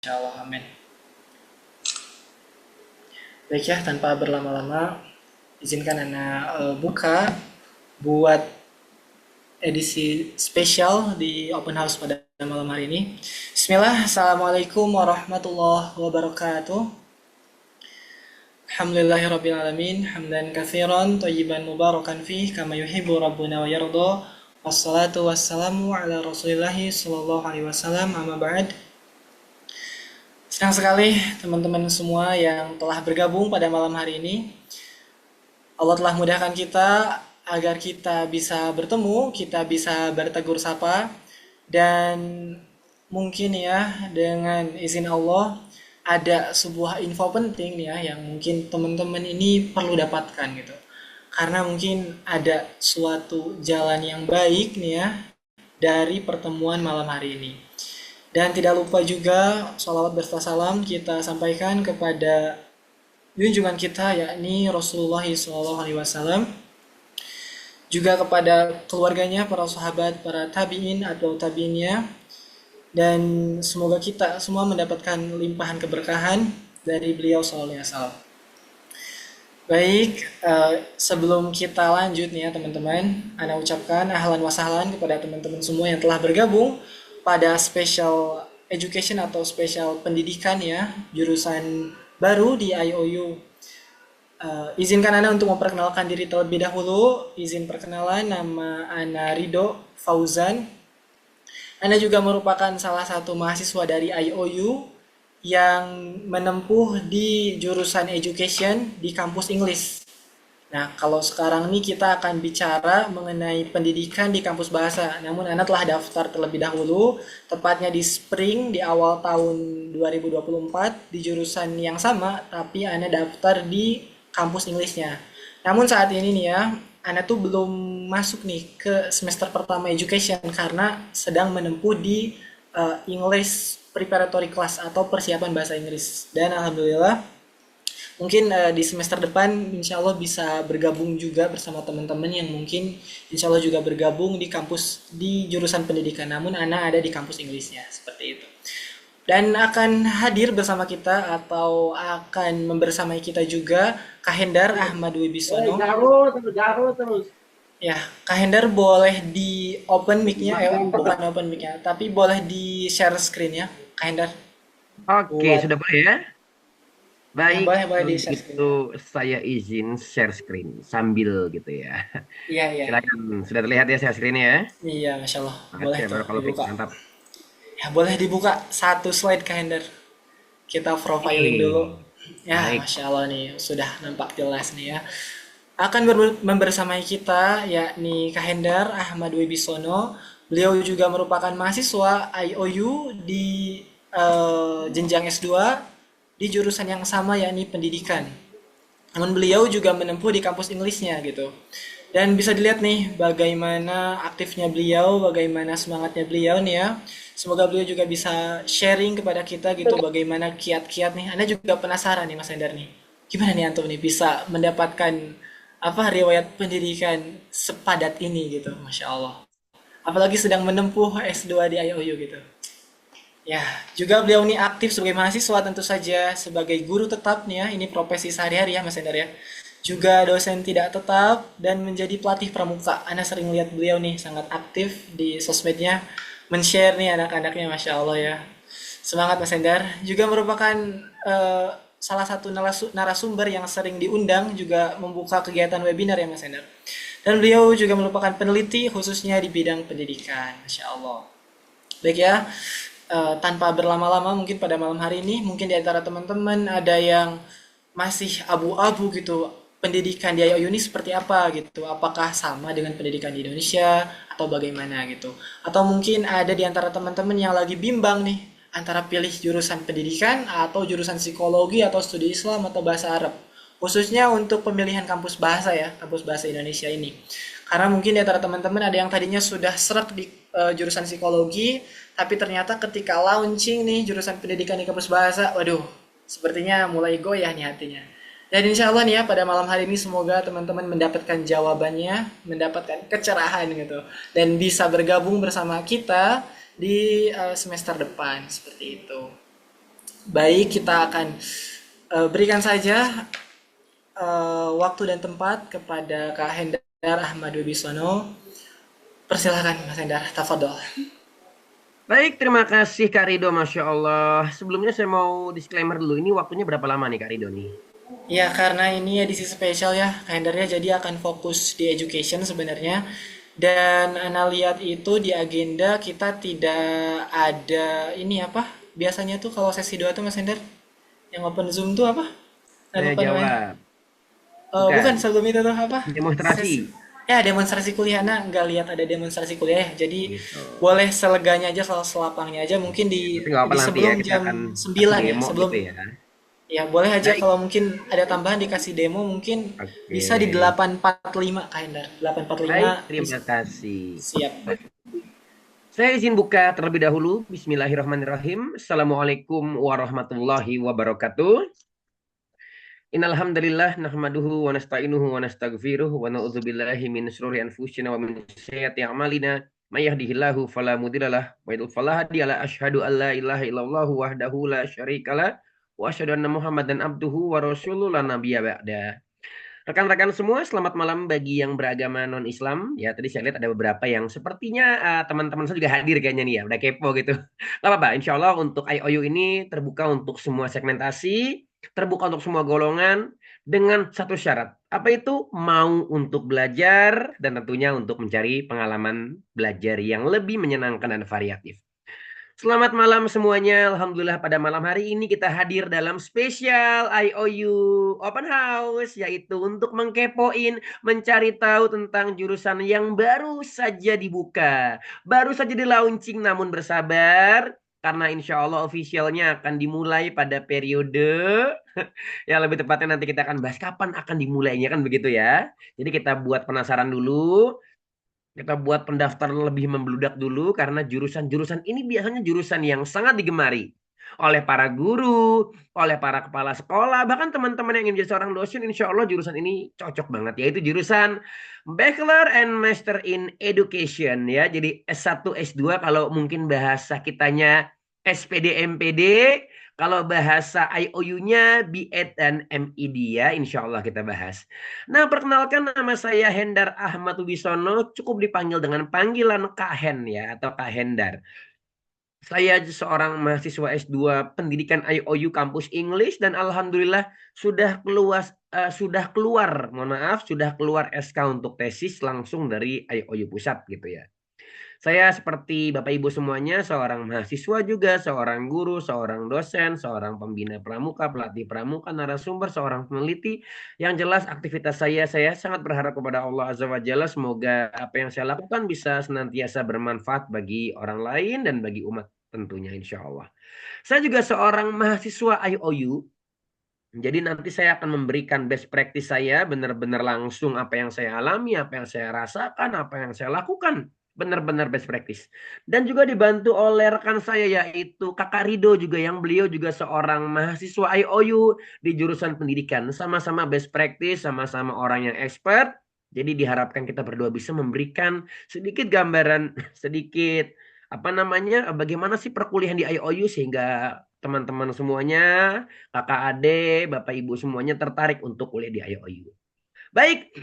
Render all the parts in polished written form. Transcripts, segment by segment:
Insyaallah, amin. Baik ya, tanpa berlama-lama, izinkan Ana buka buat edisi spesial di Open House pada malam hari ini. Bismillah, Assalamualaikum warahmatullahi wabarakatuh. Alhamdulillahirrabbilalamin, hamdan kathiran, tayyiban mubarakan fih, kama yuhibu rabbuna wa yarda. Wassalatu wassalamu ala rasulillahi sallallahu alaihi wasallam, amma ba'd. Senang sekali teman-teman semua yang telah bergabung pada malam hari ini. Allah telah mudahkan kita agar kita bisa bertemu, kita bisa bertegur sapa, dan mungkin ya dengan izin Allah ada sebuah info penting nih ya yang mungkin teman-teman ini perlu dapatkan gitu. Karena mungkin ada suatu jalan yang baik nih ya dari pertemuan malam hari ini. Dan tidak lupa juga sholawat berserta salam kita sampaikan kepada junjungan kita yakni Rasulullah SAW, juga kepada keluarganya, para sahabat, para tabi'in atau tabi'innya, dan semoga kita semua mendapatkan limpahan keberkahan dari beliau SAW. Baik, sebelum kita lanjut nih ya teman-teman, Ana ucapkan ahlan wa sahlan kepada teman-teman semua yang telah bergabung pada special education atau special pendidikan ya, jurusan baru di IOU. Izinkan Ana untuk memperkenalkan diri terlebih dahulu. Izin perkenalan, nama Ana Rido Fauzan. Ana juga merupakan salah satu mahasiswa dari IOU yang menempuh di jurusan education di kampus English. Nah, kalau sekarang ini kita akan bicara mengenai pendidikan di kampus bahasa. Namun Ana telah daftar terlebih dahulu, tepatnya di spring di awal tahun 2024 di jurusan yang sama, tapi Ana daftar di kampus Englishnya. Namun saat ini nih ya, Ana tuh belum masuk nih ke semester pertama education karena sedang menempuh di English preparatory class atau persiapan bahasa Inggris. Dan alhamdulillah mungkin di semester depan insya Allah bisa bergabung juga bersama teman-teman yang mungkin insya Allah juga bergabung di kampus di jurusan pendidikan. Namun Ana ada di kampus Inggrisnya seperti itu. Dan akan hadir bersama kita atau akan membersamai kita juga Kak Hendar Ahmad Wibisono. Terus. Ya, Kak Hendar boleh di open mic-nya, bukan open mic-nya, tapi boleh di share screen ya, Kak Hendar. Oke, Buat, sudah boleh ya? ya Baik, boleh kalau di share gitu screen ya. saya izin share screen sambil gitu ya. Iya, iya, Silakan, sudah terlihat ya share screen ya? iya, Masya Allah. Boleh Makasih ya, tuh Barakallahu Fik. dibuka. Mantap. Ya, boleh dibuka satu slide Kak Hendar. Kita profiling dulu. Nih, Ya, baik. Masya Allah nih, sudah nampak jelas nih ya. Akan membersamai kita yakni Kak Hendar Ahmad Wibisono. Beliau juga merupakan mahasiswa IOU di jenjang S2 di jurusan yang sama yakni pendidikan. Namun beliau juga menempuh di kampus Inggrisnya gitu. Dan bisa dilihat nih bagaimana aktifnya beliau, bagaimana semangatnya beliau nih ya. Semoga beliau juga bisa sharing kepada kita gitu bagaimana kiat-kiat nih. Anda juga penasaran nih Mas Hendar nih. Gimana nih Antum nih bisa mendapatkan apa riwayat pendidikan sepadat ini gitu, Masya Allah. Apalagi sedang menempuh S2 di IOU gitu. Ya, juga beliau ini aktif sebagai mahasiswa tentu saja, sebagai guru tetap nih ya, ini profesi sehari-hari ya Mas Hendar ya. Juga dosen tidak tetap dan menjadi pelatih pramuka. Anda sering lihat beliau nih sangat aktif di sosmednya, men-share nih anak-anaknya Masya Allah ya. Semangat Mas Hendar. Juga merupakan eh, salah satu narasumber yang sering diundang, juga membuka kegiatan webinar ya Mas Hendar. Dan beliau juga merupakan peneliti khususnya di bidang pendidikan. Masya Allah. Baik ya, tanpa berlama-lama mungkin pada malam hari ini mungkin di antara teman-teman ada yang masih abu-abu gitu pendidikan di IOU ini seperti apa gitu. Apakah sama dengan pendidikan di Indonesia atau bagaimana gitu. Atau mungkin ada di antara teman-teman yang lagi bimbang nih antara pilih jurusan pendidikan atau jurusan psikologi atau studi Islam atau bahasa Arab. Khususnya untuk pemilihan kampus bahasa ya, kampus bahasa Indonesia ini. Karena mungkin di antara teman-teman ada yang tadinya sudah serak di jurusan psikologi, tapi ternyata ketika launching nih jurusan pendidikan di kampus bahasa, waduh, sepertinya mulai goyah nih hatinya. Dan insya Allah nih ya pada malam hari ini semoga teman-teman mendapatkan jawabannya, mendapatkan kecerahan gitu, dan bisa bergabung bersama kita di semester depan seperti itu. Baik, kita akan berikan saja waktu dan tempat kepada Kak Hendar Ahmad Wibisono. Persilahkan Mas Hendar, tafadhol. Baik, terima kasih Kak Rido, Masya Allah. Sebelumnya saya mau disclaimer dulu, ini waktunya berapa lama nih Kak Rido nih? Ya, karena ini edisi spesial ya, Kak Hendarnya jadi akan fokus di education sebenarnya. Dan Ana lihat itu di agenda kita tidak ada ini apa? Biasanya tuh kalau sesi 2 tuh Mas Hendar, yang open Zoom tuh apa? Nah, Saya lupa namanya. jawab, Bukan bukan. sebelum itu tuh apa? Demonstrasi. Ya, demonstrasi kuliah. Nah, nggak lihat ada demonstrasi kuliah ya. Jadi Gitu. boleh seleganya aja, selapangnya aja. Mungkin Tapi nggak apa di nanti ya, sebelum kita jam akan kasih 9 ya. demo Sebelum gitu ya. ya boleh aja Baik, kalau mungkin ada tambahan dikasih demo mungkin oke. bisa di 845 kalender. 845 Baik, bisa. terima kasih. Siap. Saya izin buka terlebih dahulu. Bismillahirrahmanirrahim. Assalamualaikum warahmatullahi wabarakatuh. Innal hamdalillah nahmaduhu wa nasta'inuhu wa nastaghfiruh wa na'udzubillahi min syururi anfusina wa min sayyiati a'malina. May yahdihillahu fala mudhillalah wa yudhlil fala hadiyalah. Asyhadu an la ilaha illallah wahdahu la syarikalah wa asyhadu anna Muhammadan abduhu wa rasuluhu la nabiyya ba'da. Rekan-rekan semua, selamat malam bagi yang beragama non-Islam. Ya, tadi saya lihat ada beberapa yang sepertinya teman-teman saya juga hadir kayaknya nih ya, udah kepo gitu. Gak apa-apa, insya Allah untuk IOU ini terbuka untuk semua segmentasi, terbuka untuk semua golongan, dengan satu syarat. Apa itu? Mau untuk belajar, dan tentunya untuk mencari pengalaman belajar yang lebih menyenangkan dan variatif. Selamat malam semuanya. Alhamdulillah pada malam hari ini kita hadir dalam spesial IOU Open House, yaitu untuk mengkepoin, mencari tahu tentang jurusan yang baru saja dibuka. Baru saja di launching namun bersabar. Karena insya Allah officialnya akan dimulai pada periode, ya lebih tepatnya nanti kita akan bahas kapan akan dimulainya kan begitu ya. Jadi kita buat penasaran dulu. Kita buat pendaftaran lebih membludak dulu karena jurusan-jurusan ini biasanya jurusan yang sangat digemari oleh para guru, oleh para kepala sekolah, bahkan teman-teman yang ingin menjadi seorang dosen, insya Allah jurusan ini cocok banget, yaitu jurusan Bachelor and Master in Education ya. Jadi S1, S2 kalau mungkin bahasa kitanya SPD, MPD, kalau bahasa IOU-nya BEd dan MEd ya, insya Allah kita bahas. Nah, perkenalkan nama saya Hendar Ahmad Wibisono, cukup dipanggil dengan panggilan Kak Hen ya, atau Kak Hendar. Saya seorang mahasiswa S2 Pendidikan IOU Kampus English dan alhamdulillah sudah keluar SK untuk tesis langsung dari IOU Pusat gitu ya. Saya seperti Bapak Ibu semuanya, seorang mahasiswa juga, seorang guru, seorang dosen, seorang pembina pramuka, pelatih pramuka, narasumber, seorang peneliti. Yang jelas aktivitas saya sangat berharap kepada Allah Azza wa Jalla semoga apa yang saya lakukan bisa senantiasa bermanfaat bagi orang lain dan bagi umat tentunya insya Allah. Saya juga seorang mahasiswa IOU. Jadi nanti saya akan memberikan best practice saya benar-benar langsung apa yang saya alami, apa yang saya rasakan, apa yang saya lakukan. Benar-benar best practice. Dan juga dibantu oleh rekan saya yaitu Kakak Rido juga yang beliau juga seorang mahasiswa IOU di jurusan pendidikan. Sama-sama best practice, sama-sama orang yang expert. Jadi diharapkan kita berdua bisa memberikan sedikit gambaran, sedikit apa namanya, bagaimana sih perkuliahan di IOU sehingga teman-teman semuanya kakak adik, bapak ibu semuanya tertarik untuk kuliah di IOU. Baik,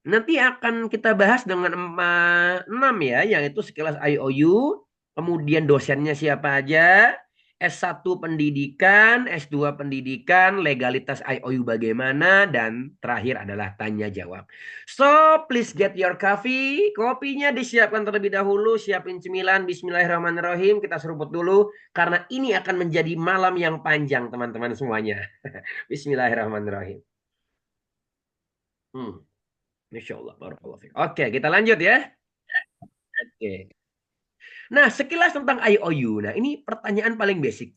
nanti akan kita bahas dengan 6 ya, yaitu sekilas IOU, kemudian dosennya siapa aja, S1 pendidikan, S2 pendidikan, legalitas IOU bagaimana, dan terakhir adalah tanya jawab. So, please get your coffee. Kopinya disiapkan terlebih dahulu, siapin cemilan, bismillahirrahmanirrahim, kita seruput dulu, karena ini akan menjadi malam yang panjang teman-teman semuanya. Bismillahirrahmanirrahim. Hmm. Masya Allah, barakallahu fiik. Oke, kita lanjut ya. Oke. Nah, sekilas tentang IOU. Nah, ini pertanyaan paling basic.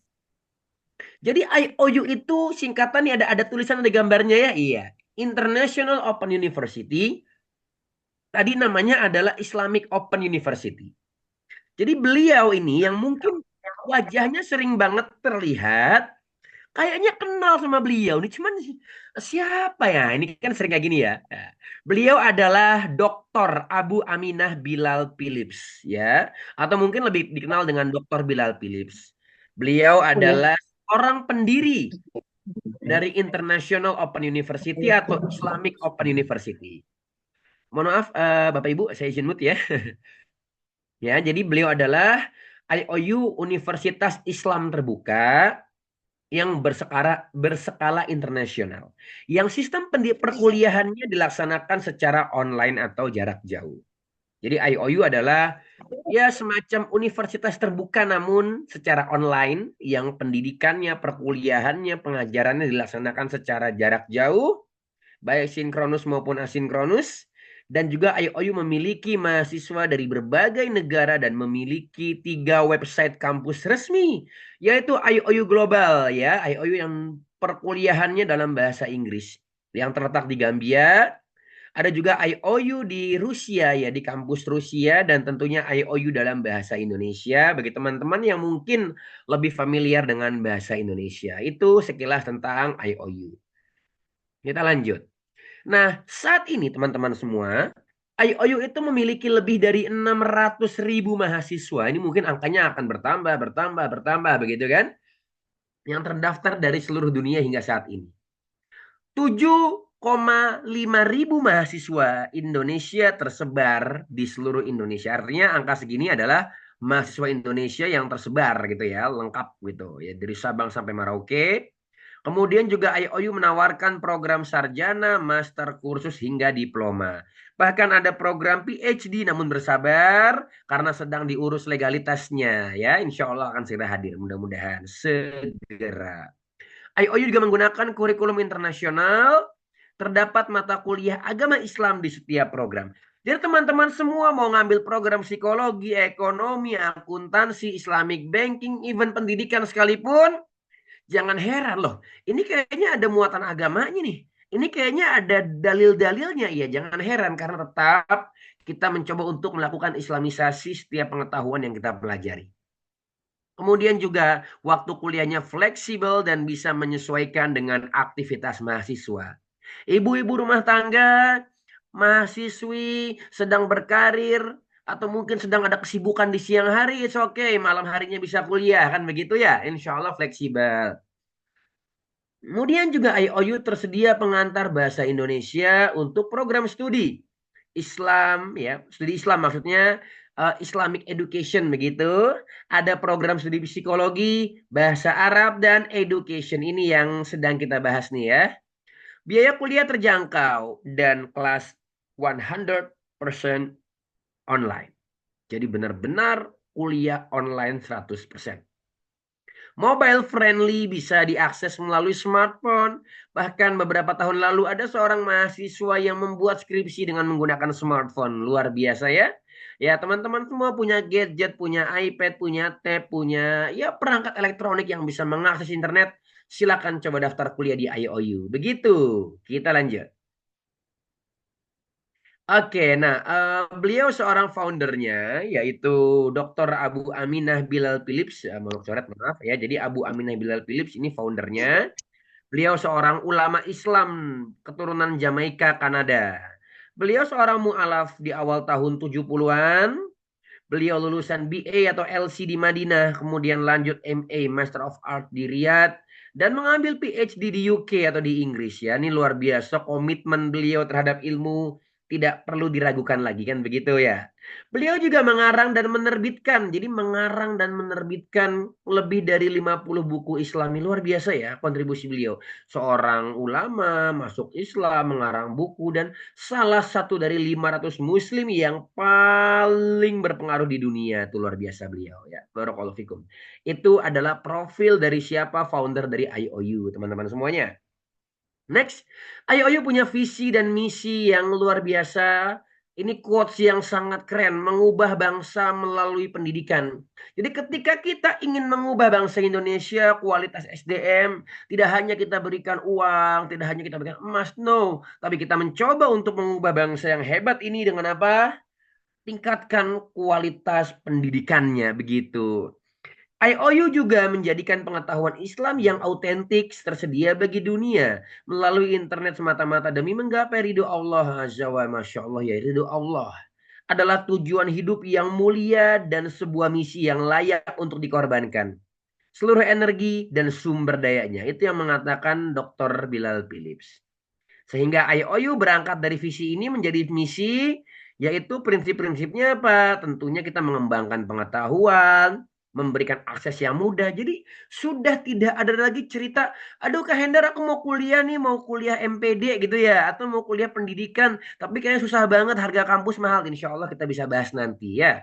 Jadi IOU itu singkatan nih ada tulisan ada gambarnya ya? Iya. International Open University. Tadi namanya adalah Islamic Open University. Jadi beliau ini yang mungkin wajahnya sering banget terlihat, kayaknya kenal sama beliau nih, cuman siapa ya? Ini kan sering kayak gini ya. Nah, beliau adalah Dr. Abu Aminah Bilal Philips ya, atau mungkin lebih dikenal dengan Dr. Bilal Philips. Beliau Oh ya. adalah seorang pendiri dari International Open University atau Islamic Open University. Mohon maaf, Bapak Ibu, saya izin mute ya. Ya, jadi beliau adalah IOU Universitas Islam Terbuka yang berskala internasional. Yang sistem perkuliahannya dilaksanakan secara online atau jarak jauh. Jadi IOU adalah ya semacam universitas terbuka namun secara online yang pendidikannya, perkuliahannya, pengajarannya dilaksanakan secara jarak jauh, baik sinkronus maupun asinkronus. Dan juga IOU memiliki mahasiswa dari berbagai negara dan memiliki 3 website kampus resmi, yaitu IOU Global ya, IOU yang perkuliahannya dalam bahasa Inggris yang terletak di Gambia. Ada juga IOU di Rusia ya, di kampus Rusia, dan tentunya IOU dalam bahasa Indonesia bagi teman-teman yang mungkin lebih familiar dengan bahasa Indonesia. Itu sekilas tentang IOU. Kita lanjut. Nah, saat ini teman-teman semua, IOU itu memiliki lebih dari 600.000 mahasiswa. Ini mungkin angkanya akan bertambah, bertambah, bertambah begitu kan? Yang terdaftar dari seluruh dunia hingga saat ini. 7,5 ribu mahasiswa Indonesia tersebar di seluruh Indonesia. Artinya angka segini adalah mahasiswa Indonesia yang tersebar gitu ya, lengkap gitu ya, dari Sabang sampai Merauke. Kemudian juga IOU menawarkan program sarjana, master, kursus hingga diploma. Bahkan ada program PhD namun bersabar karena sedang diurus legalitasnya ya. Insya Allah akan segera hadir, mudah-mudahan segera. IOU juga menggunakan kurikulum internasional, terdapat mata kuliah agama Islam di setiap program. Jadi teman-teman semua mau ngambil program psikologi, ekonomi, akuntansi, Islamic banking, even pendidikan sekalipun, jangan heran loh. Ini kayaknya ada muatan agamanya nih. Ini kayaknya ada dalil-dalilnya. Ya, jangan heran karena tetap kita mencoba untuk melakukan islamisasi setiap pengetahuan yang kita pelajari. Kemudian juga waktu kuliahnya fleksibel dan bisa menyesuaikan dengan aktivitas mahasiswa. Ibu-ibu rumah tangga, mahasiswi sedang berkarir, atau mungkin sedang ada kesibukan di siang hari, it's okay. Malam harinya bisa kuliah, kan begitu ya? Insya Allah fleksibel. Kemudian juga IOU tersedia pengantar bahasa Indonesia untuk program studi Islam ya, studi Islam maksudnya Islamic Education begitu. Ada program studi psikologi, bahasa Arab dan education, ini yang sedang kita bahas nih ya. Biaya kuliah terjangkau dan kelas 100% online. Jadi benar-benar kuliah online 100%. Mobile friendly, bisa diakses melalui smartphone. Bahkan beberapa tahun lalu ada seorang mahasiswa yang membuat skripsi dengan menggunakan smartphone. Luar biasa ya. Ya, teman-teman semua punya gadget, punya iPad, punya tab, punya ya perangkat elektronik yang bisa mengakses internet. Silakan coba daftar kuliah di IOU. Begitu. Kita lanjut. Oke, nah beliau seorang foundernya yaitu Dr. Abu Aminah Bilal Philips, mau coret maaf ya. Jadi Abu Aminah Bilal Philips ini foundernya. Beliau seorang ulama Islam keturunan Jamaika, Kanada. Beliau seorang mu'alaf di awal tahun 70-an. Beliau lulusan BA atau LC di Madinah, kemudian lanjut MA Master of Art di Riyadh dan mengambil PhD di UK atau di Inggris ya. Ini luar biasa komitmen beliau terhadap ilmu, tidak perlu diragukan lagi kan begitu ya. Beliau juga mengarang dan menerbitkan. Jadi mengarang dan menerbitkan lebih dari 50 buku Islami. Luar biasa ya kontribusi beliau. Seorang ulama masuk Islam, mengarang buku, dan salah satu dari 500 muslim yang paling berpengaruh di dunia. Itu luar biasa beliau ya. Barakallahu fikum. Itu adalah profil dari siapa founder dari IOU teman-teman semuanya. Next, IOU punya visi dan misi yang luar biasa. Ini quotes yang sangat keren, mengubah bangsa melalui pendidikan. Jadi ketika kita ingin mengubah bangsa Indonesia, kualitas SDM, tidak hanya kita berikan uang, tidak hanya kita berikan emas, no. Tapi kita mencoba untuk mengubah bangsa yang hebat ini dengan apa? Tingkatkan kualitas pendidikannya, begitu. IOU juga menjadikan pengetahuan Islam yang autentik tersedia bagi dunia melalui internet semata-mata demi menggapai ridho Allah Azza wa Masya Allah ya, ridho Allah adalah tujuan hidup yang mulia dan sebuah misi yang layak untuk dikorbankan. seluruh energi dan sumber dayanya. Itu yang mengatakan Dr. Bilal Philips. Sehingga IOU berangkat dari visi ini menjadi misi, yaitu prinsip-prinsipnya apa? Tentunya kita mengembangkan pengetahuan, memberikan akses yang mudah. Jadi sudah tidak ada lagi cerita, aduh Kak Hendar aku mau kuliah nih, mau kuliah MPD gitu ya, atau mau kuliah pendidikan, tapi kayaknya susah banget, harga kampus mahal. Insya Allah kita bisa bahas nanti ya.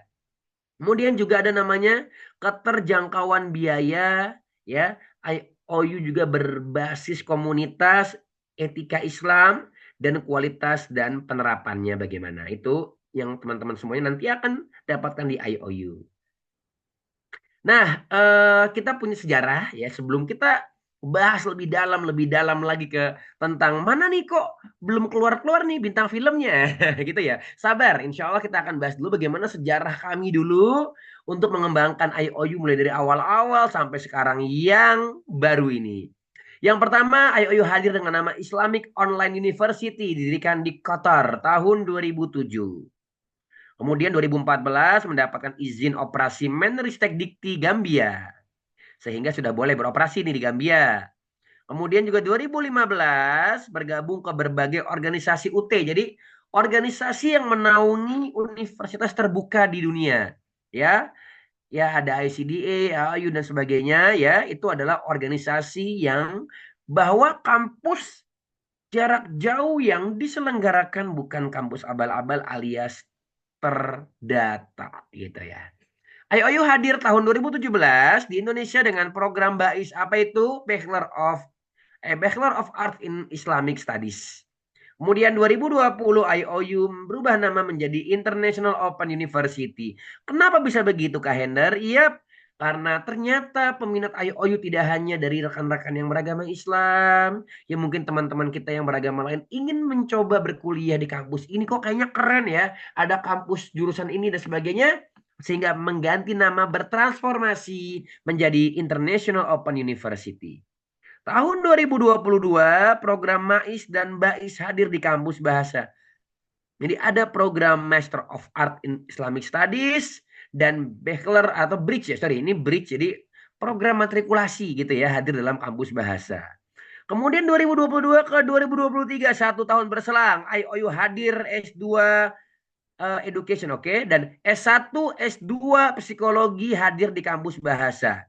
Kemudian juga ada namanya keterjangkauan biaya, ya. IOU juga berbasis komunitas, etika Islam, dan kualitas dan penerapannya bagaimana. Itu yang teman-teman semuanya nanti akan dapatkan di IOU. Nah, kita punya sejarah ya. Sebelum kita bahas lebih dalam lagi ke tentang mana nih kok belum keluar-keluar nih bintang filmnya, gitu ya. Sabar, insya Allah kita akan bahas dulu bagaimana sejarah kami dulu untuk mengembangkan IOU mulai dari awal-awal sampai sekarang yang baru ini. Yang pertama, IOU hadir dengan nama Islamic Online University, didirikan di Qatar tahun 2007. Kemudian 2014 mendapatkan izin operasi Menristek Dikti Gambia. Sehingga sudah boleh beroperasi nih di Gambia. Kemudian juga 2015 bergabung ke berbagai organisasi UT. Jadi organisasi yang menaungi universitas terbuka di dunia. Ya, ya ada ICDA, AAU dan sebagainya ya. Itu adalah organisasi yang bahwa kampus jarak jauh yang diselenggarakan bukan kampus abal-abal alias terdata gitu ya. IOU hadir tahun 2017 di Indonesia dengan program BAIS apa itu Bachelor of Art in Islamic Studies. Kemudian 2020 IOU berubah nama menjadi International Open University. Kenapa bisa begitu Kak Hender? Iya, karena ternyata peminat IOU tidak hanya dari rekan-rekan yang beragama Islam, ya mungkin teman-teman kita yang beragama lain ingin mencoba berkuliah di kampus ini kok kayaknya keren ya, ada kampus jurusan ini dan sebagainya, sehingga mengganti nama bertransformasi menjadi International Open University. Tahun 2022, program MAIS dan BAIS hadir di kampus bahasa. Jadi ada program Master of Art in Islamic Studies dan Bachelor atau Bridge ya, sorry ini Bridge, jadi program matrikulasi gitu ya hadir dalam kampus bahasa. Kemudian 2022 ke 2023 satu tahun berselang, IOU hadir S2 Education, oke, dan S1 S2 Psikologi hadir di kampus bahasa.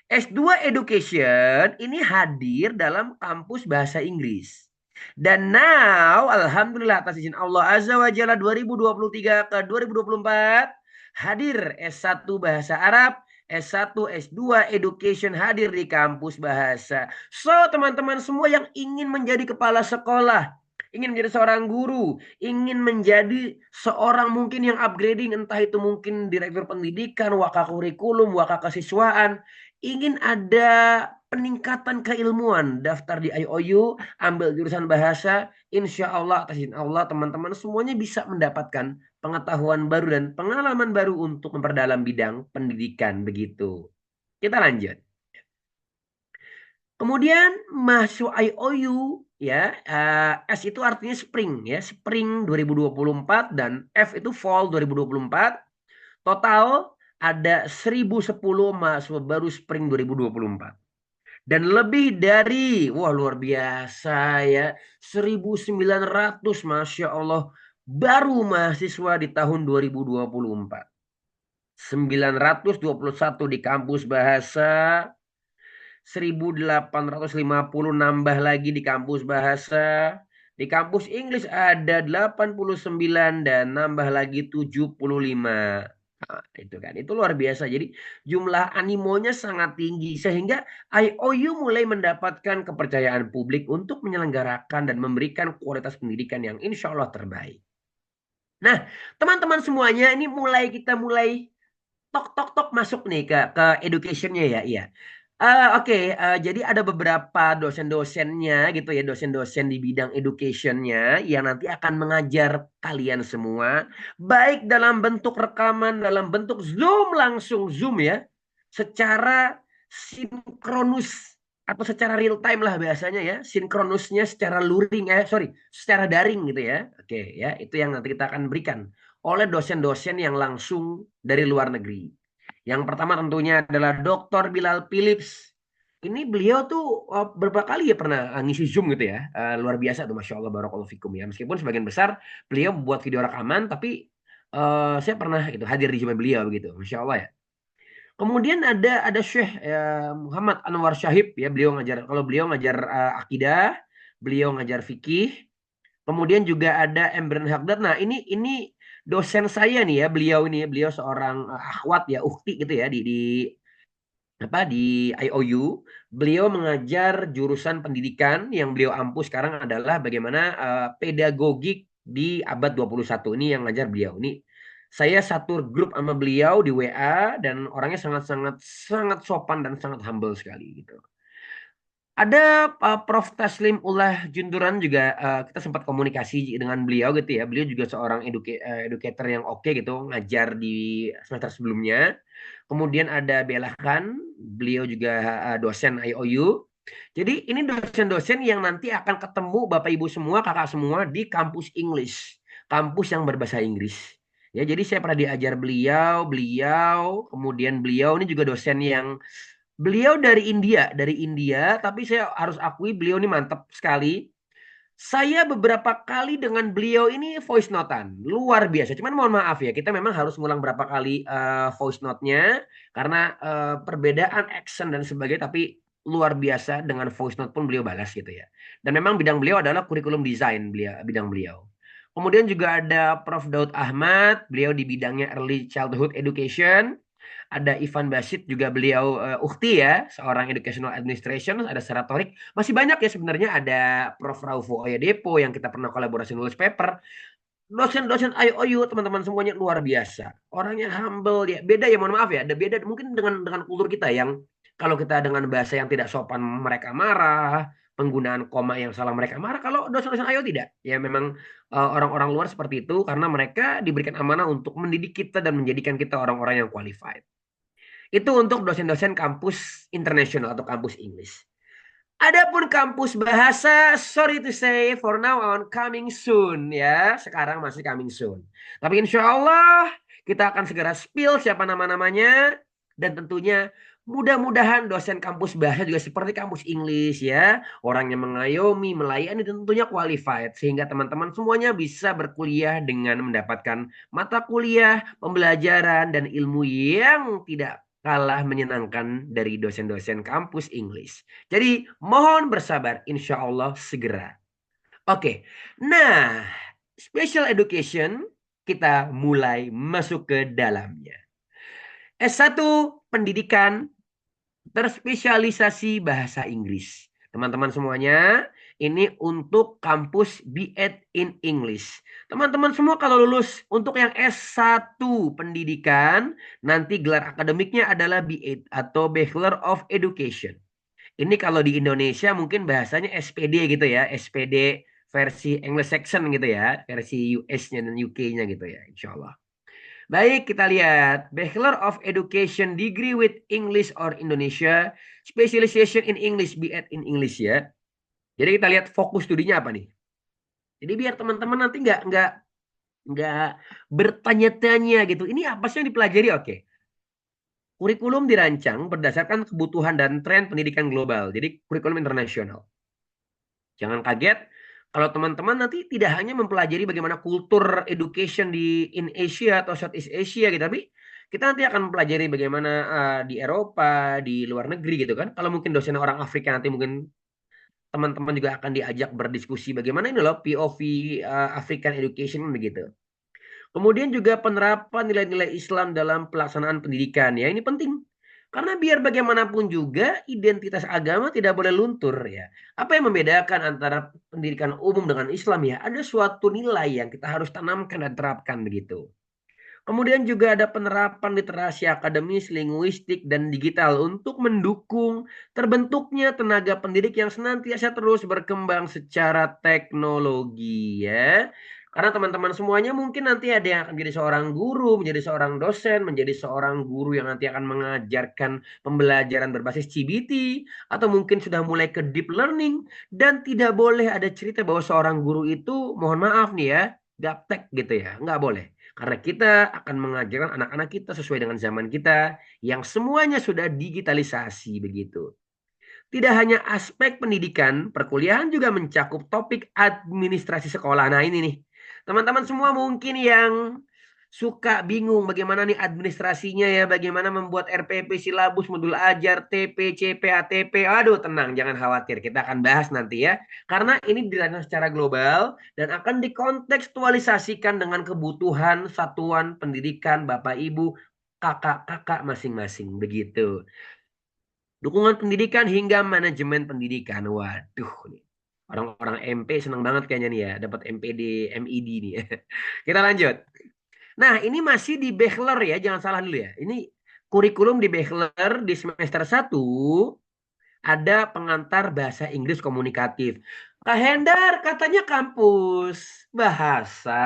S2 Education ini hadir dalam kampus bahasa Inggris. Dan now, Alhamdulillah atas izin Allah Azza wa Jalla 2023 ke 2024, hadir S1 Bahasa Arab, S1, S2 Education hadir di kampus bahasa. So, teman-teman semua yang ingin menjadi kepala sekolah, ingin menjadi seorang guru, ingin menjadi seorang mungkin yang upgrading, entah itu mungkin direktur pendidikan, wakakurikulum, wakakasiswaan, ingin ada peningkatan keilmuan, daftar di IOU, ambil jurusan bahasa, insya Allah atas izin Allah teman-teman semuanya bisa mendapatkan pengetahuan baru dan pengalaman baru untuk memperdalam bidang pendidikan begitu. Kita lanjut. Kemudian masuk IOU ya, S itu artinya spring ya, spring 2024 dan F itu fall 2024. Total ada 1010 mahasiswa baru spring 2024. Dan lebih dari, wah luar biasa ya, 1900 Masya Allah baru mahasiswa di tahun 2024. 921 di kampus bahasa, 1850 nambah lagi di kampus bahasa. Di kampus Inggris ada 89 dan nambah lagi 75. Nah, itu kan, itu luar biasa. Jadi jumlah animonya sangat tinggi sehingga IOU mulai mendapatkan kepercayaan publik untuk menyelenggarakan dan memberikan kualitas pendidikan yang insya Allah terbaik. Nah, teman-teman semuanya ini kita mulai tok tok tok masuk nih ke educationnya ya, iya. Oke, jadi ada beberapa dosen-dosennya gitu ya, dosen-dosen di bidang educationnya yang nanti akan mengajar kalian semua, baik dalam bentuk rekaman, dalam bentuk Zoom, langsung Zoom ya, secara sinkronus atau secara real time lah biasanya ya, sinkronusnya secara luring, secara daring gitu ya. Oke ya, itu yang nanti kita akan berikan oleh dosen-dosen yang langsung dari luar negeri. Yang pertama tentunya adalah Dr. Bilal Philips. Ini beliau tuh beberapa kali ya pernah ngisi Zoom gitu ya. Luar biasa tuh, Masya Allah, barakallahu fikum ya. Meskipun sebagian besar beliau buat video rekaman, tapi saya pernah itu hadir di Zoom beliau begitu. Masya Allah ya. Kemudian ada Syekh Muhammad Anwar Syahib ya, beliau ngajar, kalau beliau ngajar akidah, beliau ngajar fikih. Kemudian juga ada Emran Hagdad. Nah, ini dosen saya nih ya, beliau ini ya, beliau seorang akhwat ya, ukti gitu ya di apa di IOU. Beliau mengajar jurusan pendidikan, yang beliau ampu sekarang adalah bagaimana pedagogik di abad 21. Ini yang ngajar beliau. Ini saya satu grup sama beliau di WA, dan orangnya sangat-sangat sangat sopan dan sangat humble sekali gitu. Ada Prof. Taslim Ullah Junduran juga, kita sempat komunikasi dengan beliau gitu ya. Beliau juga seorang educator yang oke gitu, ngajar di semester sebelumnya. Kemudian ada Bella Khan, beliau juga dosen IOU. Jadi ini dosen-dosen yang nanti akan ketemu Bapak Ibu semua, kakak semua di kampus English, kampus yang berbahasa Inggris. Ya, jadi saya pernah diajar kemudian beliau ini juga dosen yang beliau dari India, tapi saya harus akui beliau ini mantap sekali. Saya beberapa kali dengan beliau ini voice notean, luar biasa. Cuman mohon maaf ya, kita memang harus ngulang berapa kali voice note-nya karena perbedaan accent dan sebagainya. Tapi luar biasa, dengan voice note pun beliau balas gitu ya. Dan memang bidang beliau adalah kurikulum desain, bidang beliau. Kemudian juga ada Prof. Daud Ahmad, beliau di bidangnya Early Childhood Education. Ada Ivan Basit, juga beliau ukti ya, seorang educational administration. Ada Seratorik, masih banyak ya sebenarnya. Ada Prof. Raufo Oyadepo yang kita pernah kolaborasi nulis paper. Dosen-dosen IOU teman-teman semuanya luar biasa, orangnya humble ya. Beda ya, mohon maaf ya, ada beda mungkin dengan kultur kita, yang kalau kita dengan bahasa yang tidak sopan mereka marah, penggunaan koma yang salah mereka marah. Kalau dosen-dosen IOU tidak ya, memang orang-orang luar seperti itu, karena mereka diberikan amanah untuk mendidik kita dan menjadikan kita orang-orang yang qualified. Itu untuk dosen-dosen kampus internasional atau kampus English. Adapun kampus bahasa, sorry to say, for now on coming soon ya. Sekarang masih coming soon. Tapi insya Allah kita akan segera spill siapa nama-namanya. Dan tentunya mudah-mudahan dosen kampus bahasa juga seperti kampus English ya. Orang yang mengayomi, melayani, dan tentunya qualified. Sehingga teman-teman semuanya bisa berkuliah dengan mendapatkan mata kuliah, pembelajaran, dan ilmu yang tidak kalah menyenangkan dari dosen-dosen kampus English. Jadi mohon bersabar, insya Allah segera. Oke, nah, special education kita mulai masuk ke dalamnya. S1 pendidikan terspesialisasi bahasa Inggris. Teman-teman semuanya, ini untuk kampus Be-Ed in English. Teman-teman semua kalau lulus untuk yang S1 pendidikan, nanti gelar akademiknya adalah Be-Ed atau Bachelor of Education. Ini kalau di Indonesia mungkin bahasanya SPD gitu ya, SPD versi Anglo-Saxon gitu ya, versi US-nya dan UK-nya gitu ya, insya Allah. Baik, kita lihat. Bachelor of Education Degree with English or Indonesia. Specialization in English, Be-Ed in English ya. Jadi kita lihat fokus studinya apa nih. Jadi biar teman-teman nanti nggak bertanya-tanya gitu. Ini apa sih yang dipelajari? Oke. Kurikulum dirancang berdasarkan kebutuhan dan tren pendidikan global. Jadi kurikulum internasional. Jangan kaget kalau teman-teman nanti tidak hanya mempelajari bagaimana kultur education in Asia atau Southeast Asia gitu, tapi kita nanti akan mempelajari bagaimana di Eropa, di luar negeri gitu kan. Kalau mungkin dosen orang Afrika, nanti mungkin teman-teman juga akan diajak berdiskusi bagaimana ini loh POV African education begitu. Kemudian juga penerapan nilai-nilai Islam dalam pelaksanaan pendidikan ya, ini penting. Karena biar bagaimanapun juga identitas agama tidak boleh luntur ya. Apa yang membedakan antara pendidikan umum dengan Islam ya? Ada suatu nilai yang kita harus tanamkan dan terapkan begitu. Kemudian juga ada penerapan literasi akademis, linguistik, dan digital untuk mendukung terbentuknya tenaga pendidik yang senantiasa terus berkembang secara teknologi ya. Karena teman-teman semuanya mungkin nanti ada yang akan menjadi seorang guru, menjadi seorang dosen, menjadi seorang guru yang nanti akan mengajarkan pembelajaran berbasis CBT, atau mungkin sudah mulai ke deep learning, dan tidak boleh ada cerita bahwa seorang guru itu, mohon maaf nih ya, gaptek gitu ya, nggak boleh. Karena kita akan mengajarkan anak-anak kita sesuai dengan zaman kita yang semuanya sudah digitalisasi begitu. Tidak hanya aspek pendidikan, perkuliahan juga mencakup topik administrasi sekolah. Nah, ini nih. Teman-teman semua mungkin yang suka bingung bagaimana nih administrasinya ya, bagaimana membuat RPP, silabus, modul ajar, TP, CP, ATP. Aduh, tenang, jangan khawatir. Kita akan bahas nanti ya. Karena ini dirancang secara global dan akan dikontekstualisasikan dengan kebutuhan satuan pendidikan Bapak Ibu, kakak-kakak masing-masing. Begitu. Dukungan pendidikan hingga manajemen pendidikan. Waduh, nih. Orang-orang MP senang banget kayaknya nih ya, dapat MPD, MID nih. Kita lanjut. Nah, ini masih di Bachelor ya, jangan salah dulu ya. Ini kurikulum di Bachelor di semester 1 ada pengantar bahasa Inggris komunikatif. Kak Hendar katanya kampus bahasa.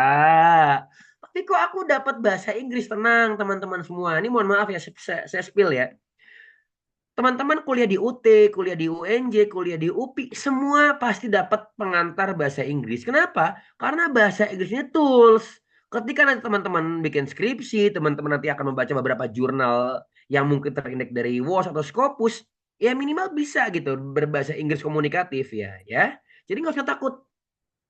Tapi kok aku dapat bahasa Inggris? Tenang teman-teman semua. Ini mohon maaf ya, saya spill ya. Teman-teman kuliah di UT, kuliah di UNJ, kuliah di UPI, semua pasti dapat pengantar bahasa Inggris. Kenapa? Karena bahasa Inggrisnya tools. Ketika nanti teman-teman bikin skripsi, teman-teman nanti akan membaca beberapa jurnal yang mungkin terindeks dari WOS atau Scopus, ya minimal bisa gitu berbahasa Inggris komunikatif ya. Jadi nggak usah takut.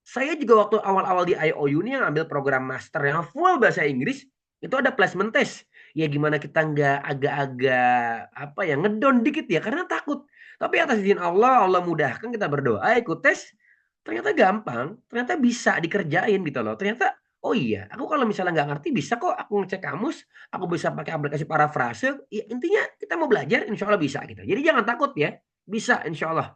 Saya juga waktu awal-awal di IOU ini yang ambil program master yang full bahasa Inggris, itu ada placement test. Ya gimana kita nggak agak-agak apa ya ngedon dikit ya karena takut. Tapi atas izin Allah, Allah mudahkan kita berdoa, ikut tes. Ternyata gampang, ternyata bisa dikerjain gitu loh. Ternyata oh iya, aku kalau misalnya nggak ngerti bisa kok aku ngecek kamus, aku bisa pakai aplikasi parafrase. Ya, intinya kita mau belajar, insya Allah bisa gitu. Jadi jangan takut ya, bisa insya Allah.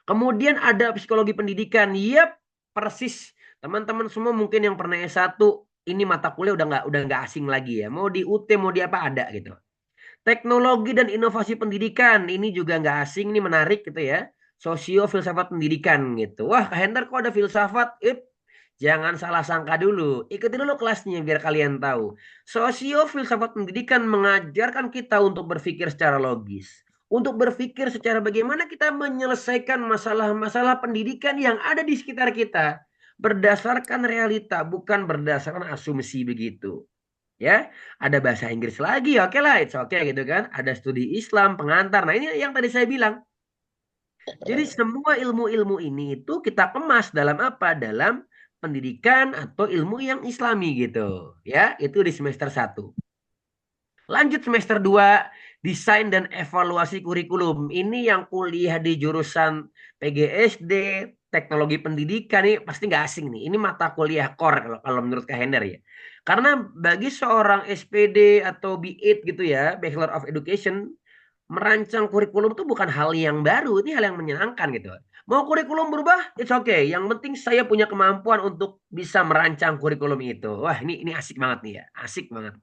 Kemudian ada psikologi pendidikan. Yap, persis. Teman-teman semua mungkin yang pernah S1, ini mata kuliah udah nggak asing lagi ya. Mau di UT mau di apa ada gitu. Teknologi dan inovasi pendidikan ini juga nggak asing, ini menarik gitu ya. Sosio filsafat pendidikan gitu. Wah, Kak Hendar kok ada filsafat? Jangan salah sangka dulu. Ikuti dulu kelasnya biar kalian tahu. Sosio filsafat pendidikan mengajarkan kita untuk berpikir secara logis. Untuk berpikir secara bagaimana kita menyelesaikan masalah-masalah pendidikan yang ada di sekitar kita. Berdasarkan realita, bukan berdasarkan asumsi begitu. Ya, ada bahasa Inggris lagi, oke lah, it's okay gitu kan. Ada studi Islam, pengantar. Nah, ini yang tadi saya bilang. Jadi semua ilmu-ilmu ini itu kita kemas dalam apa? Dalam pendidikan atau ilmu yang Islami gitu. Ya, itu di semester 1. Lanjut semester 2 desain dan evaluasi kurikulum. Ini yang kuliah di jurusan PGSD, teknologi pendidikan nih pasti nggak asing nih. Ini mata kuliah core kalau menurut Kak Hendar ya. Karena bagi seorang SPD atau B8 gitu ya, Bachelor of Education, merancang kurikulum itu bukan hal yang baru, ini hal yang menyenangkan gitu. Mau kurikulum berubah, it's okay. Yang penting saya punya kemampuan untuk bisa merancang kurikulum itu. Wah, ini asik banget nih ya, asik banget.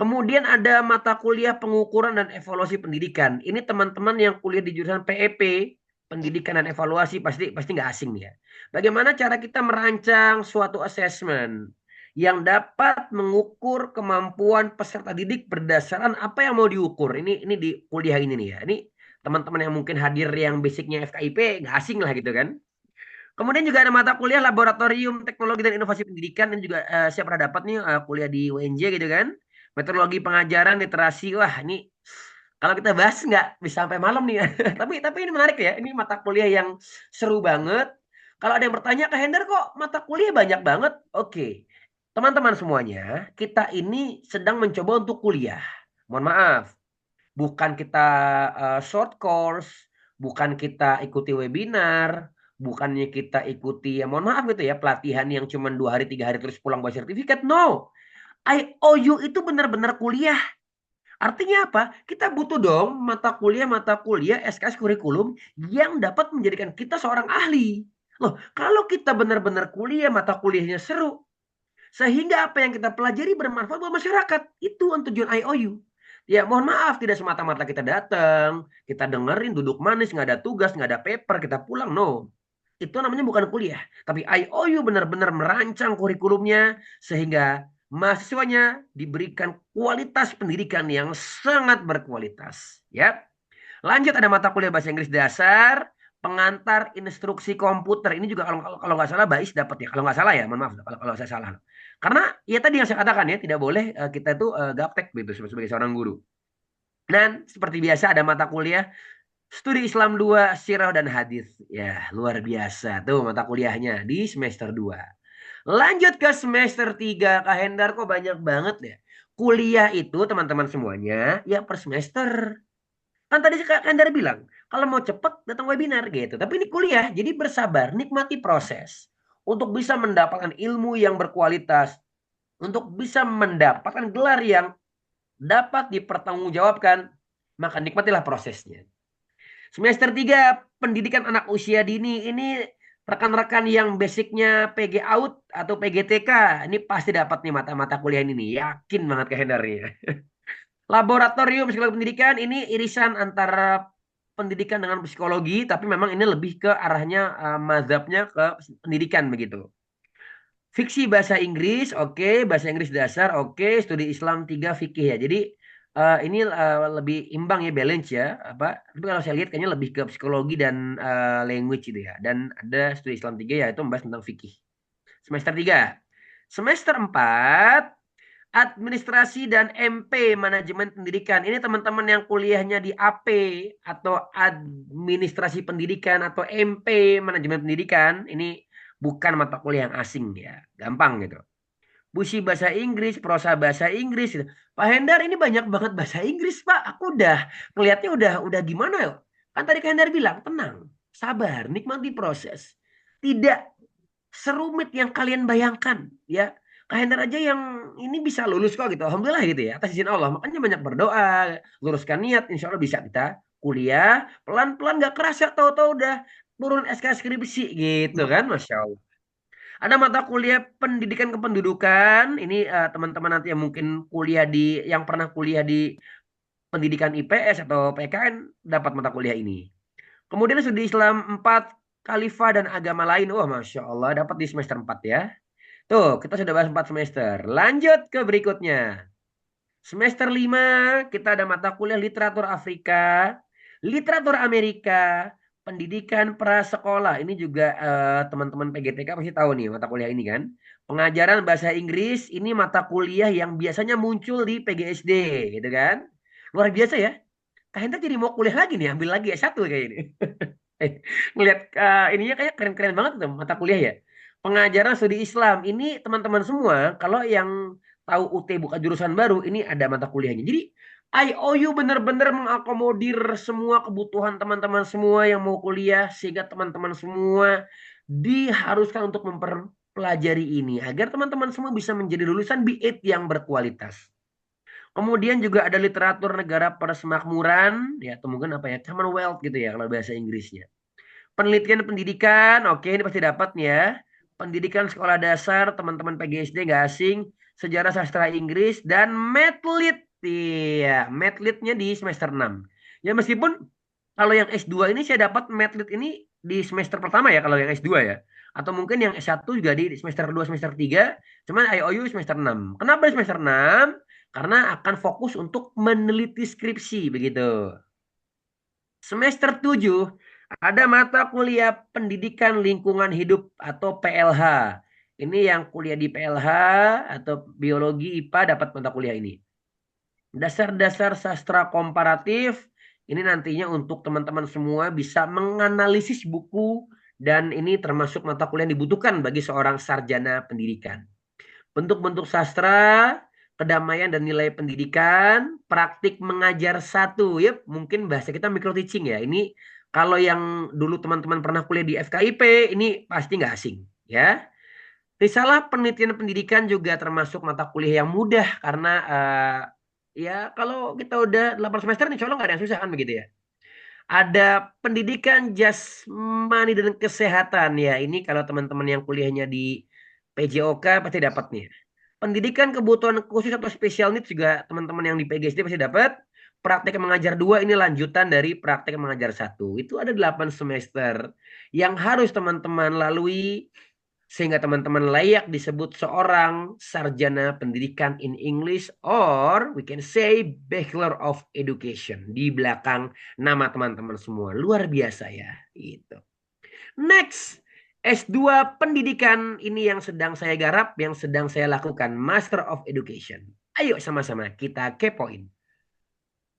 Kemudian ada mata kuliah pengukuran dan evaluasi pendidikan. Ini teman-teman yang kuliah di jurusan PEP, pendidikan dan evaluasi pasti pasti nggak asing ya. Bagaimana cara kita merancang suatu assessment yang dapat mengukur kemampuan peserta didik berdasarkan apa yang mau diukur. Ini di kuliah ini nih ya. Ini teman-teman yang mungkin hadir yang basicnya FKIP nggak asing lah gitu kan. Kemudian juga ada mata kuliah laboratorium teknologi dan inovasi pendidikan dan juga saya pernah dapat nih kuliah di UNJ gitu kan. Metodologi pengajaran literasi. Wah, ini kalau kita bahas nggak bisa sampai malam nih ya. Tapi ini menarik ya. Ini mata kuliah yang seru banget. Kalau ada yang bertanya ke Hendar kok mata kuliah banyak banget? Oke. Teman-teman semuanya, kita ini sedang mencoba untuk kuliah. Mohon maaf, bukan kita short course, bukan kita ikuti webinar, bukannya kita ikuti ya mohon maaf gitu ya pelatihan yang cuma 2 hari 3 hari terus pulang bawa sertifikat. No, IOU itu benar-benar kuliah. Artinya apa? Kita butuh dong mata kuliah SKS kurikulum yang dapat menjadikan kita seorang ahli. Loh, kalau kita benar-benar kuliah, mata kuliahnya seru, sehingga apa yang kita pelajari bermanfaat buat masyarakat. Itu tujuan IOU. Ya mohon maaf tidak semata-mata kita datang, kita dengerin duduk manis, nggak ada tugas, nggak ada paper, kita pulang. No. Itu namanya bukan kuliah. Tapi IOU benar-benar merancang kurikulumnya sehingga mahasiswanya diberikan kualitas pendidikan yang sangat berkualitas. Ya. Lanjut ada mata kuliah bahasa Inggris dasar, pengantar instruksi komputer. Ini juga kalau nggak salah Bais dapat ya. Kalau nggak salah ya, mohon maaf kalau saya salah. Karena ya tadi yang saya katakan ya, tidak boleh kita itu gaptek gitu sebagai seorang guru. Dan seperti biasa ada mata kuliah Studi Islam 2 Sirah dan Hadis. Ya, luar biasa tuh mata kuliahnya di semester 2. Lanjut ke semester 3, Kak Hendar kok banyak banget ya. Kuliah itu teman-teman semuanya ya per semester. Kan tadi Kak Hendar bilang, kalau mau cepet datang webinar gitu. Tapi ini kuliah, jadi bersabar, nikmati proses. Untuk bisa mendapatkan ilmu yang berkualitas. Untuk bisa mendapatkan gelar yang dapat dipertanggungjawabkan. Maka nikmatilah prosesnya. Semester 3 pendidikan anak usia dini ini rekan-rekan yang basicnya PG Out atau PGTK ini pasti dapat nih mata-mata kuliah ini nih. Yakin banget ke Hendarnya. Laboratorium psikologi pendidikan ini irisan antara pendidikan dengan psikologi tapi memang ini lebih ke arahnya mazhabnya ke pendidikan begitu. Fiksi bahasa Inggris, oke. Bahasa Inggris dasar, oke. Studi Islam 3 fikih ya. Jadi ini lebih imbang ya, balance ya. Apa? Tapi kalau saya lihat kayaknya lebih ke psikologi dan language itu ya. Dan ada studi Islam 3 ya, itu membahas tentang fikih. Semester 3. Semester 4 administrasi dan MP manajemen pendidikan. Ini teman-teman yang kuliahnya di AP atau administrasi pendidikan atau MP manajemen pendidikan. Ini bukan mata kuliah yang asing ya. Gampang gitu. Busi bahasa Inggris, prosa bahasa Inggris gitu. Pak Hendar ini banyak banget bahasa Inggris, Pak. Aku udah ngelihatnya udah gimana ya? Kan tadi Kak Hendar bilang, tenang, sabar, nikmati proses. Tidak serumit yang kalian bayangkan, ya. Kak Hendar aja yang ini bisa lulus kok gitu. Alhamdulillah gitu ya, atas izin Allah. Makanya banyak berdoa, luruskan niat, insya Allah bisa kita kuliah. Pelan-pelan gak kerasa, tahu-tahu udah turun SK skripsi gitu kan, Masya Allah. Ada mata kuliah pendidikan kependudukan. Ini teman-teman nanti yang mungkin kuliah yang pernah kuliah di pendidikan IPS atau PKN dapat mata kuliah ini. Kemudian studi Islam 4 Khalifah dan agama lain. Wah, Masya Allah dapat di semester 4 ya. Tuh, kita sudah bahas 4 semester. Lanjut ke berikutnya. Semester 5 kita ada mata kuliah literatur Afrika, literatur Amerika, pendidikan prasekolah. Ini juga teman-teman PGTK pasti tahu nih mata kuliah ini kan. Pengajaran bahasa Inggris ini mata kuliah yang biasanya muncul di PGSD gitu kan. Luar biasa ya. Kak Hendra jadi mau kuliah lagi nih, ambil lagi S1 kayak ini. Ngelihat ininya kayak keren-keren banget tuh mata kuliah ya. Pengajaran studi Islam. Ini teman-teman semua kalau yang tahu UT buka jurusan baru ini ada mata kuliahnya. Jadi IOU benar-benar mengakomodir semua kebutuhan teman-teman semua yang mau kuliah sehingga teman-teman semua diharuskan untuk mempelajari ini agar teman-teman semua bisa menjadi lulusan B8 yang berkualitas. Kemudian juga ada literatur negara persemakmuran ya atau mungkin apa ya Commonwealth gitu ya kalau bahasa Inggrisnya. Penelitian pendidikan, oke ini pasti dapat nih ya. Pendidikan sekolah dasar, teman-teman PGSD nggak asing. Sejarah sastra Inggris, dan Medlit. Iya, Medlitnya di semester 6. Ya meskipun kalau yang S2 ini saya dapat Medlit ini di semester pertama ya, kalau yang S2 ya. Atau mungkin yang S1 juga di semester 2, semester 3. Cuman IOU semester 6. Kenapa di semester 6? Karena akan fokus untuk meneliti skripsi, begitu. Semester 7 ada mata kuliah pendidikan lingkungan hidup atau PLH. Ini yang kuliah di PLH atau biologi IPA dapat mata kuliah ini. Dasar-dasar sastra komparatif ini nantinya untuk teman-teman semua bisa menganalisis buku dan ini termasuk mata kuliah yang dibutuhkan bagi seorang sarjana pendidikan. Bentuk-bentuk sastra, kedamaian dan nilai pendidikan, praktik mengajar satu, ya mungkin bahasa kita micro teaching ya. Ini kalau yang dulu teman-teman pernah kuliah di FKIP, ini pasti nggak asing, ya. Risalah penelitian pendidikan juga termasuk mata kuliah yang mudah karena ya kalau kita udah 8 semester nih, insya Allah nggak ada yang susah kan begitu ya. Ada pendidikan jasmani dan kesehatan ya. Ini kalau teman-teman yang kuliahnya di PJOK pasti dapat nih. Pendidikan kebutuhan khusus atau special needs juga teman-teman yang di PGSD pasti dapat. Praktek mengajar 2 ini lanjutan dari praktek mengajar 1. Itu ada 8 semester yang harus teman-teman lalui sehingga teman-teman layak disebut seorang sarjana pendidikan in English, or we can say Bachelor of Education di belakang nama teman-teman semua. Luar biasa ya, gitu. Next, S2 pendidikan ini yang sedang saya garap, yang sedang saya lakukan, Master of Education. Ayo sama-sama kita kepoin.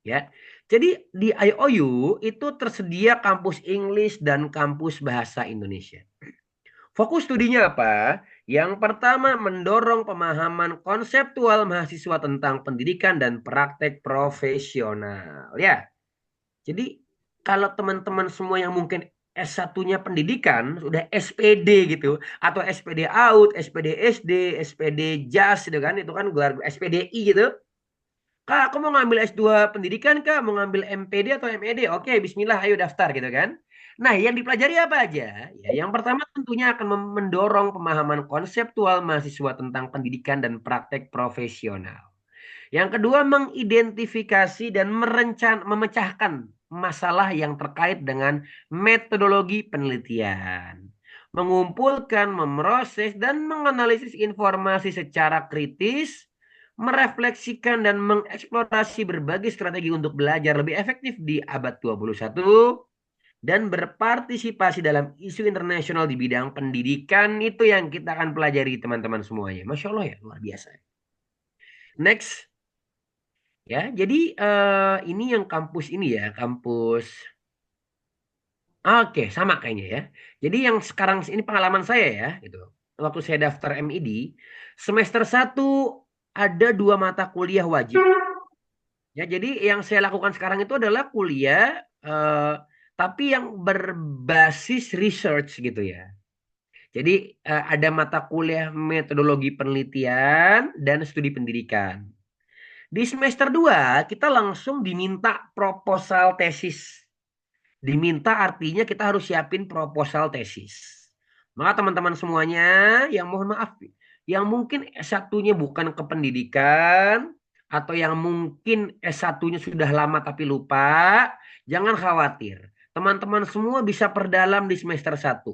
Ya. Jadi di IOU itu tersedia kampus English dan kampus bahasa Indonesia. Fokus studinya apa? Yang pertama, mendorong pemahaman konseptual mahasiswa tentang pendidikan dan praktek profesional. Ya, jadi kalau teman-teman semua yang mungkin S1-nya pendidikan, sudah SPD gitu, atau SPD AUD, SPD SD, SPD JAS gitu kan, itu kan gelar SPDI gitu. Kak, aku mau ngambil S2 pendidikan, Kak, mau ngambil MPD atau MED? Oke, bismillah, ayo daftar gitu kan. Nah, yang dipelajari apa aja? Ya, yang pertama tentunya akan mendorong pemahaman konseptual mahasiswa tentang pendidikan dan praktek profesional. Yang kedua, mengidentifikasi dan memecahkan masalah yang terkait dengan metodologi penelitian. Mengumpulkan, memproses, dan menganalisis informasi secara kritis, merefleksikan dan mengeksplorasi berbagai strategi untuk belajar lebih efektif di abad 21, dan berpartisipasi dalam isu internasional di bidang pendidikan. Itu yang kita akan pelajari teman-teman semuanya. Masya Allah ya, luar biasa. Next. Ya, jadi ini yang kampus ini ya, kampus. Oke, sama kayaknya ya. Jadi yang sekarang ini pengalaman saya ya, gitu. Waktu saya daftar MID, semester 1 ada 2 mata kuliah wajib. Ya, jadi yang saya lakukan sekarang itu adalah kuliah, tapi yang berbasis research gitu ya. Jadi ada mata kuliah metodologi penelitian dan studi pendidikan. Di semester 2 kita langsung diminta proposal tesis. Diminta artinya kita harus siapin proposal tesis. Maka teman-teman semuanya yang mohon maaf, yang mungkin S1-nya bukan kependidikan, atau yang mungkin S1-nya sudah lama tapi lupa, jangan khawatir. Teman-teman semua bisa perdalam di semester 1.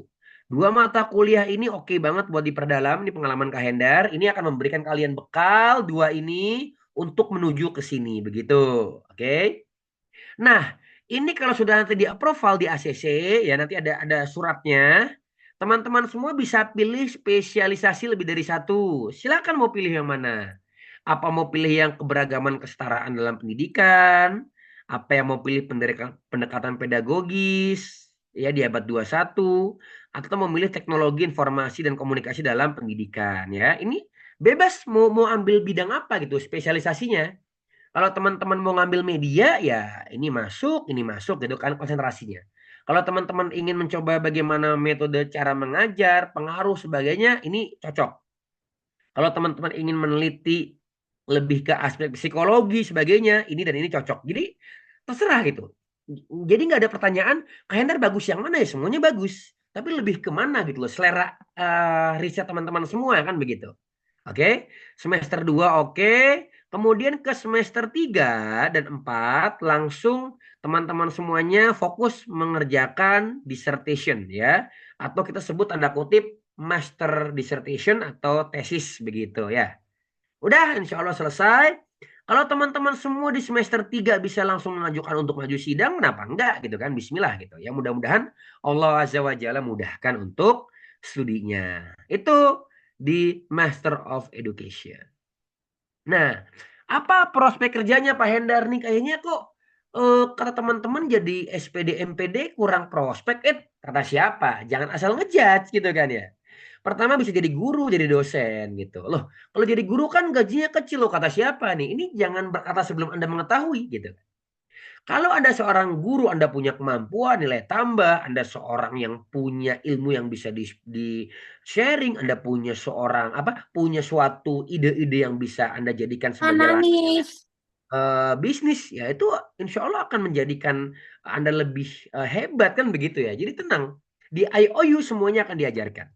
2 mata kuliah ini oke banget buat diperdalam, ini pengalaman Kak Hendar. Ini akan memberikan kalian bekal 2 ini untuk menuju ke sini, begitu. Oke? Nah, ini kalau sudah nanti di approval di ACC, ya nanti ada suratnya. Teman-teman semua bisa pilih spesialisasi lebih dari satu. Silakan mau pilih yang mana. Apa mau pilih yang keberagaman kesetaraan dalam pendidikan? Apa yang mau pilih pendekatan pedagogis ya di abad 21, atau memilih teknologi informasi dan komunikasi dalam pendidikan ya. Ini bebas mau ambil bidang apa gitu spesialisasinya. Kalau teman-teman mau ngambil media, ya ini masuk gitu kan konsentrasinya. Kalau teman-teman ingin mencoba bagaimana metode cara mengajar, pengaruh sebagainya, ini cocok. Kalau teman-teman ingin meneliti lebih ke aspek psikologi sebagainya, ini dan ini cocok. Jadi terserah gitu. Jadi nggak ada pertanyaan, Kak Hendar bagus yang mana ya? Semuanya bagus. Tapi lebih kemana gitu loh, selera riset teman-teman semua kan begitu. Oke, semester 2 oke. Kemudian ke semester 3 dan 4 langsung teman-teman semuanya fokus mengerjakan dissertation ya. Atau kita sebut tanda kutip master dissertation atau tesis begitu ya. Udah insya Allah selesai. Kalau teman-teman semua di semester 3 bisa langsung mengajukan untuk maju sidang, kenapa enggak gitu kan? Bismillah gitu. Ya mudah-mudahan Allah Azza wa Jalla mudahkan untuk studinya. Itu di Master of Education. Nah, apa prospek kerjanya Pak Hendar nih? Kayaknya kok kata teman-teman jadi SPD MPD kurang prospek. Kata siapa? Jangan asal ngejudge gitu kan ya. Pertama bisa jadi guru, jadi dosen gitu. Loh, kalau jadi guru kan gajinya kecil loh kata siapa nih? Ini jangan berkata sebelum Anda mengetahui gitu. Kalau Anda seorang guru, Anda punya kemampuan, nilai tambah, Anda seorang yang punya ilmu yang bisa di sharing, Anda punya punya suatu ide-ide yang bisa Anda jadikan sebagai Nangis. bisnis, ya itu insya Allah akan menjadikan Anda lebih hebat kan begitu ya. Jadi tenang, di IOU semuanya akan diajarkan.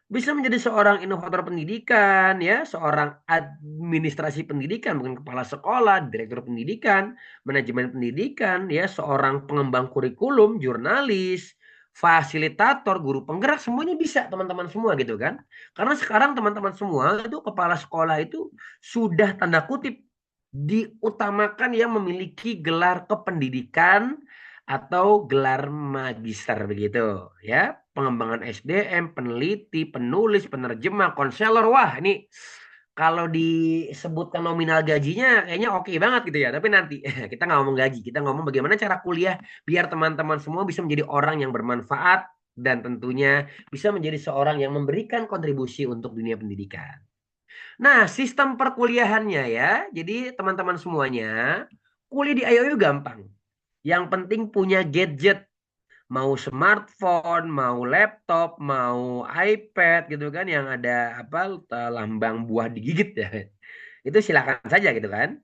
Bisa menjadi seorang inovator pendidikan, ya, seorang administrasi pendidikan, bukan kepala sekolah, direktur pendidikan, manajemen pendidikan, ya, seorang pengembang kurikulum, jurnalis, fasilitator, guru penggerak, semuanya bisa teman-teman semua gitu kan. Karena sekarang teman-teman semua itu kepala sekolah itu sudah tanda kutip diutamakan yang memiliki gelar kependidikan atau gelar magister begitu ya. Pengembangan SDM, peneliti, penulis, penerjemah, konselor. Wah, ini kalau disebutkan nominal gajinya kayaknya oke banget gitu ya. Tapi nanti kita nggak ngomong gaji, kita ngomong bagaimana cara kuliah biar teman-teman semua bisa menjadi orang yang bermanfaat dan tentunya bisa menjadi seorang yang memberikan kontribusi untuk dunia pendidikan. Nah, sistem perkuliahannya ya. Jadi teman-teman semuanya kuliah di IOU gampang. Yang penting punya gadget, mau smartphone, mau laptop, mau iPad gitu kan yang ada apa lambang buah digigit ya. Itu silakan saja gitu kan.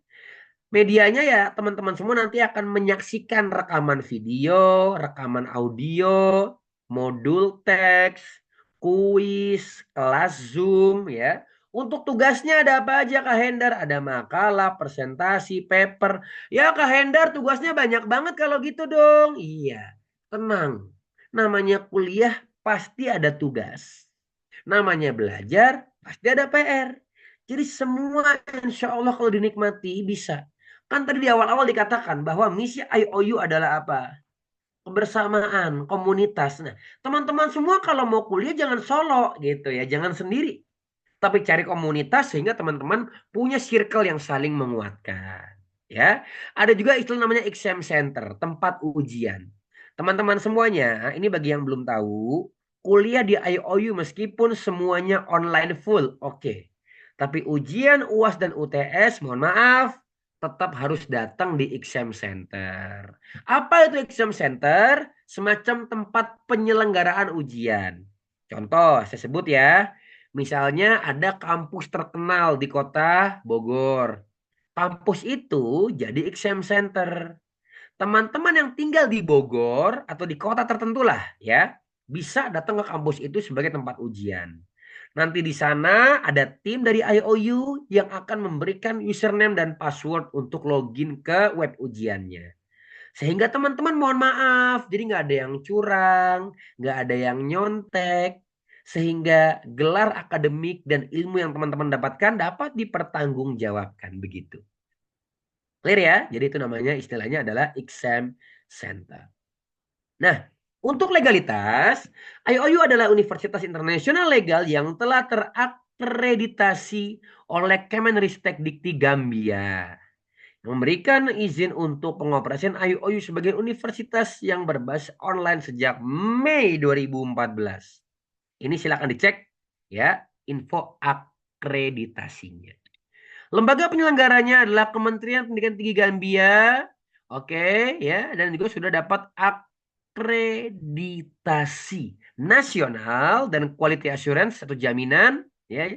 Medianya ya teman-teman semua nanti akan menyaksikan rekaman video, rekaman audio, modul teks, kuis, kelas Zoom ya. Untuk tugasnya ada apa aja Kak Hendar? Ada makalah, presentasi, paper. Ya Kak Hendar tugasnya banyak banget kalau gitu dong. Iya, tenang. Namanya kuliah pasti ada tugas. Namanya belajar pasti ada PR. Jadi semua insya Allah kalau dinikmati bisa. Kan tadi di awal-awal dikatakan bahwa misi IOU adalah apa? Kebersamaan, komunitas. Nah, teman-teman semua kalau mau kuliah jangan solo gitu ya, jangan sendiri. Tapi cari komunitas sehingga teman-teman punya circle yang saling menguatkan. Ya, ada juga istilah namanya exam center, tempat ujian. Teman-teman semuanya, ini bagi yang belum tahu, kuliah di IOU meskipun semuanya online full, oke. Tapi ujian UAS dan UTS, mohon maaf, tetap harus datang di exam center. Apa itu exam center? Semacam tempat penyelenggaraan ujian. Contoh, saya sebut ya. Misalnya ada kampus terkenal di kota Bogor. Kampus itu jadi exam center. Teman-teman yang tinggal di Bogor atau di kota tertentu lah ya, bisa datang ke kampus itu sebagai tempat ujian. Nanti di sana ada tim dari IOU yang akan memberikan username dan password untuk login ke web ujiannya. Sehingga teman-teman mohon maaf, jadi nggak ada yang curang, nggak ada yang nyontek, sehingga gelar akademik dan ilmu yang teman-teman dapatkan dapat dipertanggungjawabkan begitu. Clear ya? Jadi itu namanya istilahnya adalah exam center. Nah, untuk legalitas, IOU adalah universitas internasional legal yang telah terakreditasi oleh Kemenristek Dikti Gambia, memberikan izin untuk pengoperasian IOU sebagai universitas yang berbasis online sejak Mei 2014. Ini silakan dicek ya info akreditasinya. Lembaga penyelenggaranya adalah Kementerian Pendidikan Tinggi Gambia. Oke, ya, dan juga sudah dapat akreditasi nasional dan quality assurance atau jaminan ya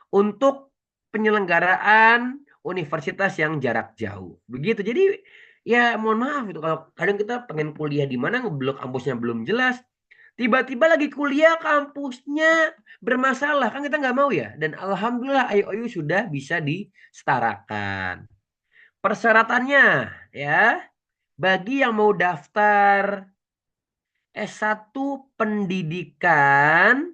untuk penyelenggaraan universitas yang jarak jauh. Begitu. Jadi ya mohon maaf itu kalau kadang kita pengen kuliah di mana belum kampusnya belum jelas. Tiba-tiba lagi kuliah kampusnya bermasalah kan kita nggak mau ya. Dan alhamdulillah IOU sudah bisa disetarakan. Persyaratannya ya bagi yang mau daftar S1 pendidikan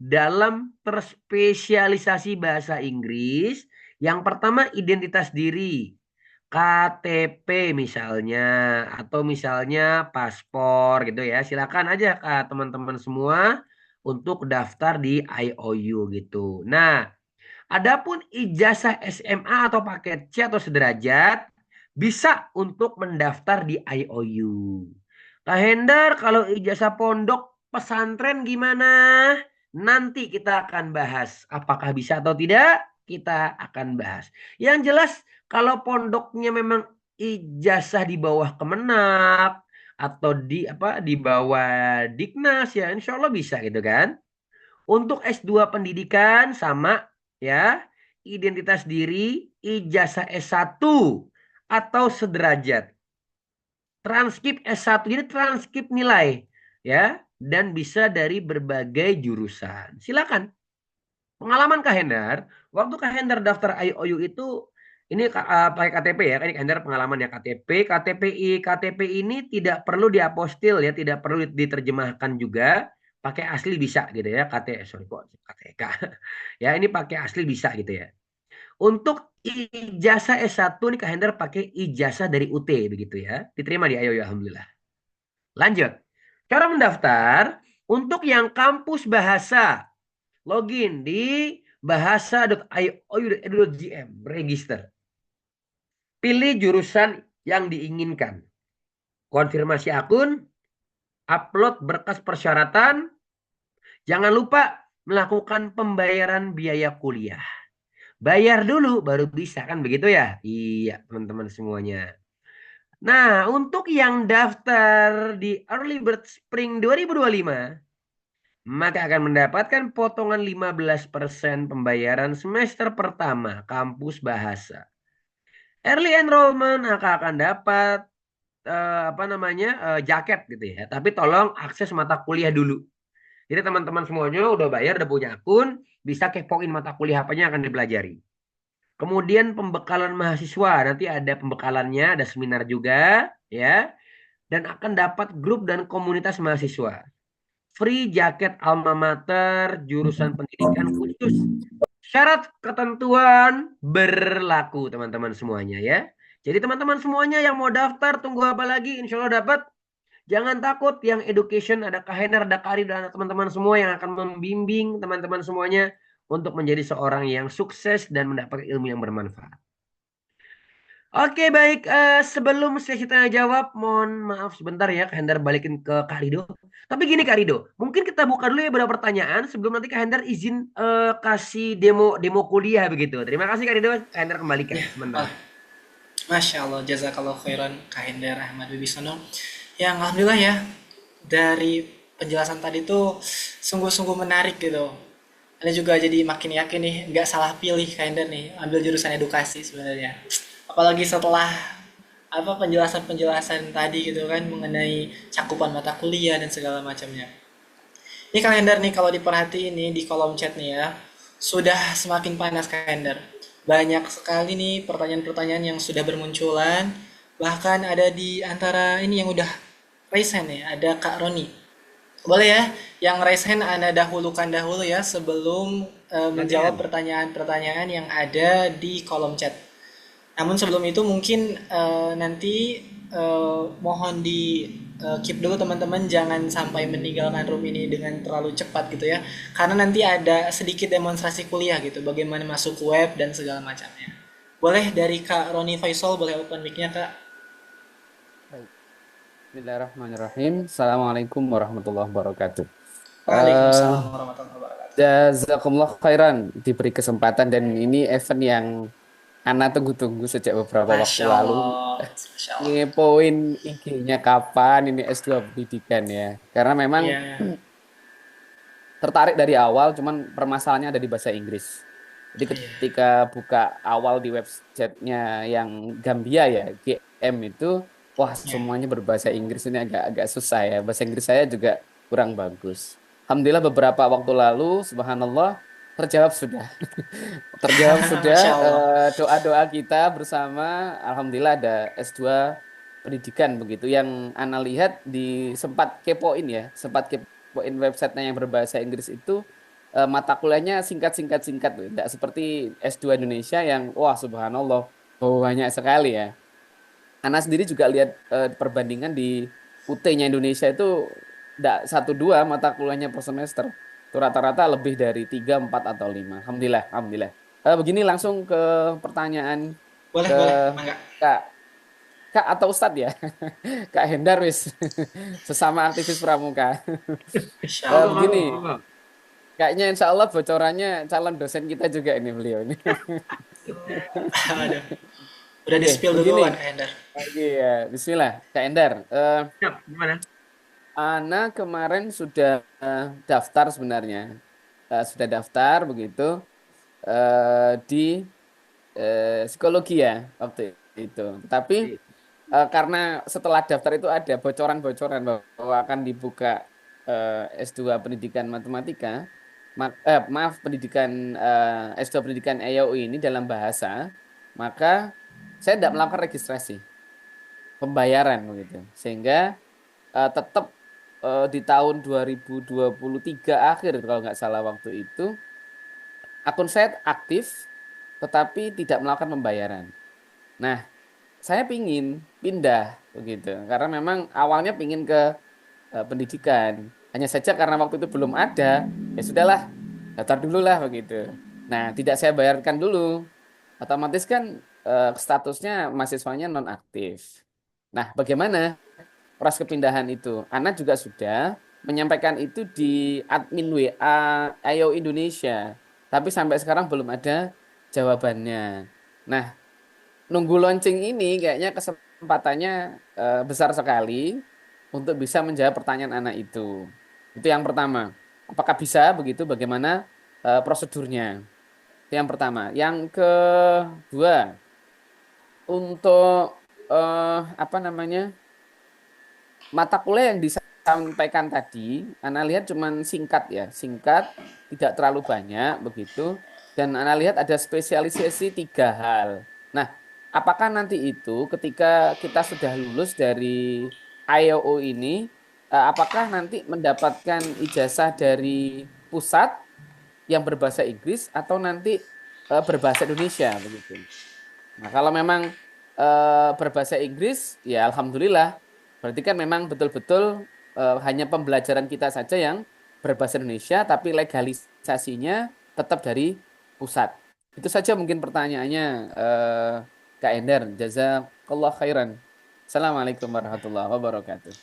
dalam terspesialisasi bahasa Inggris, yang pertama identitas diri, KTP misalnya, atau misalnya paspor gitu ya. Silakan aja Kak teman-teman semua untuk daftar di IOU gitu. Nah, adapun ijazah SMA atau paket C atau sederajat bisa untuk mendaftar di IOU. Kak Hendar, kalau ijazah pondok pesantren gimana? Nanti kita akan bahas apakah bisa atau tidak, kita akan bahas. Yang jelas kalau pondoknya memang ijazah di bawah Kemenak atau di bawah Diknas ya insya Allah bisa gitu kan. Untuk S2 pendidikan sama ya, identitas diri, ijazah S1 atau sederajat. Transkrip S1 jadi transkrip nilai ya dan bisa dari berbagai jurusan. Silakan. Pengalaman Kak Hendar, waktu Kak Hendar daftar IOU itu Ini pakai KTP ya, kan ini kalender pengalaman ya KTP. KTP ini tidak perlu diapostil ya, tidak perlu diterjemahkan juga. Pakai asli bisa gitu ya, sorry kok KTK. Ya, ini pakai asli bisa gitu ya. Untuk ijazah S1 nih kalender pakai ijazah dari UT begitu ya. Diterima di Ayo ya, alhamdulillah. Lanjut. Cara mendaftar untuk yang kampus bahasa, login di bahasa.io.edu.gm, register. Pilih jurusan yang diinginkan. Konfirmasi akun, upload berkas persyaratan. Jangan lupa melakukan pembayaran biaya kuliah. Bayar dulu baru bisa kan begitu ya? Iya, teman-teman semuanya. Nah, untuk yang daftar di Early Bird Spring 2025, maka akan mendapatkan potongan 15% pembayaran semester pertama kampus bahasa. Early enrollment akan dapat apa namanya jaket gitu ya. Tapi tolong akses mata kuliah dulu. Jadi teman-teman semuanya udah bayar, udah punya akun, bisa kepoin mata kuliah apa yang akan dipelajari. Kemudian pembekalan mahasiswa, nanti ada pembekalannya, ada seminar juga ya. Dan akan dapat grup dan komunitas mahasiswa. Free jaket alma mater, jurusan pendidikan khusus. Syarat ketentuan berlaku teman-teman semuanya ya. Jadi teman-teman semuanya yang mau daftar tunggu apa lagi? Insya Allah dapat. Jangan takut yang education ada Kak Henar, ada Kari dan teman-teman semua yang akan membimbing teman-teman semuanya untuk menjadi seorang yang sukses dan mendapatkan ilmu yang bermanfaat. Oke baik, sebelum sesi tanya jawab, mohon maaf sebentar ya Kak Hendar balikin ke Kak Rido. Tapi gini Kak Rido, mungkin kita buka dulu ya beberapa pertanyaan sebelum nanti Kak Hendar izin kasih demo demo kuliah begitu. Terima kasih Kak Rido, Kak Hendar kembalikan Ya, sebentar. Masya Allah, jazakallah khairan Kak Hendar Ahmad Wibisono. Yang alhamdulillah ya, dari penjelasan tadi tuh sungguh-sungguh menarik gitu. Anda juga jadi makin yakin nih, nggak salah pilih Kak Hendar nih, ambil jurusan edukasi sebenarnya. Apalagi setelah apa penjelasan-penjelasan tadi gitu kan mengenai cakupan mata kuliah dan segala macamnya. Ini kalender nih kalau diperhatiin nih di kolom chat nih ya, sudah semakin panas kalender. Banyak sekali nih pertanyaan-pertanyaan yang sudah bermunculan. Bahkan ada di antara ini yang udah raise hand nih, ada Kak Roni. Boleh ya, yang raise hand Anda dahulukan dahulu ya sebelum menjawab Latihan. pertanyaan-pertanyaan yang ada di kolom chat. Namun sebelum itu mungkin nanti mohon di keep dulu teman-teman jangan sampai meninggalkan room ini dengan terlalu cepat gitu ya. Karena nanti ada sedikit demonstrasi kuliah gitu bagaimana masuk web dan segala macamnya. Boleh dari Kak Roni Faisal boleh open mic-nya Kak. Baik. Bismillahirrahmanirrahim. Assalamualaikum warahmatullahi wabarakatuh. Eh, Waalaikumsalam warahmatullahi wabarakatuh. Jazakumullah khairan diberi kesempatan dan ini event yang Ana tunggu-tunggu sejak beberapa waktu Masya lalu. Allah. Masya Allah. Ngepoin IG-nya kapan ini S2 pendidikan ya. Karena memang Iya. tertarik dari awal, cuman permasalahannya ada di bahasa Inggris. Jadi Iya. ketika buka awal di websitenya yang Gambia ya, GM itu, wah Iya. semuanya berbahasa Inggris ini agak-agak susah ya. Bahasa Inggris saya juga kurang bagus. Alhamdulillah beberapa waktu lalu, subhanallah, terjawab sudah. Terjawab sudah Masya Allah. doa-doa kita bersama. Alhamdulillah ada S2 pendidikan begitu. Yang Ana lihat di sempat kepoin ya, sempat kepoin websitenya yang berbahasa Inggris itu mata kuliahnya singkat-singkat-singkat, tidak seperti S2 Indonesia yang wah subhanallah banyak sekali ya. Ana sendiri juga lihat perbandingan di UT-nya Indonesia itu tidak satu dua mata kuliahnya per semester. Itu rata-rata lebih dari tiga, empat atau lima. Alhamdulillah, alhamdulillah. Begini langsung ke pertanyaan Boleh, ke boleh. Mangga. Kak, Kak atau Ustadz ya, Kak Hendar wis sesama aktivis pramuka. Masya Monggo, Allah. monggo, Begini, monggo. kayaknya insya Allah bocorannya calon dosen kita juga ini beliau ini. Aduh. Udah Oke, di-spill begini. duluan Kak Hendar. Oke ya, Bismillah, Kak Hendar. Siap, gimana? Ana kemarin sudah daftar sebenarnya. Sudah daftar begitu di psikologi ya waktu itu. Tapi karena setelah daftar itu ada bocoran-bocoran bahwa akan dibuka S2 Pendidikan Matematika, maaf pendidikan S2 Pendidikan EYO ini dalam bahasa. maka saya tidak melakukan registrasi pembayaran begitu. Sehingga tetap di tahun 2023 akhir kalau nggak salah waktu itu akun saya aktif tetapi tidak melakukan pembayaran. Nah, saya pingin pindah begitu karena memang awalnya pingin ke pendidikan. Hanya saja karena waktu itu belum ada, ya sudahlah, daftar dulu lah begitu. Nah, tidak saya bayarkan dulu. Otomatis kan statusnya mahasiswanya nonaktif. Nah, bagaimana proses kepindahan itu? Ana juga sudah menyampaikan itu di admin WA Ayo Indonesia, tapi sampai sekarang belum ada jawabannya. Nah, nunggu launching ini kayaknya kesempatannya besar sekali untuk bisa menjawab pertanyaan anak itu. Itu yang pertama. Apakah bisa begitu? Bagaimana prosedurnya? Itu yang pertama. Yang kedua, untuk apa namanya mata kuliah yang disampaikan tadi, Ana lihat cuman singkat ya, singkat, tidak terlalu banyak begitu. Dan Ana lihat ada spesialisasi 3 hal. Nah, apakah nanti itu ketika kita sudah lulus dari IOO ini, apakah nanti mendapatkan ijazah dari pusat yang berbahasa Inggris atau nanti berbahasa Indonesia begitu? Nah, kalau memang berbahasa Inggris, ya alhamdulillah. Berarti kan memang betul-betul hanya pembelajaran kita saja yang berbahasa Indonesia, tapi legalisasinya tetap dari pusat. Itu saja mungkin pertanyaannya, Kak Ender. Jazakallah khairan. Assalamualaikum warahmatullahi wabarakatuh.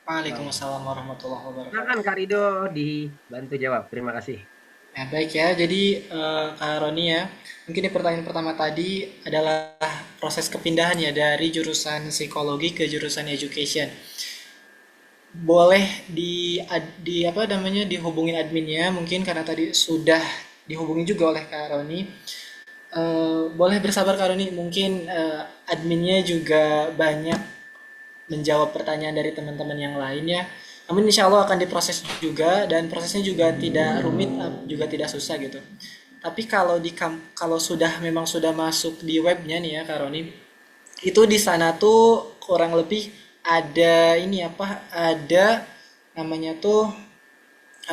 Waalaikumsalam warahmatullahi wabarakatuh. Silakan Kak Rido dibantu jawab. Terima kasih. Nah, baik ya. Jadi Kak Roni ya, mungkin di pertanyaan pertama tadi adalah proses kepindahan ya dari jurusan psikologi ke jurusan education. Boleh di apa namanya dihubungin adminnya mungkin karena tadi sudah dihubungi juga oleh Kak Roni. Boleh bersabar Kak Roni, mungkin adminnya juga banyak menjawab pertanyaan dari teman-teman yang lain ya. Namun insya Allah akan diproses juga dan prosesnya juga tidak rumit, juga tidak susah gitu. Tapi kalau kalau sudah memang sudah masuk di webnya nih ya Kak Roni, itu di sana tuh kurang lebih ada ini apa? Ada namanya tuh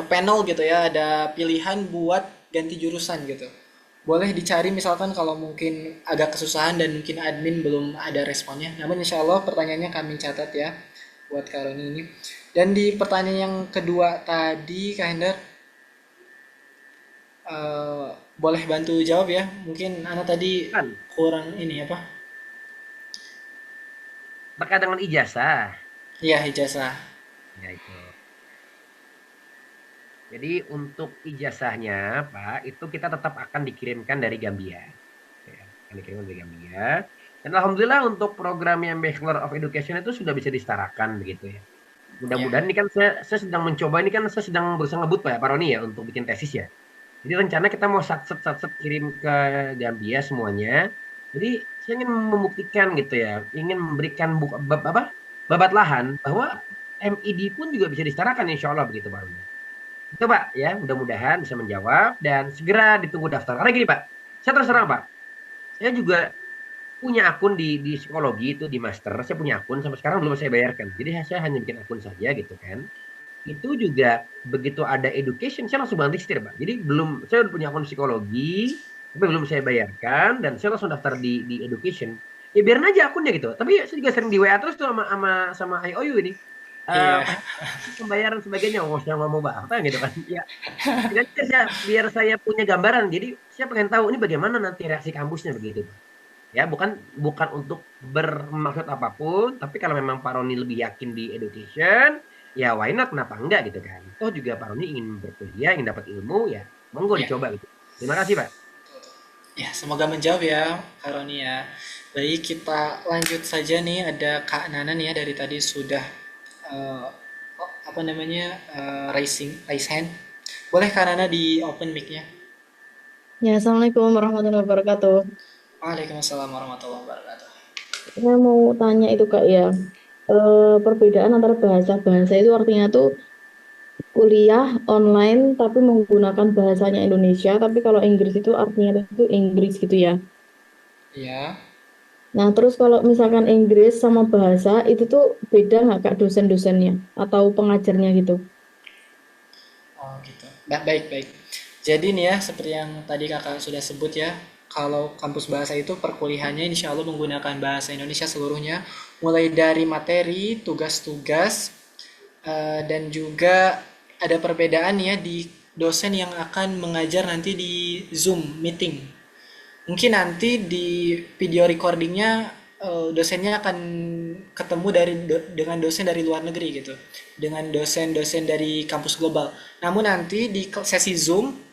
panel gitu ya, ada pilihan buat ganti jurusan gitu. Boleh dicari misalkan kalau mungkin agak kesusahan dan mungkin admin belum ada responnya. Namun insya Allah pertanyaannya kami catat ya buat Kak Roni ini. Dan di pertanyaan yang kedua tadi Kak Hendar, eh, boleh bantu jawab ya. Mungkin Ana tadi Kan, kurang ini apa? terkait dengan ijazah. Iya ijazah. Ya itu. Jadi untuk ijazahnya, Pak, itu kita tetap akan dikirimkan dari Gambia. Ya, akan dikirimkan dari Gambia. Dan alhamdulillah untuk program yang Bachelor of Education itu sudah bisa disetarakan begitu ya. Ya. Mudah-mudahan ini kan saya sedang mencoba, ini kan saya sedang berusaha ngebut Pak Roni ya untuk bikin tesis ya. Jadi rencana kita mau sat-sat kirim ke Gambia semuanya. Jadi saya ingin membuktikan gitu ya, ingin memberikan babat lahan bahwa MID pun juga bisa disetarakan insya Allah begitu Pak Roni. Itu Pak ya, mudah-mudahan bisa menjawab dan segera ditunggu daftar. Karena gini Pak, saya terus terang Pak, saya juga punya akun di psikologi itu di master, saya punya akun sampai sekarang belum saya bayarkan. Jadi saya hanya bikin akun saja gitu kan. Itu juga begitu ada education, saya langsung banting setir Pak. Jadi belum, saya udah punya akun psikologi, tapi belum saya bayarkan dan saya langsung daftar di education. Ya biarin aja akunnya gitu. Tapi saya juga sering di WA terus tuh sama IOU ini. Iya. Pak, pembayaran sebagainya, oh saya nggak mau apa gitu kan. Ya, biar saya punya gambaran. Jadi saya pengen tahu ini bagaimana nanti reaksi kampusnya begitu. Ya, bukan bukan untuk bermaksud apapun, tapi kalau memang Pak Roni lebih yakin di education, ya why not, kenapa enggak gitu kan. Toh juga Pak Roni ingin berkuliah, ingin dapat ilmu, ya monggo Ya. dicoba gitu. Terima kasih Pak. Ya, semoga menjawab ya Kak Roni ya. Baik, kita lanjut saja nih. Ada Kak Nana nih ya dari tadi sudah eh, apa namanya raise hand. Boleh Kak Nana di open mic-nya. Ya, Assalamualaikum warahmatullahi wabarakatuh. Waalaikumsalam warahmatullahi wabarakatuh. Saya mau tanya itu Kak ya, perbedaan antara bahasa-bahasa itu artinya tuh kuliah online tapi menggunakan bahasanya Indonesia, tapi kalau Inggris itu artinya itu Inggris gitu ya. Ya. Nah, terus kalau misalkan Inggris sama bahasa itu tuh beda nggak Kak dosen-dosennya atau pengajarnya gitu? Oh gitu. Baik, baik. Jadi nih ya, seperti yang tadi kakak sudah sebut ya, kalau kampus bahasa itu perkuliahannya insya Allah menggunakan bahasa Indonesia seluruhnya, mulai dari materi, tugas-tugas, dan juga ada perbedaan ya di dosen yang akan mengajar nanti di Zoom meeting. Mungkin nanti di video recordingnya dosennya akan ketemu dengan dosen dari luar negeri gitu, dengan dosen-dosen dari kampus global. Namun nanti di sesi Zoom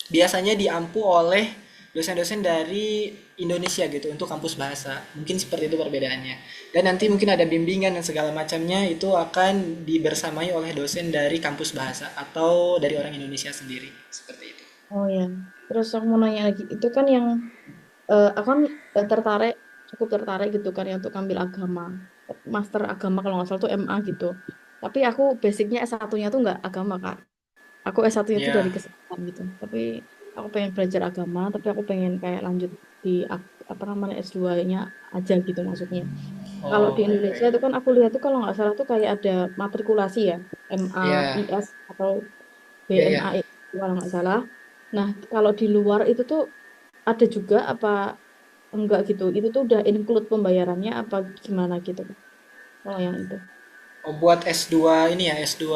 biasanya diampu oleh dosen-dosen dari Indonesia gitu untuk kampus bahasa. Mungkin seperti itu perbedaannya. Dan nanti mungkin ada bimbingan dan segala macamnya itu akan dibersamai oleh dosen dari kampus bahasa atau dari orang Indonesia sendiri. Seperti itu. Oh ya. Terus aku mau nanya lagi, itu kan yang aku kan tertarik, cukup tertarik gitu kan ya untuk ambil agama, master agama kalau nggak salah tuh MA gitu. Tapi aku basicnya S1-nya tuh nggak agama Kak. Aku S1-nya tuh dari Ya. kesehatan gitu. Tapi aku pengen belajar agama, tapi aku pengen kayak lanjut di apa namanya S2-nya aja gitu maksudnya. Kalau di Oh, baik, Indonesia baik. itu kan aku lihat tuh kalau nggak salah tuh kayak ada matrikulasi ya, MA, Ya, IS atau ya, ya. BMA kalau nggak salah. Nah, kalau di luar itu tuh ada juga apa enggak gitu? Itu tuh udah include pembayarannya apa gimana gitu? Kalau yang itu. Oh, buat S2 ini ya, S2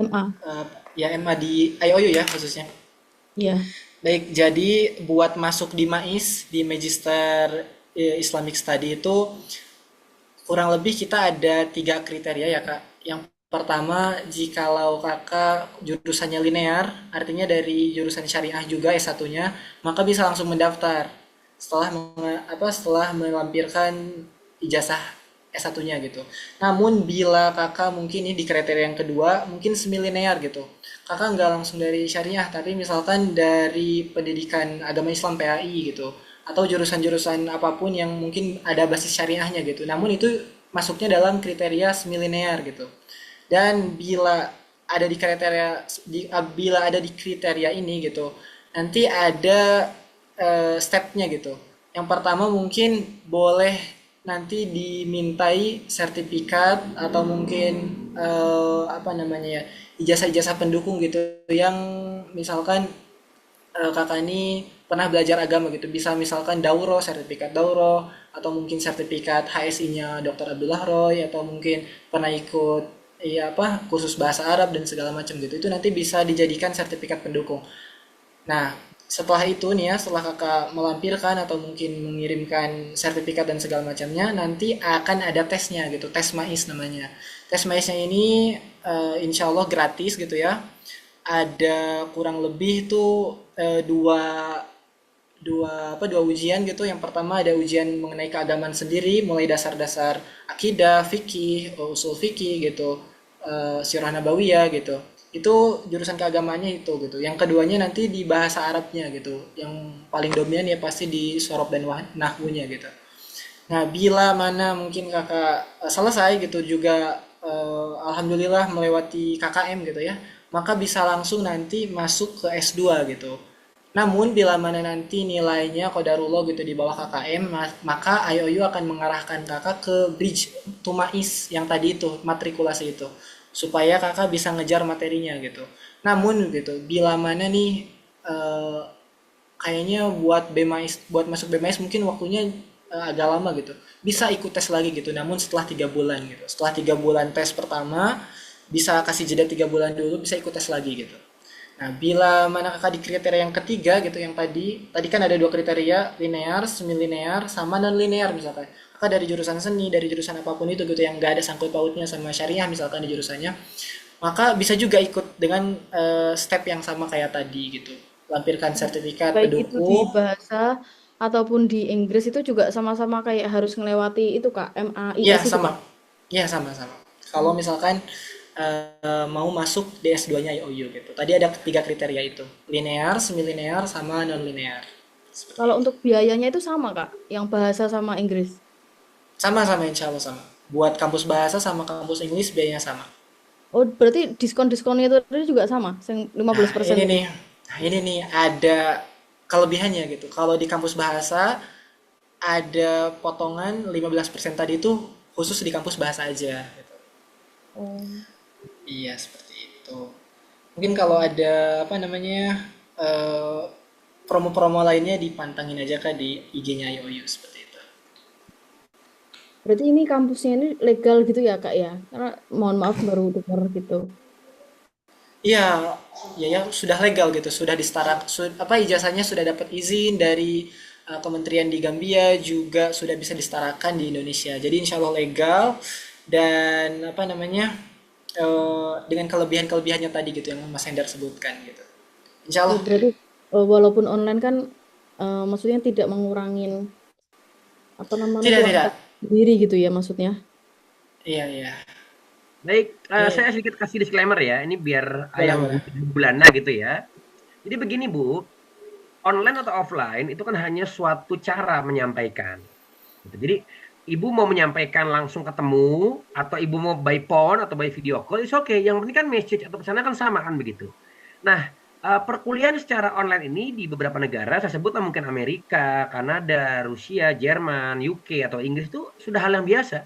MA. eh, ya MA di IOU ya khususnya. Iya. Baik, jadi buat masuk di MAIS, di Magister Islamic Study itu kurang lebih kita ada 3 kriteria ya Kak. Yang pertama, jikalau kakak jurusannya linear, artinya dari jurusan syariah juga S1-nya, maka bisa langsung mendaftar setelah setelah melampirkan ijazah S1-nya gitu. Namun bila kakak mungkin ini di kriteria yang kedua, mungkin semilinear gitu. Kakak nggak langsung dari syariah, tapi misalkan dari pendidikan agama Islam PAI gitu atau jurusan-jurusan apapun yang mungkin ada basis syariahnya gitu. Namun itu masuknya dalam kriteria semilinear gitu. Dan bila ada di kriteria ini gitu, nanti ada stepnya gitu. Yang pertama mungkin boleh nanti dimintai sertifikat atau mungkin apa namanya ya, ijazah-ijazah pendukung gitu yang misalkan kakak ini pernah belajar agama gitu, bisa misalkan dauro, sertifikat dauro, atau mungkin sertifikat HSI-nya Dr. Abdullah Roy, atau mungkin pernah ikut iya apa kursus bahasa Arab dan segala macam gitu, itu nanti bisa dijadikan sertifikat pendukung. Nah, setelah itu nih ya, setelah kakak melampirkan atau mungkin mengirimkan sertifikat dan segala macamnya, nanti akan ada tesnya gitu, tes MAIS namanya. Tes MAISnya ini insya Allah gratis gitu ya. Ada kurang lebih tuh dua ujian gitu. Yang pertama ada ujian mengenai keagamaan sendiri, mulai dasar-dasar akidah, fikih, usul fikih gitu, sirah nabawiyah gitu. Itu jurusan keagamaannya itu gitu. Yang keduanya nanti di bahasa Arabnya gitu. Yang paling dominan ya pasti di sorob dan nahwunya gitu. Nah, bila mana mungkin kakak selesai gitu juga alhamdulillah melewati KKM gitu ya, maka bisa langsung nanti masuk ke S2 gitu. Namun bila mana nanti nilainya kodarullah gitu di bawah KKM, maka IOU akan mengarahkan kakak ke bridge to MAIS yang tadi itu, matrikulasi itu. Supaya kakak bisa ngejar materinya gitu. Namun gitu, bila mana nih eh, kayaknya buat masuk BMAIS mungkin waktunya agak lama gitu. Bisa ikut tes lagi gitu, namun setelah 3 bulan gitu. Setelah 3 bulan tes pertama, bisa kasih jeda 3 bulan dulu, bisa ikut tes lagi gitu. Nah, bila mana kakak di kriteria yang ketiga gitu, yang tadi kan ada 2 kriteria, linear, semi linear, sama non linear misalkan. Kakak dari jurusan seni, dari jurusan apapun itu gitu, yang gak ada sangkut pautnya sama syariah misalkan di jurusannya, maka bisa juga ikut dengan step yang sama kayak tadi gitu. Lampirkan sertifikat Baik itu di pendukung. bahasa ataupun di Inggris itu juga sama-sama kayak harus melewati itu Kak, Iya, MAIS itu sama. Kak. Iya, sama-sama. Kalau misalkan mau masuk di S2-nya IOU gitu. Tadi ada 3 kriteria itu. Linear, semi linear, sama non linear. Seperti Kalau itu. untuk biayanya itu sama Kak, yang bahasa sama Inggris. Sama-sama insya Allah sama. Buat kampus bahasa sama kampus Inggris biayanya sama. Oh, berarti diskon-diskonnya itu tadi juga sama, yang Nah, 15% ini itu. nih. Nah, ini nih ada kelebihannya gitu. Kalau di kampus bahasa ada potongan 15% tadi itu khusus di kampus bahasa aja gitu. Oh, Iya, seperti itu. Mungkin kalau ada apa namanya eh, promo-promo lainnya dipantengin aja Kak di IG-nya IOU seperti itu. berarti ini kampusnya ini legal gitu ya Kak ya? Karena mohon maaf baru dengar gitu. Iya, ya sudah legal gitu, sudah disetara, apa ijazahnya sudah dapat izin dari kementerian di Gambia juga sudah bisa disetarakan di Indonesia. Jadi insya Allah legal dan apa namanya dengan kelebihan-kelebihannya tadi gitu yang Mas Hendar sebutkan gitu. Insya Oh, Allah berarti walaupun online kan maksudnya tidak mengurangin apa namanya tidak tidak. kualitas diri gitu ya maksudnya. Iya iya. Baik, saya Ini sedikit kasih disclaimer ya. Ini biar boleh yang boleh. bulana gitu ya. Jadi begini Bu, online atau offline itu kan hanya suatu cara menyampaikan. Gitu. Jadi ibu mau menyampaikan langsung ketemu atau ibu mau by phone atau by video call, itu oke. Yang penting kan message atau pesannya kan sama kan begitu. Nah, perkuliahan secara online ini di beberapa negara, saya sebut mungkin Amerika, Kanada, Rusia, Jerman, UK atau Inggris itu sudah hal yang biasa.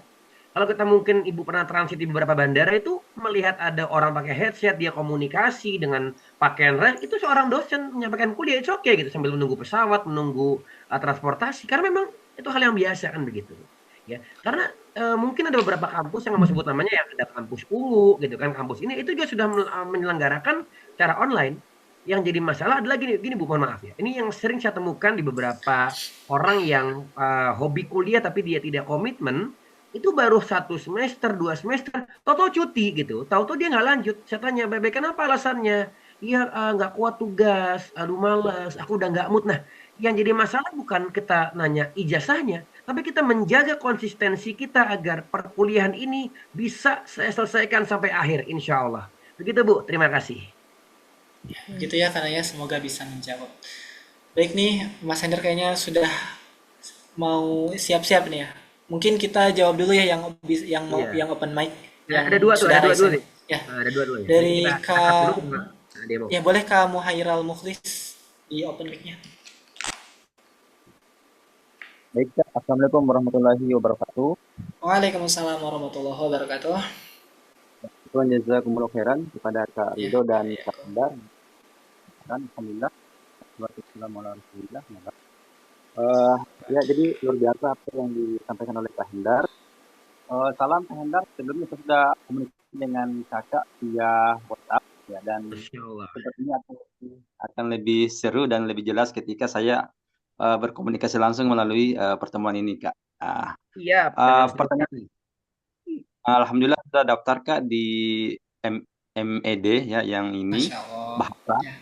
Kalau kita mungkin ibu pernah transit di beberapa bandara itu melihat ada orang pakai headset, dia komunikasi dengan pakaian res, itu seorang dosen menyampaikan kuliah, itu oke gitu sambil menunggu pesawat, menunggu transportasi, karena memang itu hal yang biasa kan begitu. Ya, karena mungkin ada beberapa kampus yang nggak mau sebut namanya yang ada kampus ungu gitu kan, kampus ini itu juga sudah menyelenggarakan cara online. Yang jadi masalah adalah gini, gini Bu, mohon maaf ya. Ini yang sering saya temukan di beberapa orang yang hobi kuliah tapi dia tidak komitmen, itu baru 1 semester, 2 semester, tahu-tahu cuti gitu, tahu-tahu dia nggak lanjut. Saya tanya, Bebe, kenapa alasannya? Iya, nggak kuat tugas, aduh males, aku udah nggak mood. Nah, yang jadi masalah bukan kita nanya ijazahnya, tapi kita menjaga konsistensi kita agar perkuliahan ini bisa saya selesaikan sampai akhir, insya Allah. Begitu Bu, terima kasih. Gitu ya karena ya semoga bisa menjawab. Baik nih, Mas Hendar kayaknya sudah mau siap-siap nih ya. Mungkin kita jawab dulu ya yang mau Iya, yang open mic nah, yang ada dua tuh, ada sudah dua dulu raise. nih. Ya, Nah, ada dua dulu ya. Jadi kita dari angkat dulu Kak ke demo. ya boleh Kak Muhairal Mukhlis di open mic-nya. Baik, Kak. Assalamualaikum warahmatullahi wabarakatuh. Waalaikumsalam warahmatullahi wabarakatuh. Tuhan jazakumullah khairan kepada Kak Ya, Rido ya, dan ya. Kak Endar. Dan alhamdulillah, wassalamu ala rasulillah. Eh, ya, jadi luar biasa apa yang disampaikan oleh Kak Hendar. Salam Kak Hendar. Sebelumnya saya sudah komunikasi dengan Kakak via WhatsApp ya, dan Masya Allah. sepertinya akan lebih seru dan lebih jelas ketika saya berkomunikasi langsung melalui pertemuan ini, Kak. Iya, dengan senang Pertanyaan, hati. Alhamdulillah sudah daftar Kak di M- MED ya yang ini Masya Allah. bahasa. Ya.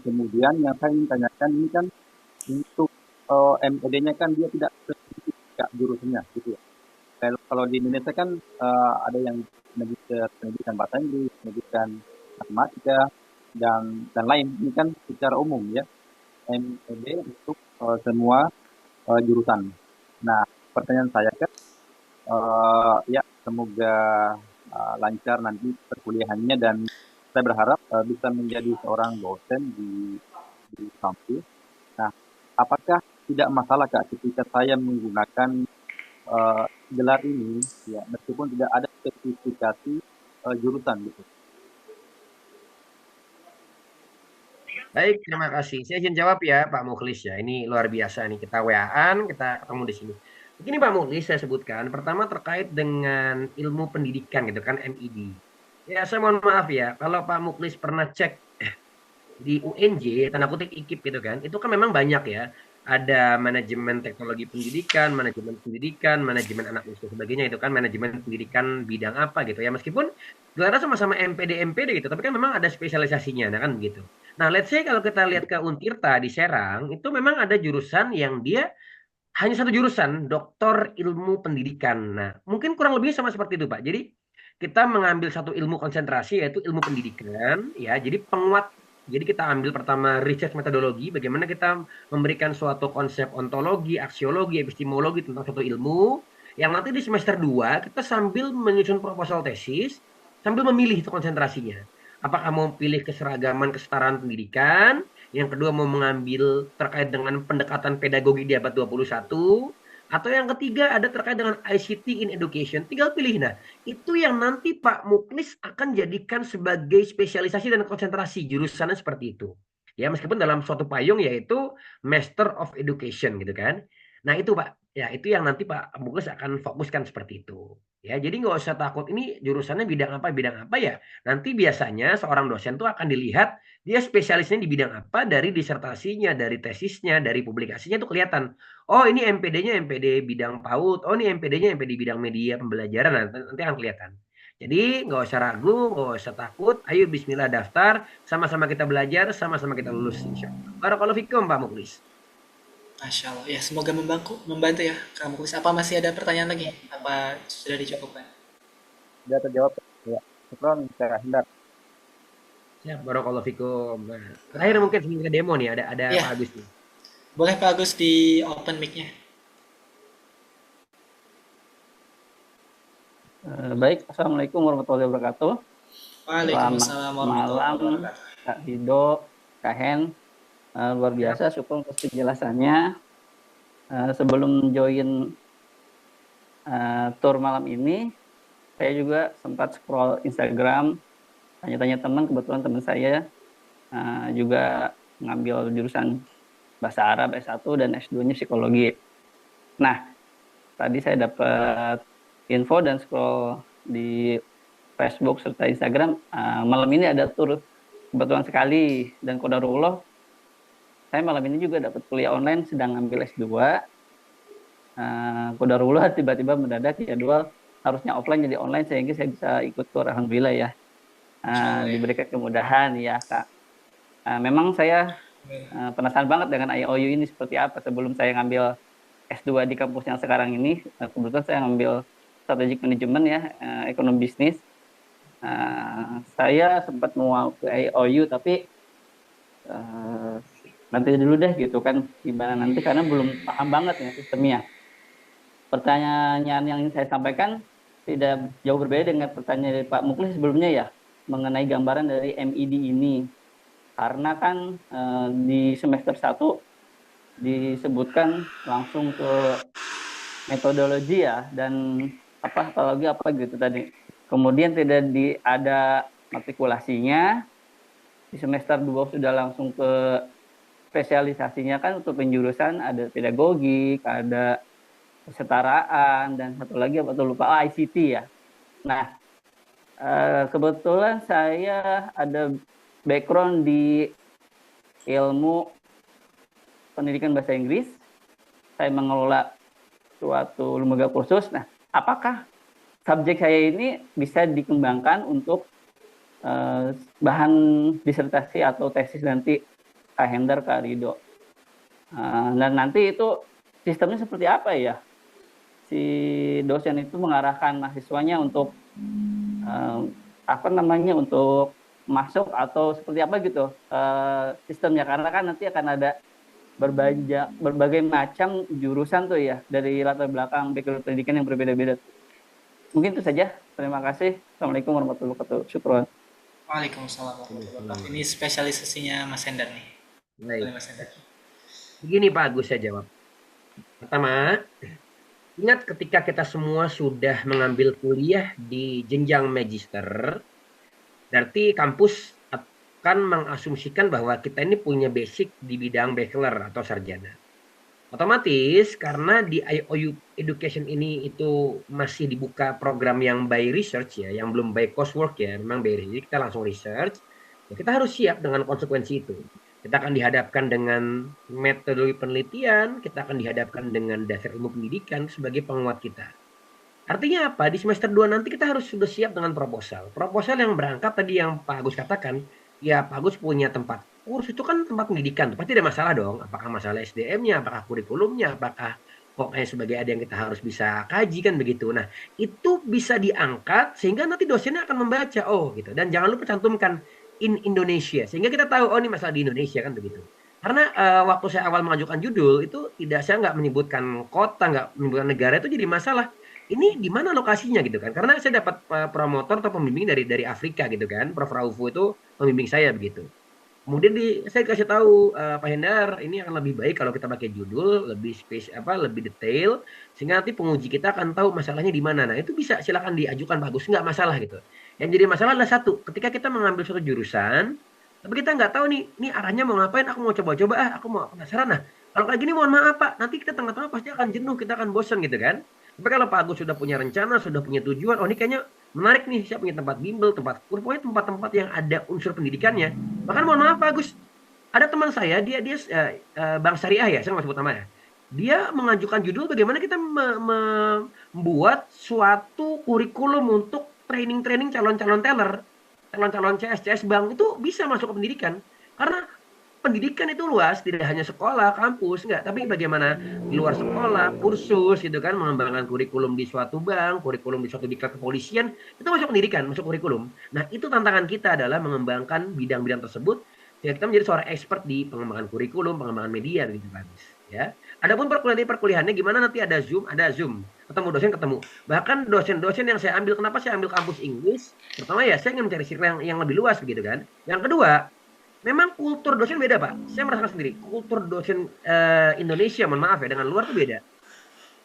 Kemudian yang saya ingin tanyakan ini kan untuk MED-nya kan dia tidak spesifik Kak, jurusannya gitu ya. Kalau di Indonesia kan ada yang pendidikan bahasa Inggris, pendidikan matematika dan lain. Ini kan secara umum ya MED untuk semua jurusan. Nah, pertanyaan saya kan ya semoga lancar nanti perkuliahannya dan saya berharap bisa menjadi seorang dosen di kampus. Nah, apakah tidak masalah Kak ketika saya menggunakan eh, gelar ini ya meskipun tidak ada spesifikasi jurusan gitu. Baik, terima kasih. Saya izin jawab ya Pak Mukhlis ya. Ini luar biasa nih kita WA-an, kita ketemu di sini. Begini Pak Mukhlis saya sebutkan. Pertama terkait dengan ilmu pendidikan gitu kan MID. Ya saya mohon maaf ya, kalau Pak Mukhlis pernah cek di UNJ, tanda kutip IKIP gitu kan, itu kan memang banyak ya. Ada manajemen teknologi pendidikan, manajemen anak usia sebagainya itu kan manajemen pendidikan bidang apa gitu ya. Meskipun gelarnya sama-sama MPD gitu, tapi kan memang ada spesialisasinya, nah kan begitu. Nah, let's say kalau kita lihat ke Untirta di Serang, itu memang ada jurusan yang dia hanya satu jurusan, doktor ilmu pendidikan. Nah, mungkin kurang lebih sama seperti itu, Pak. Jadi kita mengambil satu ilmu konsentrasi yaitu ilmu pendidikan, ya. Jadi penguat. Jadi kita ambil pertama research metodologi, bagaimana kita memberikan suatu konsep ontologi, aksiologi, epistemologi tentang suatu ilmu, yang nanti di semester 2 kita sambil menyusun proposal tesis, sambil memilih itu konsentrasinya. Apakah mau pilih keseragaman kesetaraan pendidikan, yang kedua mau mengambil terkait dengan pendekatan pedagogi di abad 21, atau yang ketiga ada terkait dengan ICT in education. Tinggal pilih. Nah, itu yang nanti Pak Muklis akan jadikan sebagai spesialisasi dan konsentrasi jurusannya seperti itu. Ya, meskipun dalam suatu payung yaitu Master of Education gitu kan. Nah, itu Pak. Ya, itu yang nanti Pak Muklis akan fokuskan seperti itu. Ya, jadi nggak usah takut ini jurusannya bidang apa ya. Nanti biasanya seorang dosen tuh akan dilihat dia spesialisnya di bidang apa dari disertasinya, dari tesisnya, dari publikasinya tuh kelihatan. Oh, ini MPD-nya MPD bidang PAUD. Oh, ini MPD-nya MPD bidang media pembelajaran. Nanti akan kelihatan. Jadi nggak usah ragu, nggak usah takut. Ayo Bismillah daftar, sama-sama kita belajar, sama-sama kita lulus insya Allah. Barakallahu fikum Pak Muklis. Masya Allah. Ya, semoga membantu ya, Kak Muklis. Apa masih ada pertanyaan lagi? Apa sudah dicukupkan? Sudah terjawab. Ya. Syukron, Kak Hindar. Siap, barakallahu fikum. Nah, terakhir mungkin sebelum demo nih ada Ya, Pak Agus nih. boleh Pak Agus di open mic-nya. Baik, Assalamualaikum warahmatullahi wabarakatuh. Selamat Waalaikumsalam warahmatullahi malam, wabarakatuh. Kak Hido, Kak Hen. Luar biasa, syukur atas penjelasannya. Sebelum join tour malam ini, saya juga sempat scroll Instagram, tanya-tanya teman, kebetulan teman saya juga ngambil jurusan Bahasa Arab S1 dan S2-nya Psikologi. Nah, tadi saya dapat info dan scroll di Facebook serta Instagram, malam ini ada tur kebetulan sekali, dan qadarullah saya malam ini juga dapat kuliah online sedang ngambil S2. Qadarullah tiba-tiba mendadak jadwal harusnya offline jadi online sehingga saya bisa ikut tur, alhamdulillah ya. Diberikan kemudahan ya Kak. Memang saya penasaran banget dengan IOU ini seperti apa. Sebelum saya ngambil S2 di kampus yang sekarang ini, kebetulan saya ngambil strategic management ya, ekonomi bisnis. Saya sempat mau ke IOU tapi nanti dulu deh gitu kan, gimana nanti, karena belum paham banget ya sistemnya. Pertanyaan yang ingin saya sampaikan tidak jauh berbeda dengan pertanyaan dari Pak Muklis sebelumnya ya, mengenai gambaran dari MED ini. Karena kan di semester 1 disebutkan langsung ke metodologi ya, dan apalagi apa gitu tadi. Kemudian tidak ada matrikulasinya. Di semester 2 sudah langsung ke spesialisasinya kan, untuk penjurusan ada pedagogik, ada kesetaraan, dan satu lagi apa tuh lupa, ICT ya. Nah, kebetulan saya ada background di ilmu pendidikan bahasa Inggris. Saya mengelola suatu lembaga kursus. Nah, apakah subjek saya ini bisa dikembangkan untuk bahan disertasi atau tesis nanti Kak Hendar, Kak Rido? Dan nanti itu sistemnya seperti apa ya? Si dosen itu mengarahkan mahasiswanya untuk untuk masuk atau seperti apa gitu sistemnya, karena kan nanti akan ada berbagai macam jurusan tuh ya, dari latar belakang background pendidikan yang berbeda-beda. Mungkin itu saja. Terima kasih. Assalamualaikum warahmatullahi wabarakatuh. Syukron. Waalaikumsalam warahmatullahi wabarakatuh. Ini spesialisasinya Mas Hendar nih. Boleh Baik. Mas Hendar. Begini Pak Agus saya jawab. Pertama, ingat ketika kita semua sudah mengambil kuliah di jenjang magister, berarti kampus akan mengasumsikan bahwa kita ini punya basic di bidang bachelor atau sarjana. Otomatis karena di IOU Education ini itu masih dibuka program yang by research ya, yang belum by coursework ya, memang by research, kita langsung research. Ya, kita harus siap dengan konsekuensi itu. Kita akan dihadapkan dengan metodologi penelitian, kita akan dihadapkan dengan dasar ilmu pendidikan sebagai penguat kita. Artinya apa? Di semester 2 nanti kita harus sudah siap dengan proposal. Proposal yang berangkat tadi yang Pak Agus katakan, ya Pak Agus punya tempat kurs, itu kan tempat pendidikan, pasti ada masalah dong. Apakah masalah SDM-nya, apakah kurikulumnya, apakah pokoknya sebagai ada yang kita harus bisa kaji kan begitu. Nah, itu bisa diangkat sehingga nanti dosennya akan membaca, oh gitu. Dan jangan lupa cantumkan in Indonesia, sehingga kita tahu, oh ini masalah di Indonesia kan begitu. Karena waktu saya awal mengajukan judul itu saya nggak menyebutkan kota, nggak menyebutkan negara, itu jadi masalah. ini di mana lokasinya gitu kan? Karena saya dapat promotor atau pembimbing dari Afrika gitu kan. Prof Raufu itu pembimbing saya begitu. Kemudian saya kasih tahu Pak Hendar, ini akan lebih baik kalau kita pakai judul lebih lebih detail sehingga nanti penguji kita akan tahu masalahnya di mana. Nah, itu bisa silakan diajukan bagus, nggak masalah gitu. Yang jadi masalah adalah satu, ketika kita mengambil suatu jurusan, tapi kita nggak tahu nih arahnya mau ngapain, aku mau coba-coba aku mau penasaran. Nah, kalau kayak gini mohon maaf Pak, nanti kita tengah-tengah pasti akan jenuh, kita akan bosan gitu kan. Tapi kalau Pak Agus sudah punya rencana, sudah punya tujuan, oh ini kayaknya menarik nih, saya punya tempat bimbel, tempat kur, pokoknya tempat-tempat yang ada unsur pendidikannya. Bahkan mohon maaf Pak Agus, ada teman saya, dia Bank Syariah ya, saya nggak sebut nama ya. Dia mengajukan judul bagaimana kita membuat suatu kurikulum untuk training-training calon-calon teller, calon-calon CS bank itu bisa masuk ke pendidikan. Karena pendidikan itu luas, tidak hanya sekolah, kampus, enggak, tapi bagaimana di luar sekolah, kursus gitu kan, mengembangkan kurikulum di suatu bank, kurikulum di suatu diklat kepolisian, itu masuk pendidikan, masuk kurikulum. Nah, itu tantangan kita adalah mengembangkan bidang-bidang tersebut sehingga kita menjadi seorang expert di pengembangan kurikulum, pengembangan media gitu kan. Ya. Adapun perkuliahannya gimana nanti ada Zoom, ketemu dosen ketemu. Bahkan dosen-dosen yang saya ambil, kenapa saya ambil kampus Inggris? Pertama ya saya ingin mencari circle yang lebih luas begitu kan. Yang kedua, memang kultur dosen beda Pak. Saya merasakan sendiri, kultur dosen Indonesia, mohon maaf ya, dengan luar itu beda.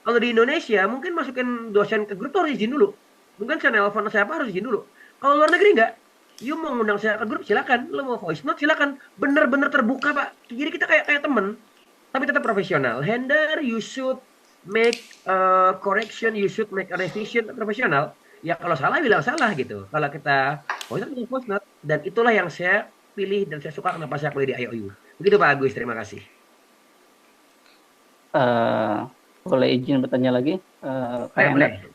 Kalau di Indonesia, mungkin masukin dosen ke grup tuh harus izin dulu. Mungkin saya nelfon siapa harus izin dulu. Kalau luar negeri enggak, you mau ngundang saya ke grup silakan, lo mau voice note silakan. Bener-bener terbuka Pak. Jadi kita kayak temen, tapi tetap profesional. Hendar, you should make correction, you should make a revision profesional. Ya kalau salah bilang salah gitu. Kalau kita voice note, dan itulah yang saya pilih dan saya suka kenapa saya kuliah di IOU. Begitu Pak Agus, terima kasih. Boleh izin bertanya lagi, Pak Hendar?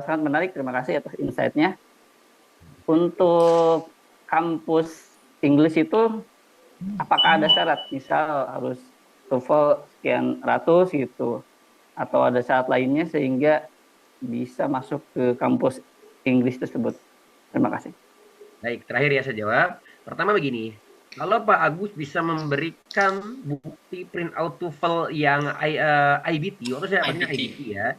Sangat menarik, terima kasih atas insight-nya. Untuk kampus English itu, apakah ada syarat? Misal harus TOEFL sekian ratus gitu, atau ada syarat lainnya sehingga bisa masuk ke kampus English tersebut? Terima kasih. Baik, terakhir ya saya jawab. Pertama begini, kalau Pak Agus bisa memberikan bukti print out TOEFL yang IBT, atau saya panggilnya IBT ya,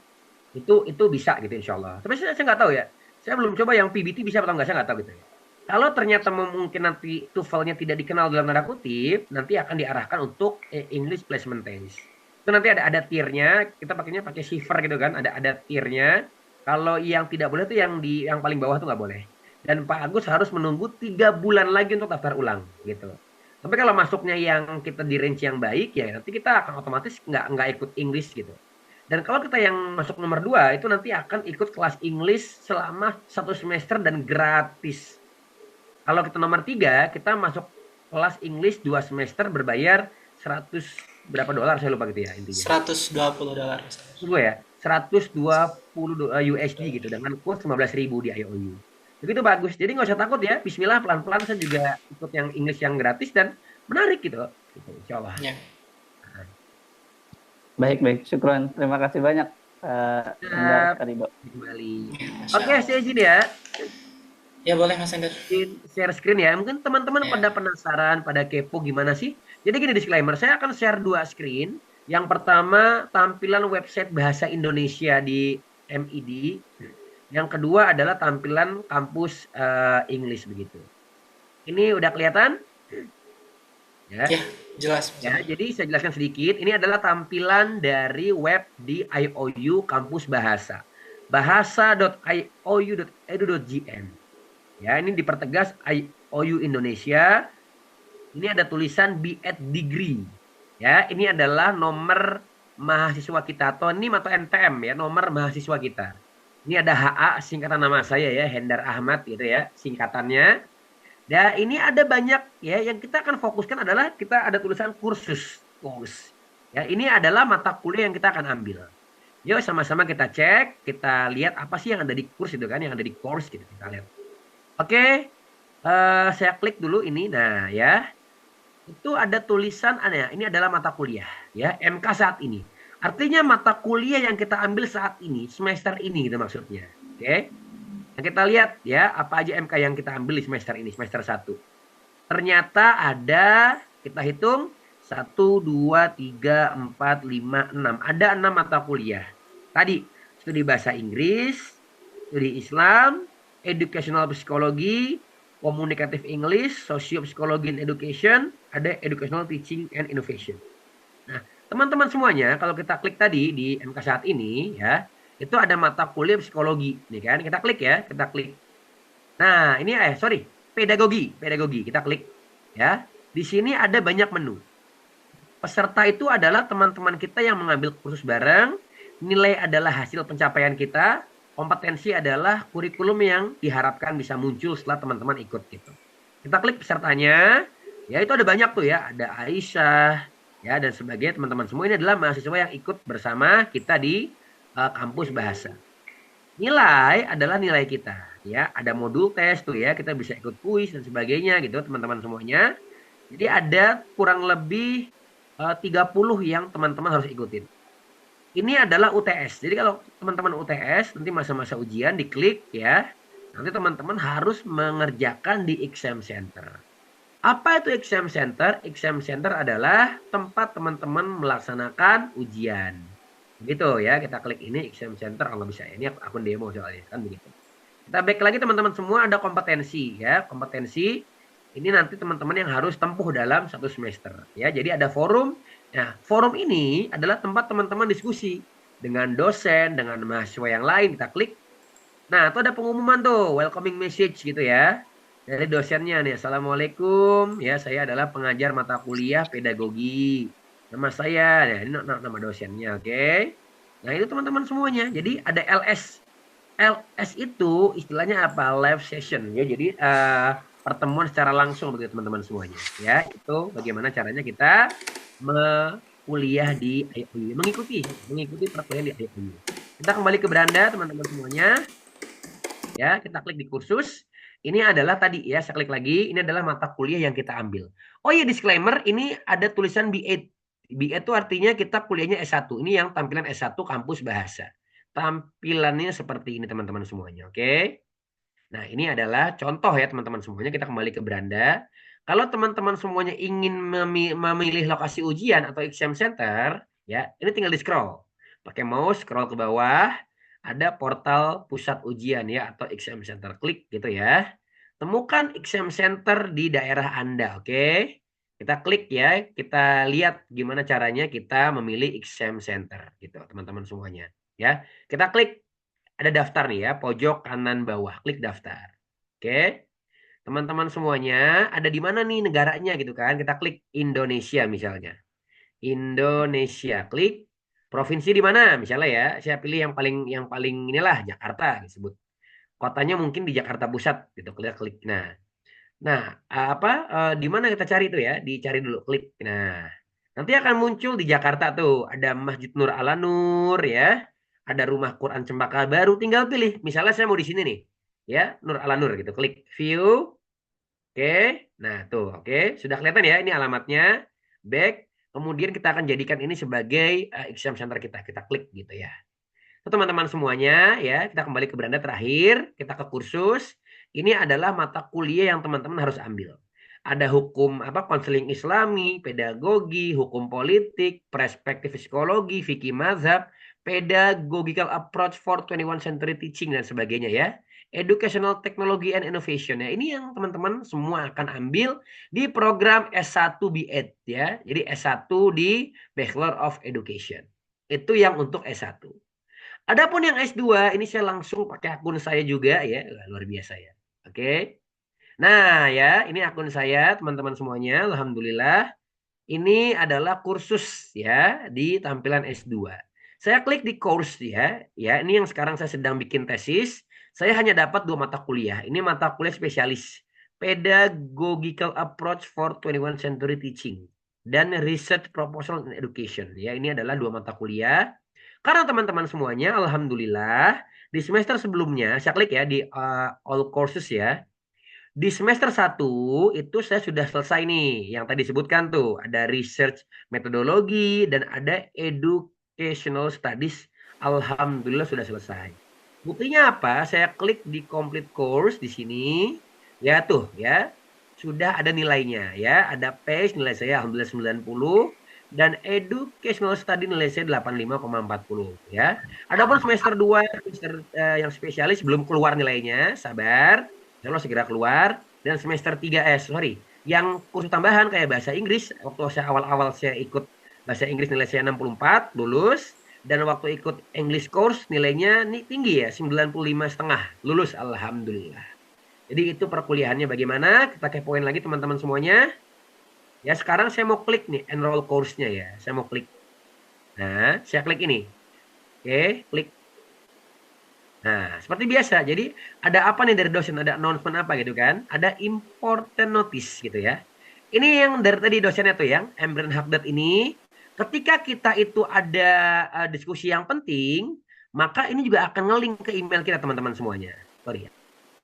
itu bisa gitu insya Allah. Tapi saya nggak tahu ya, saya belum coba yang PBT bisa atau nggak, saya nggak tahu gitu ya. Kalau ternyata mungkin nanti TOEFL-nya tidak dikenal dalam tanda kutip, nanti akan diarahkan untuk English Placement Test. Itu nanti ada tiernya, kita pakainya pakai shiver gitu kan, ada tiernya. Kalau yang tidak boleh itu yang paling bawah itu nggak boleh. Dan Pak Agus harus menunggu 3 bulan lagi untuk daftar ulang gitu. Tapi kalau masuknya yang kita di range yang baik ya nanti kita akan otomatis nggak ikut English gitu. Dan kalau kita yang masuk nomor 2 itu nanti akan ikut kelas English selama 1 semester dan gratis. Kalau kita nomor 3 kita masuk kelas English 2 semester berbayar 100 berapa dolar saya lupa gitu ya intinya. $120 Tunggu ya, 120 USD gitu dengan kurs 15.000 di IOU. Begitu bagus. Jadi nggak usah takut ya. Bismillah pelan-pelan saya juga ikut yang English yang gratis dan menarik gitu. Insya Allah. Ya. Baik. Syukron. Terima kasih banyak. Karibo. Kembali. Masya Oke, Allah. saya izin ya. Ya boleh Mas Ender. Share screen ya. Mungkin teman-teman Ya. pada penasaran, pada kepo gimana sih. Jadi gini disclaimer, saya akan share 2 screen. Yang pertama tampilan website bahasa Indonesia di MID. Yang kedua adalah tampilan kampus English begitu. Ini udah kelihatan? Ya. Ya, jelas. Mas Ya, Ender. jadi saya jelaskan sedikit. Ini adalah tampilan dari web di IOU Kampus Bahasa. bahasa.iou.edu.gm. Ya, ini dipertegas IOU Indonesia. Ini ada tulisan B.Ed degree. Ya, ini adalah nomor mahasiswa kita atau NIM atau NPM ya, nomor mahasiswa kita. Ini ada HA singkatan nama saya ya, Hendar Ahmad gitu ya, singkatannya. Dan ini ada banyak ya, yang kita akan fokuskan adalah kita ada tulisan kursus. Ya, ini adalah mata kuliah yang kita akan ambil. Yuk sama-sama kita cek, kita lihat apa sih yang ada di kurs itu kan, yang ada di course gitu kita lihat. Oke, saya klik dulu ini, nah ya, itu ada tulisan, ini adalah mata kuliah ya, MK saat ini. Artinya mata kuliah yang kita ambil saat ini, semester ini gitu maksudnya. Oke. Nah, kita lihat ya, apa aja MK yang kita ambil di semester ini, semester 1. Ternyata ada, kita hitung, 1, 2, 3, 4, 5, 6. Ada 6 mata kuliah. Tadi, studi bahasa Inggris, studi Islam, educational psychology, communicative English, socio-psychology and education, ada educational teaching and innovation. Nah, teman-teman semuanya, kalau kita klik tadi di MK saat ini, ya, itu ada mata kuliah psikologi, nih kan? Kita klik ya, kita klik. Nah, ini pedagogi, kita klik, ya. Di sini ada banyak menu. Peserta itu adalah teman-teman kita yang mengambil kursus bareng, nilai adalah hasil pencapaian kita, kompetensi adalah kurikulum yang diharapkan bisa muncul setelah teman-teman ikut gitu. Kita klik pesertanya, ya itu ada banyak tuh ya, ada Aisyah, ya dan sebagainya teman-teman semua ini adalah mahasiswa yang ikut bersama kita di kampus bahasa. Nilai adalah nilai kita, ya ada modul tes tuh ya, kita bisa ikut kuis dan sebagainya gitu teman-teman semuanya. Jadi ada kurang lebih 30 yang teman-teman harus ikutin. Ini adalah UTS. Jadi kalau teman-teman UTS nanti masa-masa ujian diklik ya. Nanti teman-teman harus mengerjakan di exam center. Apa itu exam center? Exam center adalah tempat teman-teman melaksanakan ujian. Begitu ya, kita klik ini exam center kalau bisa. Ini akun demo soalnya kan begitu. Kita back lagi teman-teman semua, ada kompetensi ya. Kompetensi ini nanti teman-teman yang harus tempuh dalam 1 semester ya. Jadi ada forum. Nah, forum ini adalah tempat teman-teman diskusi dengan dosen, dengan mahasiswa yang lain. Kita klik. Nah, itu ada pengumuman tuh, welcoming message gitu ya. Dari dosennya nih, Assalamualaikum. Ya, saya adalah pengajar mata kuliah pedagogi. Nama saya, ya, ini nama dosennya, oke. Nah, itu teman-teman semuanya. Jadi ada LS. LS itu istilahnya apa? Live session ya. Jadi pertemuan secara langsung begitu teman-teman semuanya. Ya, itu bagaimana caranya kita kuliah di IOU, mengikuti perkuliahan di IOU. Kita kembali ke beranda teman-teman semuanya. Ya, kita klik di kursus. Ini adalah tadi ya, saya klik lagi. Ini adalah mata kuliah yang kita ambil. Oh iya, disclaimer, ini ada tulisan B8. B8 itu artinya kita kuliahnya S1. Ini yang tampilan S1 kampus bahasa. Tampilannya seperti ini teman-teman semuanya, oke? Nah, ini adalah contoh ya teman-teman semuanya. Kita kembali ke beranda. Kalau teman-teman semuanya ingin memilih lokasi ujian atau exam center, ya, ini tinggal di-scroll. Pakai mouse, scroll ke bawah, ada portal pusat ujian ya atau exam center. Klik gitu ya. Temukan exam center di daerah Anda, oke? Kita klik ya, kita lihat gimana caranya kita memilih exam center gitu, teman-teman semuanya. Ya, kita klik. Ada daftar nih ya, pojok kanan bawah, klik daftar. Oke. Teman-teman semuanya, ada di mana nih negaranya gitu kan? Kita klik Indonesia misalnya. Indonesia, klik provinsi di mana misalnya ya. Saya pilih yang paling inilah Jakarta disebut. Kotanya mungkin di Jakarta Pusat gitu, klik. Nah, di mana kita cari itu ya? Dicari dulu, klik. Nah, nanti akan muncul di Jakarta tuh, ada Masjid Nur Ala Nur ya. Ada rumah Quran Cempaka Baru, tinggal pilih. Misalnya saya mau di sini nih, ya Nur Ala Nur gitu. Klik view, oke. Nah tuh, oke, sudah kelihatan ya ini alamatnya. Back, kemudian kita akan jadikan ini sebagai exam center kita. Kita klik gitu ya. Teman-teman semuanya, ya kita kembali ke beranda terakhir. Kita ke kursus. Ini adalah mata kuliah yang teman-teman harus ambil. Ada hukum konseling Islami, pedagogi, hukum politik, perspektif psikologi, fikih mazhab, pedagogical approach for 21 century teaching dan sebagainya ya. Educational Technology and Innovation ya. Ini yang teman-teman semua akan ambil di program S1 B8 ya. Jadi S1 di Bachelor of Education. Itu yang untuk S1. Adapun yang S2 ini saya langsung pakai akun saya juga ya. Luar biasa ya. Oke. Nah ya, ini akun saya teman-teman semuanya. Alhamdulillah. Ini adalah kursus ya di tampilan S2. Saya klik di course ya. Ya, ini yang sekarang saya sedang bikin tesis. Saya hanya dapat 2 mata kuliah. Ini mata kuliah spesialis. Pedagogical Approach for 21 Century Teaching dan Research Proposal in Education. Ya, ini adalah 2 mata kuliah. Karena teman-teman semuanya, alhamdulillah, di semester sebelumnya, saya klik ya di all courses ya. Di semester 1 itu saya sudah selesai nih. Yang tadi disebutkan tuh, ada research metodologi dan ada educational studies. Alhamdulillah sudah selesai. Buktinya apa? Saya klik di complete course di sini. Ya tuh ya. Sudah ada nilainya ya. Ada PACE nilai saya alhamdulillah 90. dan educational study nilai saya 85,40 ya. Adapun semester 2 semester yang spesialis belum keluar nilainya, sabar. Insya Allah segera keluar. Dan semester 3 yang kursus tambahan kayak bahasa Inggris, waktu saya awal-awal saya ikut bahasa Inggris nilai saya 64, lulus. Dan waktu ikut English course nilainya nih tinggi ya, 95,5, lulus alhamdulillah. Jadi itu perkuliahannya bagaimana? Kita kepoin lagi teman-teman semuanya. Ya, sekarang saya mau klik nih enroll course-nya ya. Saya mau klik. Nah, saya klik ini. Oke, klik. Nah, seperti biasa. Jadi ada apa nih dari dosen? Ada announcement apa gitu kan? Ada important notice gitu ya. Ini yang dari tadi dosennya tuh yang Embren Hagdad ini. Ketika kita itu ada diskusi yang penting, maka ini juga akan nge-link ke email kita teman-teman semuanya. Sorry ya.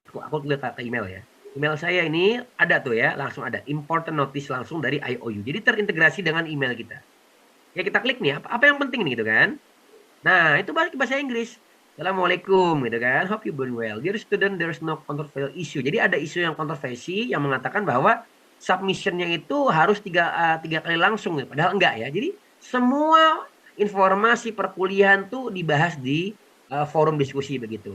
Aku lihat ke email ya. Email saya ini ada tuh ya, langsung ada important notice langsung dari IOU. Jadi terintegrasi dengan email kita. Ya kita klik nih, apa yang penting nih gitu kan. Nah, itu balik ke bahasa Inggris. Assalamualaikum gitu kan. Hope you doing well. Dear student, there's no controversial issue. Jadi ada isu yang kontroversi yang mengatakan bahwa submissionnya itu harus tiga kali langsung. Padahal enggak ya. Jadi semua informasi perkuliahan tuh dibahas di forum diskusi begitu.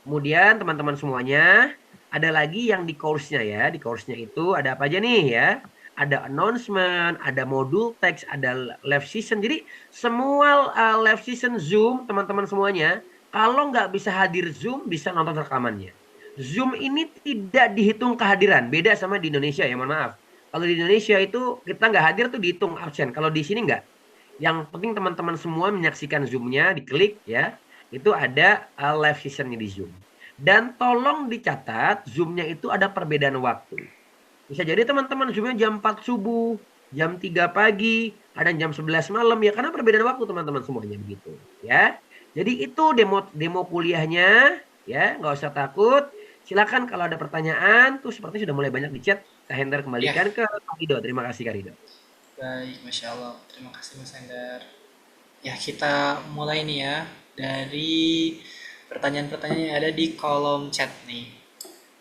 Kemudian teman-teman semuanya, ada lagi yang di course-nya ya. Di course-nya itu ada apa aja nih ya. Ada announcement, ada modul teks, ada live session. Jadi semua live session Zoom teman-teman semuanya, kalau nggak bisa hadir Zoom, bisa nonton rekamannya. Zoom ini tidak dihitung kehadiran. Beda sama di Indonesia ya, mohon maaf. Kalau di Indonesia itu kita nggak hadir tuh dihitung absen. Kalau di sini nggak. Yang penting teman-teman semua menyaksikan Zoom-nya, diklik ya. Itu ada live session-nya di Zoom. Dan tolong dicatat, Zoom-nya itu ada perbedaan waktu. Bisa jadi teman-teman Zoom-nya jam 4 subuh, jam 3 pagi, ada jam 11 malam ya, karena perbedaan waktu teman-teman semuanya begitu. Ya, jadi itu demo kuliahnya, ya, nggak usah takut. Silakan kalau ada pertanyaan, tuh sepertinya sudah mulai banyak di chat. Kak Hendar kembalikan ke Kak Rido. Terima kasih Kak Rido. Baik, Masya Allah. Terima kasih Mas Hendar. Ya, kita mulai nih ya dari pertanyaan-pertanyaan yang ada di kolom chat nih.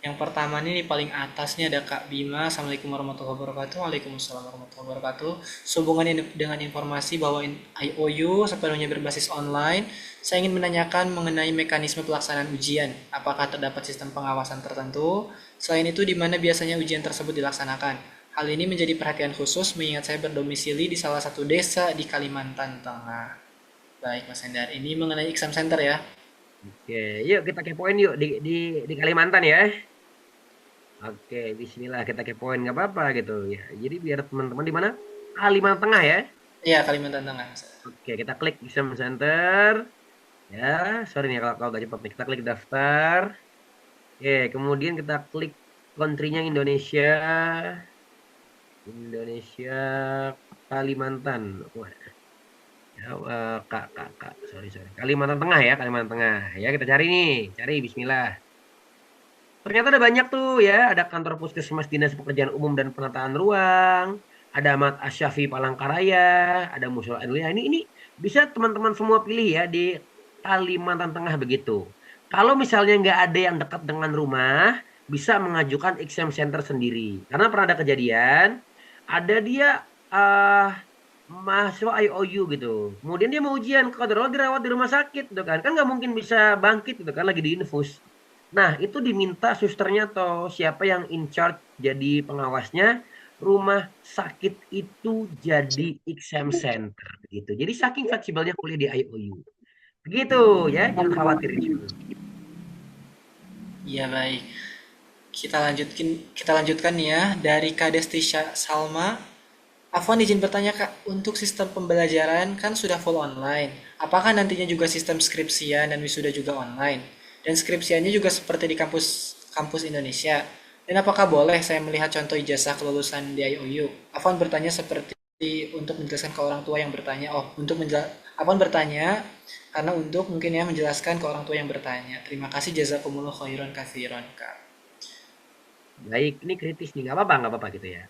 Yang pertama nih di paling atasnya ada Kak Bima. Assalamualaikum warahmatullahi wabarakatuh. Waalaikumsalam warahmatullahi wabarakatuh. Sehubungan dengan informasi bahwa IOU sepenuhnya berbasis online, saya ingin menanyakan mengenai mekanisme pelaksanaan ujian. Apakah terdapat sistem pengawasan tertentu? Selain itu, di mana biasanya ujian tersebut dilaksanakan? Hal ini menjadi perhatian khusus mengingat saya berdomisili di salah satu desa di Kalimantan Tengah. Baik, Mas Hendar. Ini mengenai exam center ya. Oke, yuk kita kepoin yuk di Kalimantan ya. Oke, bismillah kita kepoin nggak apa-apa gitu ya. Jadi biar teman-teman di mana? Kalimantan Tengah ya. Iya, Kalimantan Tengah. Oke, kita klik exam center. Ya, sorry nih kalau udah cepet nih. Kita klik daftar. Oke, kemudian kita klik country-nya Indonesia. Indonesia Kalimantan. Wah. Ya, kak, sorry. Kalimantan Tengah ya, Kalimantan Tengah. Ya, kita cari nih. Cari, bismillah. Ternyata ada banyak tuh ya, ada kantor puskesmas Dinas Pekerjaan Umum dan Penataan Ruang, ada Ahmad Asyafi Palangkaraya, ada Musola Anulia. Ini bisa teman-teman semua pilih ya di Kalimantan Tengah begitu. Kalau misalnya nggak ada yang dekat dengan rumah, bisa mengajukan exam center sendiri. Karena pernah ada kejadian, ada dia mahasiswa IOU gitu. Kemudian dia mau ujian, kalau dirawat di rumah sakit gitu kan. Kan nggak mungkin bisa bangkit gitu kan, lagi di infus. Nah, itu diminta susternya atau siapa yang in charge jadi pengawasnya, rumah sakit itu jadi exam center gitu. Jadi saking fleksibelnya kuliah di IOU. Begitu ya, jangan khawatir. Iya, baik. Kita lanjutkan ya dari Kak Destisha Salma. Afwan izin bertanya Kak, untuk sistem pembelajaran kan sudah full online. Apakah nantinya juga sistem skripsian dan wisuda juga online? Dan skripsiannya juga seperti di kampus Indonesia. Dan apakah boleh saya melihat contoh ijazah kelulusan di IOU? Afwan bertanya seperti untuk menjelaskan ke orang tua yang bertanya. Afwan bertanya karena untuk mungkin ya menjelaskan ke orang tua yang bertanya. Terima kasih jazakumullah khairan katsiran Kak. Baik, ini kritis nih, nggak apa-apa gitu ya.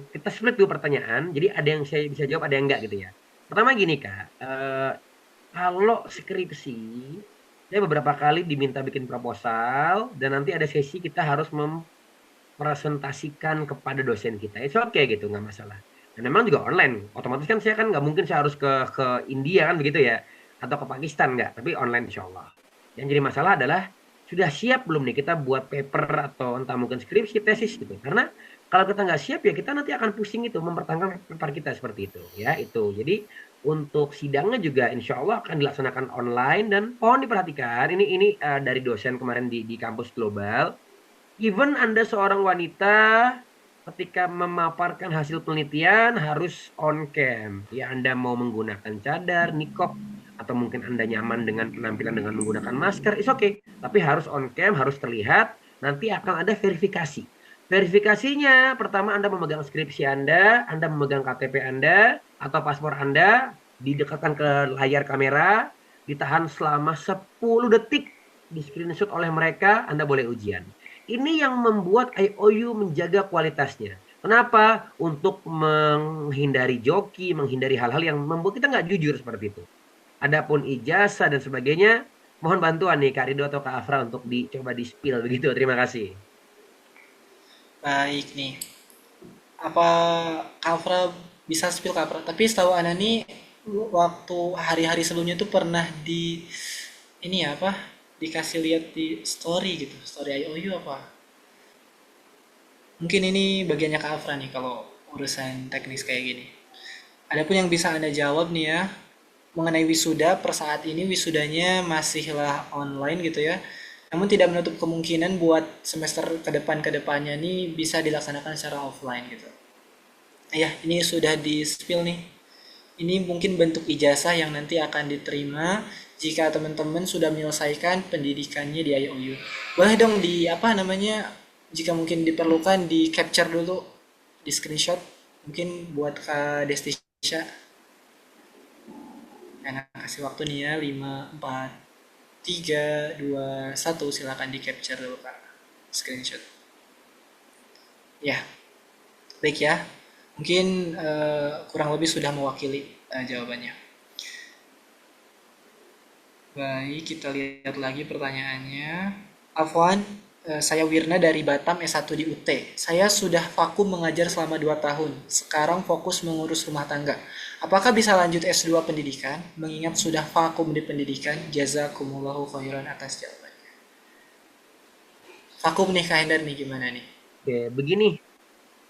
Kita split dulu pertanyaan, jadi ada yang saya bisa jawab, ada yang enggak gitu ya. Pertama gini Kak, kalau skripsi, saya beberapa kali diminta bikin proposal, dan nanti ada sesi kita harus mempresentasikan kepada dosen kita. Itu oke gitu, nggak masalah. Dan memang juga online. Otomatis kan saya kan nggak mungkin saya harus ke India kan begitu ya, atau ke Pakistan nggak, tapi online insya Allah. Yang jadi masalah adalah sudah siap belum nih kita buat paper atau entah mungkin skripsi, tesis gitu. Karena kalau kita nggak siap ya kita nanti akan pusing itu mempertahankan paper kita seperti itu ya itu. Jadi untuk sidangnya juga insya Allah akan dilaksanakan online dan mohon diperhatikan ini dari dosen kemarin di kampus global. Even Anda seorang wanita ketika memaparkan hasil penelitian harus on cam. Ya Anda mau menggunakan cadar, niqab, atau mungkin Anda nyaman dengan penampilan dengan menggunakan masker, it's okay. Tapi harus on cam, harus terlihat. Nanti akan ada verifikasi. Verifikasinya, pertama Anda memegang skripsi Anda memegang KTP Anda, atau paspor Anda, didekatkan ke layar kamera, ditahan selama 10 detik, di screenshot oleh mereka, Anda boleh ujian. Ini yang membuat IOU menjaga kualitasnya. Kenapa? Untuk menghindari joki, menghindari hal-hal yang membuat kita nggak jujur seperti itu. Adapun ijazah dan sebagainya, mohon bantuan nih Kak Rido atau Kak Afra untuk dicoba di-spill begitu. Terima kasih. Baik nih. Apa Kafra bisa spill Kafra? Tapi setahu Ana nih waktu hari-hari sebelumnya tuh pernah di ini ya apa? Dikasih lihat di story gitu, story IOU apa? Mungkin ini bagiannya Kafra nih kalau urusan teknis kayak gini. Adapun yang bisa Anda jawab nih ya, mengenai wisuda, per saat ini wisudanya masihlah online gitu ya. Namun tidak menutup kemungkinan buat semester ke depannya nih bisa dilaksanakan secara offline gitu. Ya, ini sudah di-spill nih. Ini mungkin bentuk ijazah yang nanti akan diterima jika teman-teman sudah menyelesaikan pendidikannya di IOU. Boleh dong di apa namanya, jika mungkin diperlukan di capture dulu, di screenshot. Mungkin buat Kak Destisha. Nah, kasih waktu nih ya, 5, 4, 3, 2, 1. Silakan di capture dulu Kak. Screenshot. Ya, baik ya. Mungkin kurang lebih sudah mewakili jawabannya. Baik, kita lihat lagi pertanyaannya. Afwan, saya Wirna dari Batam S1 di UT. Saya sudah vakum mengajar selama 2 tahun. Sekarang fokus mengurus rumah tangga. Apakah bisa lanjut S2 pendidikan? Mengingat sudah vakum di pendidikan. Jazakumullahu khairan atas jawabannya. Vakum nih Kak Hendar nih gimana nih? Oke, begini.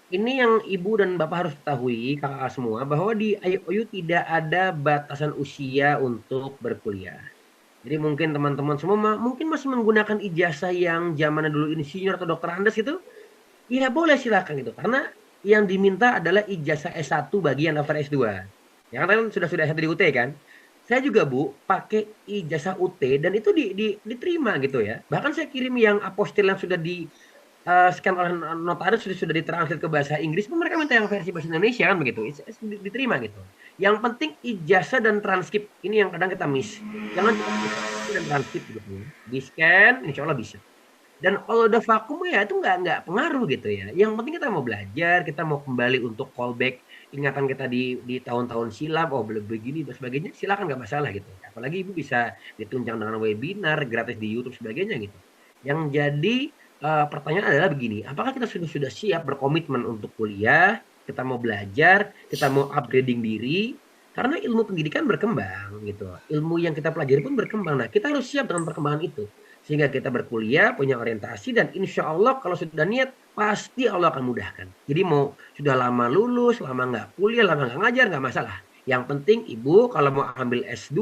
Ini yang Ibu dan Bapak harus ketahui, kakak semua, bahwa di IOU tidak ada batasan usia untuk berkuliah. Jadi mungkin teman-teman semua mungkin masih menggunakan ijazah yang zaman dulu insinyur atau dokter Andes itu, ya boleh silakan gitu. Karena yang diminta adalah ijazah S1 bagi yang daftar S2. Ya kan sudah S1 di UT kan? Saya juga Bu pakai ijazah UT dan itu diterima gitu ya. Bahkan saya kirim yang apostil yang sudah di scan oleh notaris sudah ditranslate ke bahasa Inggris, pun mereka minta yang versi bahasa Indonesia kan begitu, diterima gitu. Yang penting ijazah dan transkrip ini yang kadang kita miss. Jangan cuma ijazah dan transkrip gitu. Di scan, insya Allah bisa. Dan kalau udah vakum ya itu nggak pengaruh gitu ya. Yang penting kita mau belajar, kita mau kembali untuk callback ingatan kita di tahun-tahun silam, oh belum begini dan sebagainya, silakan nggak masalah gitu. Apalagi Ibu bisa ditunjang dengan webinar gratis di YouTube sebagainya gitu. Yang jadi pertanyaan adalah begini, apakah kita sudah siap berkomitmen untuk kuliah, kita mau belajar, kita mau upgrading diri, karena ilmu pendidikan berkembang gitu. Ilmu yang kita pelajari pun berkembang. Nah, kita harus siap dengan perkembangan itu. Sehingga kita berkuliah, punya orientasi, dan insya Allah kalau sudah niat, pasti Allah akan mudahkan. Jadi mau sudah lama lulus, lama nggak kuliah, lama nggak ngajar, nggak masalah. Yang penting Ibu kalau mau ambil S2,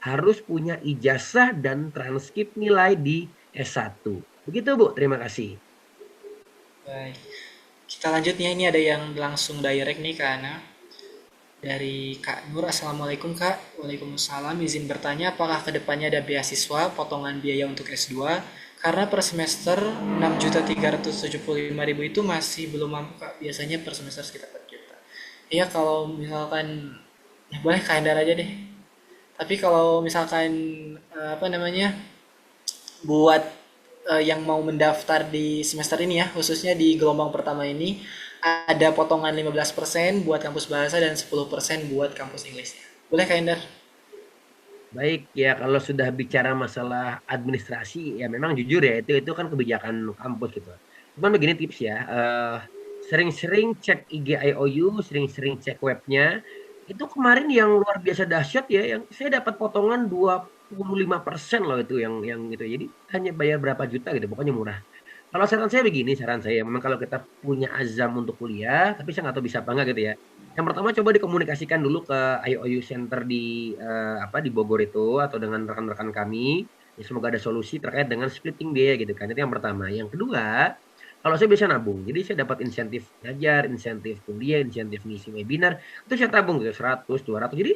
harus punya ijazah dan transkrip nilai di S1. Begitu Bu, terima kasih. Baik. Kita lanjut nih, ini ada yang langsung direct nih Kak Ana. Dari Kak Nur, Assalamualaikum Kak. Waalaikumsalam, izin bertanya apakah kedepannya ada beasiswa potongan biaya untuk S2? Karena per semester 6.375.000 itu masih belum mampu Kak. Biasanya per semester sekitar 4 juta. Iya kalau misalkan, ya boleh Kak Endar aja deh. Tapi kalau misalkan apa namanya, buat yang mau mendaftar di semester ini ya, khususnya di gelombang pertama ini, ada potongan 15% buat kampus bahasa dan 10% buat kampus Inggrisnya. Boleh Kak Endar? Baik, ya kalau sudah bicara masalah administrasi, ya memang jujur ya itu kan kebijakan kampus gitu. Cuman begini tips ya, sering-sering cek IG IOU, sering-sering cek webnya. Itu kemarin yang luar biasa dahsyat ya, yang saya dapat potongan 25% loh itu yang gitu. Jadi hanya bayar berapa juta gitu, pokoknya murah. Kalau saran saya begini, saran saya memang kalau kita punya azam untuk kuliah, tapi saya nggak tahu bisa apa nggak gitu ya. Yang pertama coba dikomunikasikan dulu ke IOU Center di di Bogor itu atau dengan rekan-rekan kami. Ya, semoga ada solusi terkait dengan splitting biaya gitu kan. Itu yang pertama. Yang kedua, kalau saya bisa nabung. Jadi saya dapat insentif ngajar, insentif kuliah, insentif ngisi webinar, itu saya tabung gitu 100, 200. Jadi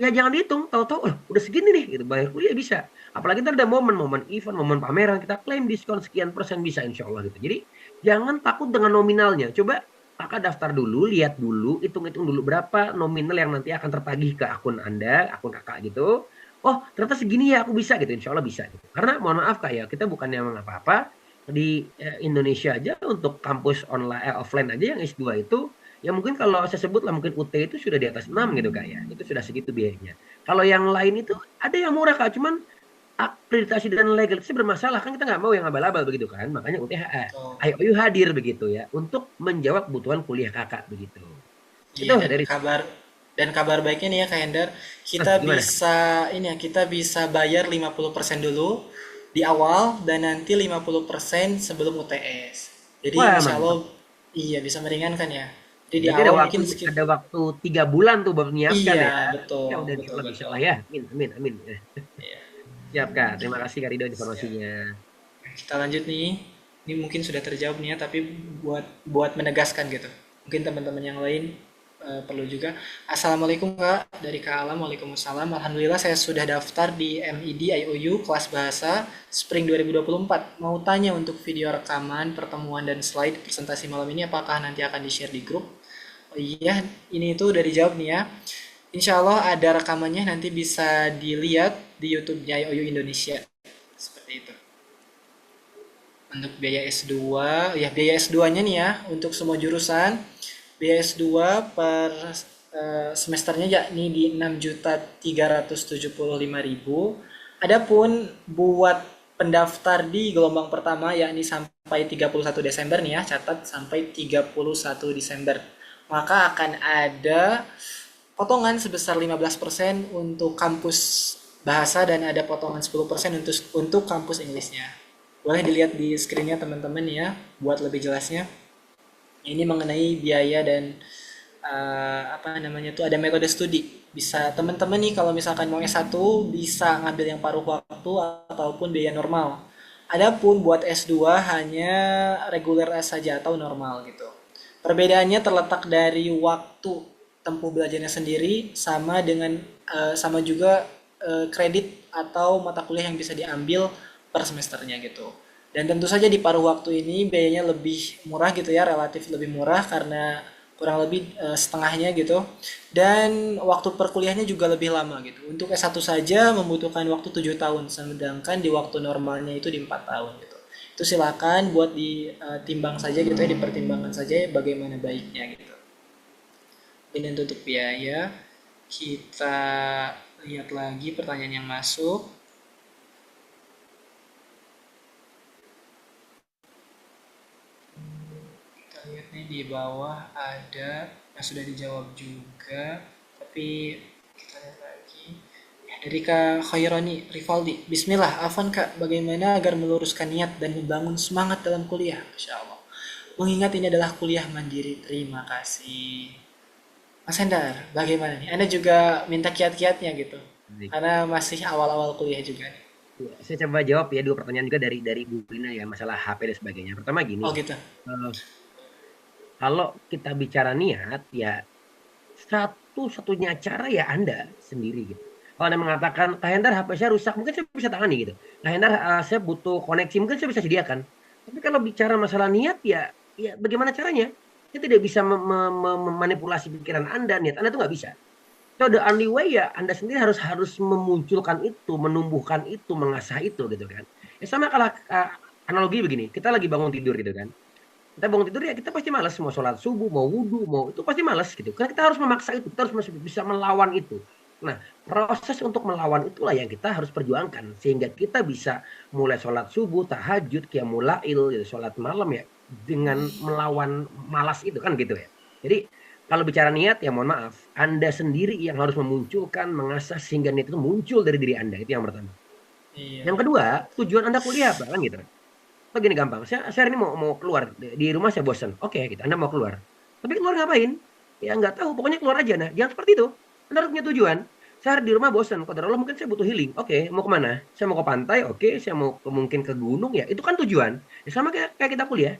ya jangan dihitung, tahu-tahu udah segini nih gitu bayar kuliah bisa. Apalagi ntar ada momen-momen event, momen pameran, kita klaim diskon sekian persen bisa insya Allah gitu. Jadi jangan takut dengan nominalnya. Coba kakak daftar dulu, lihat dulu, hitung-hitung dulu berapa nominal yang nanti akan tertagih ke akun Anda, akun kakak gitu. Oh ternyata segini ya aku bisa gitu, insya Allah bisa gitu. Karena mohon maaf kak ya, kita bukannya apa-apa. Di Indonesia aja untuk kampus online offline aja yang S2 itu ya mungkin kalau saya sebut lah mungkin UT itu sudah di atas 6 gitu kak ya. Itu sudah segitu biayanya. Kalau yang lain itu ada yang murah kak, cuman akreditasi dan legalitas bermasalah kan kita nggak mau yang abal-abal begitu kan. Makanya UTHA, Betul. IOU hadir begitu ya untuk menjawab kebutuhan kuliah kakak begitu. Itu Iya, dan dari kabar baiknya nih ya Kak Hendar, gimana? kita bisa bayar 50% dulu di awal dan nanti 50% sebelum UTS. Jadi Wah insya mantap. Allah iya bisa meringankan ya. Jadi di Berarti awal mungkin sedikit. ada waktu 3 bulan tuh buat menyiapkan Iya, ya. betul, Ya udah insya betul, Allah bisa betul. lah ya. Amin amin amin. Iya. Siap kak. Terima kasih kak Rido Siap. informasinya. Kita lanjut nih. Ini mungkin sudah terjawab nih ya, tapi buat buat menegaskan gitu. Mungkin teman-teman yang lain perlu juga. Assalamualaikum Kak, dari Kak Alam. Waalaikumsalam. Alhamdulillah saya sudah daftar di MID IOU kelas bahasa Spring 2024. Mau tanya untuk video rekaman, pertemuan dan slide presentasi malam ini apakah nanti akan di-share di grup? Oh iya, ini itu udah dijawab nih ya. Insya Allah ada rekamannya nanti bisa dilihat di YouTube-nya IOU Indonesia. Seperti itu. Untuk biaya S2, ya biaya S2-nya nih ya, untuk semua jurusan, biaya S2 per semesternya yakni di 6.375.000. Adapun buat pendaftar di gelombang pertama yakni sampai 31 Desember nih ya, catat sampai 31 Desember. Maka akan ada potongan sebesar 15% untuk kampus bahasa dan ada potongan 10% untuk kampus Inggrisnya. Boleh dilihat di screen-nya teman-teman ya, buat lebih jelasnya. Ini mengenai biaya dan apa namanya tuh ada metode studi. Bisa teman-teman nih kalau misalkan mau S1 bisa ngambil yang paruh waktu ataupun biaya normal. Adapun buat S2 hanya reguler saja atau normal gitu. Perbedaannya terletak dari waktu tempuh belajarnya sendiri sama juga kredit atau mata kuliah yang bisa diambil per semesternya gitu. Dan tentu saja di paruh waktu ini biayanya lebih murah gitu ya, relatif lebih murah karena kurang lebih setengahnya gitu. Dan waktu perkuliahnya juga lebih lama gitu. Untuk S1 saja membutuhkan waktu 7 tahun, sedangkan di waktu normalnya itu di 4 tahun gitu. Itu silakan buat ditimbang saja gitu ya, dipertimbangkan saja bagaimana baiknya gitu. Ini untuk biaya. Kita lihat lagi pertanyaan yang masuk. Kita lihat nih di bawah ada yang sudah dijawab juga, tapi kita lihat lagi. Ya, dari Kak Khaironi Rivaldi. Bismillah, Afan Kak, bagaimana agar meluruskan niat dan membangun semangat dalam kuliah? Masya Allah. Mengingat ini adalah kuliah mandiri. Terima kasih. Mas Hendar, bagaimana nih? Anda juga minta kiat-kiatnya gitu. Baik. Karena masih awal-awal kuliah juga nih. Ya, saya coba jawab ya 2 pertanyaan juga dari Bu Rina ya masalah HP dan sebagainya. Pertama gini, Oh gitu. eh, kalau kita bicara niat ya satu-satunya cara ya Anda sendiri gitu. Kalau Anda mengatakan, Kak Hendar HP saya rusak, mungkin saya bisa tangani gitu. Kak Hendar saya butuh koneksi, mungkin saya bisa sediakan. Tapi kalau bicara masalah niat ya bagaimana caranya? Saya tidak bisa memanipulasi pikiran Anda, niat Anda itu nggak bisa. So the only way ya Anda sendiri harus memunculkan itu, menumbuhkan itu, mengasah itu gitu kan. Ya sama kalau analogi begini, kita lagi bangun tidur gitu kan. Kita bangun tidur ya kita pasti malas mau sholat subuh, mau wudhu, mau itu pasti malas gitu. Karena kita harus memaksa itu, kita harus bisa melawan itu. Nah, proses untuk melawan itulah yang kita harus perjuangkan sehingga kita bisa mulai sholat subuh, tahajud, qiyamul lail, gitu, sholat malam ya. dengan melawan malas itu kan gitu ya. Jadi kalau bicara niat ya mohon maaf, Anda sendiri yang harus memunculkan, mengasah sehingga niat itu muncul dari diri Anda. Itu yang pertama. Iya. Yang kedua, tujuan Anda kuliah apa kan gitu. Atau gini gampang, saya ini mau keluar di rumah saya bosan. Oke, gitu. Anda mau keluar. Tapi keluar ngapain? Ya nggak tahu, pokoknya keluar aja. Nah, jangan seperti itu. Anda harus punya tujuan. Saya di rumah bosan. Qadar Allah mungkin saya butuh healing. Oke, mau kemana? Saya mau ke pantai. Oke, saya mau mungkin ke gunung. Ya, itu kan tujuan. Ya, sama kayak kita kuliah.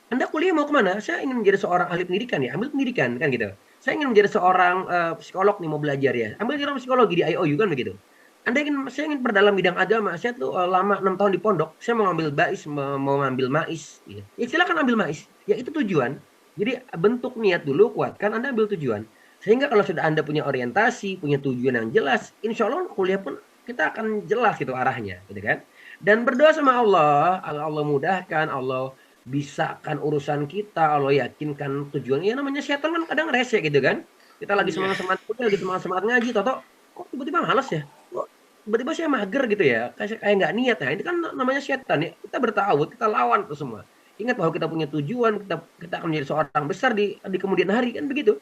Anda kuliah mau kemana? Saya ingin menjadi seorang ahli pendidikan ya, ambil pendidikan kan gitu. Saya ingin menjadi seorang psikolog nih mau belajar ya, ambil jurusan psikologi di IOU kan begitu. Saya ingin perdalam bidang agama, saya tuh lama 6 tahun di pondok, saya mau ngambil bais, mau ngambil mais, gitu. Ya silakan ambil mais, ya itu tujuan. Jadi bentuk niat dulu kuatkan, Anda ambil tujuan. Sehingga kalau sudah Anda punya orientasi, punya tujuan yang jelas, insya Allah kuliah pun kita akan jelas gitu arahnya, gitu kan. Dan berdoa sama Allah, Allah mudahkan, Allah bisakan urusan kita, Allah yakinkan tujuan. Ya namanya setan kan kadang rese gitu kan. Kita lagi Iya. semangat-semangat kuliah, lagi semangat-semangat ngaji, toto kok tiba-tiba malas ya? Kok tiba-tiba saya mager gitu ya? Kayak nggak niat ya. Ini kan namanya setan ya. Kita bertawud, kita lawan itu semua. Ingat bahwa kita punya tujuan, kita akan menjadi seorang besar di kemudian hari kan begitu.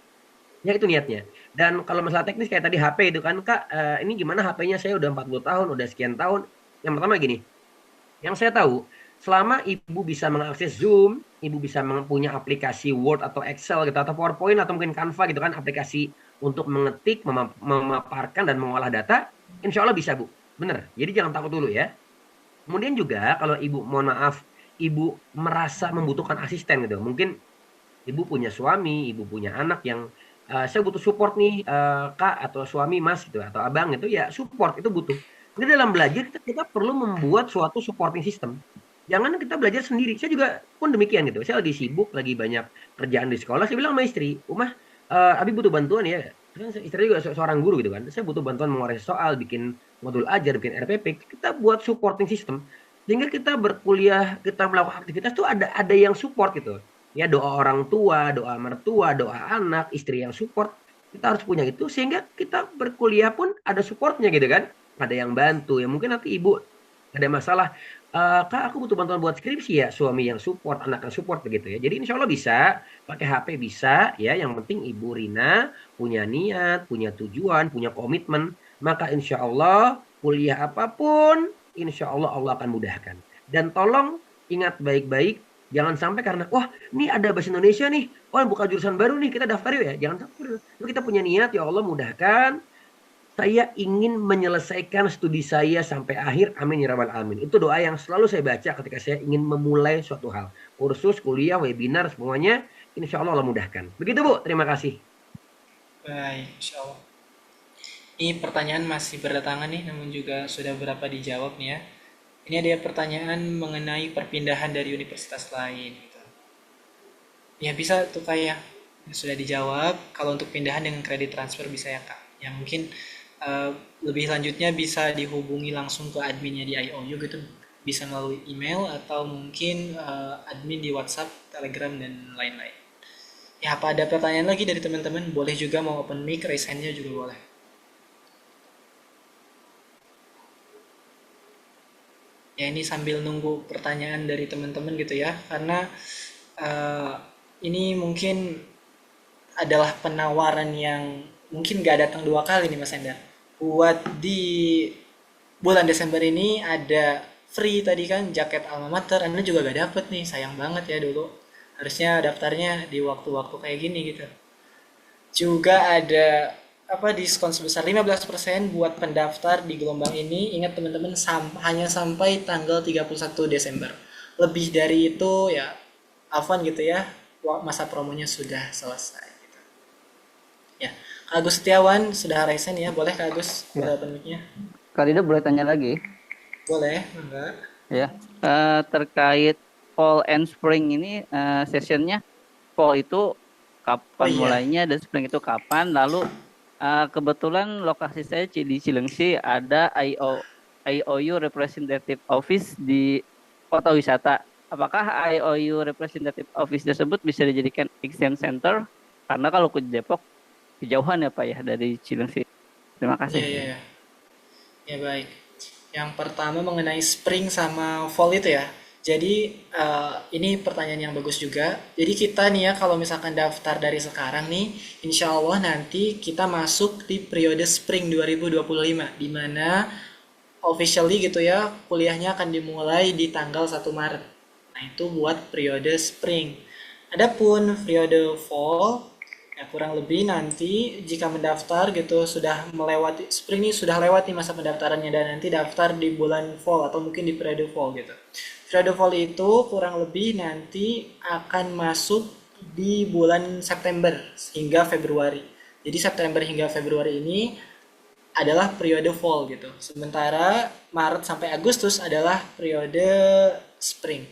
Ya itu niatnya. Dan kalau masalah teknis kayak tadi HP itu kan Kak, ini gimana HP-nya saya udah 40 tahun, udah sekian tahun. Yang pertama gini, yang saya tahu, selama ibu bisa mengakses Zoom, ibu bisa punya aplikasi Word atau Excel gitu, atau PowerPoint atau mungkin Canva gitu kan, aplikasi untuk mengetik, memaparkan dan mengolah data, insya Allah bisa Bu. Bener. Jadi jangan takut dulu ya. Kemudian juga kalau ibu, mohon maaf, ibu merasa membutuhkan asisten gitu, mungkin ibu punya suami, ibu punya anak yang saya butuh support nih kak atau suami mas gitu atau abang itu ya support itu butuh. Jadi dalam belajar kita perlu membuat suatu supporting system. Jangan kita belajar sendiri. Saya juga pun demikian gitu. Saya lagi sibuk, lagi banyak kerjaan di sekolah. Saya bilang sama istri, Umah, Abi butuh bantuan ya. Kan istri juga seorang guru gitu kan. Saya butuh bantuan mengoreksi soal, bikin modul ajar, bikin RPP. Kita buat supporting system. Sehingga kita berkuliah, kita melakukan aktivitas tuh ada yang support gitu. Ya doa orang tua, doa mertua, doa anak, istri yang support. Kita harus punya itu sehingga kita berkuliah pun ada supportnya gitu kan. Ada yang bantu. Ya mungkin nanti ibu ada masalah. Kak aku butuh bantuan buat skripsi ya. Suami yang support, anak yang support begitu ya. Jadi insya Allah bisa. Pakai HP bisa ya. Yang penting Ibu Rina punya niat, punya tujuan, punya komitmen. Maka insya Allah kuliah apapun, insya Allah Allah akan mudahkan. Dan tolong ingat baik-baik. Jangan sampai karena, wah ini ada bahasa Indonesia nih. Wah buka jurusan baru nih, kita daftar yuk ya. Jangan sampai. Kita punya niat, ya Allah mudahkan. Saya ingin menyelesaikan studi saya sampai akhir. Amin ya rabbal alamin. Itu doa yang selalu saya baca ketika saya ingin memulai suatu hal. Kursus, kuliah, webinar, semuanya. Insya Allah Allah mudahkan. Begitu Bu, terima kasih. Baik, insya Allah. Ini pertanyaan masih berdatangan nih, namun juga sudah berapa dijawab nih ya. Ini ada pertanyaan mengenai perpindahan dari universitas lain. Gitu. Ya bisa tuh kayak sudah dijawab. Kalau untuk pindahan dengan kredit transfer bisa ya kak. Yang mungkin lebih lanjutnya bisa dihubungi langsung ke adminnya di IOU gitu. Bisa melalui email atau mungkin admin di WhatsApp, Telegram dan lain-lain. Ya apa ada pertanyaan lagi dari teman-teman? Boleh juga mau open mic, raise hand-nya juga boleh. Ya ini sambil nunggu pertanyaan dari teman-teman gitu ya, karena uh, ini mungkin adalah penawaran yang mungkin gak datang dua kali nih Mas Enda. Buat di bulan Desember ini ada free tadi kan jaket alma mater, Anda juga gak dapet nih, sayang banget ya dulu. Harusnya daftarnya di waktu-waktu kayak gini gitu. Juga ada diskon sebesar 15% buat pendaftar di gelombang ini. Ingat teman-teman hanya sampai tanggal 31 Desember. Lebih dari itu ya Afwan gitu ya. Masa promonya sudah selesai gitu. Ya, Kak Agus Setiawan sudah resen ya. Boleh Kak Agus Ya. open mic-nya? Kak Rido boleh tanya lagi? Boleh, enggak? Ya. Terkait fall and spring ini sessionnya fall itu kapan iya. mulainya dan spring itu kapan? Lalu kebetulan lokasi saya di Cilengsi ada IOU Representative Office di kota wisata. Apakah IOU Representative Office tersebut bisa dijadikan exam center? Karena kalau ke Depok kejauhan ya Pak ya dari Cilengsi. Terima kasih. Iya. Ya baik. Yang pertama mengenai spring sama fall itu ya. Jadi ini pertanyaan yang bagus juga. Jadi kita nih ya kalau misalkan daftar dari sekarang nih, insya Allah nanti kita masuk di periode Spring 2025, di mana officially gitu ya kuliahnya akan dimulai di tanggal 1 Maret. Nah itu buat periode Spring. Adapun periode Fall, ya kurang lebih nanti jika mendaftar gitu sudah melewati Spring ini sudah lewat nih masa pendaftarannya dan nanti daftar di bulan Fall atau mungkin di periode Fall gitu. Periode Fall itu kurang lebih nanti akan masuk di bulan September hingga Februari. Jadi September hingga Februari ini adalah periode Fall gitu. Sementara Maret sampai Agustus adalah periode Spring.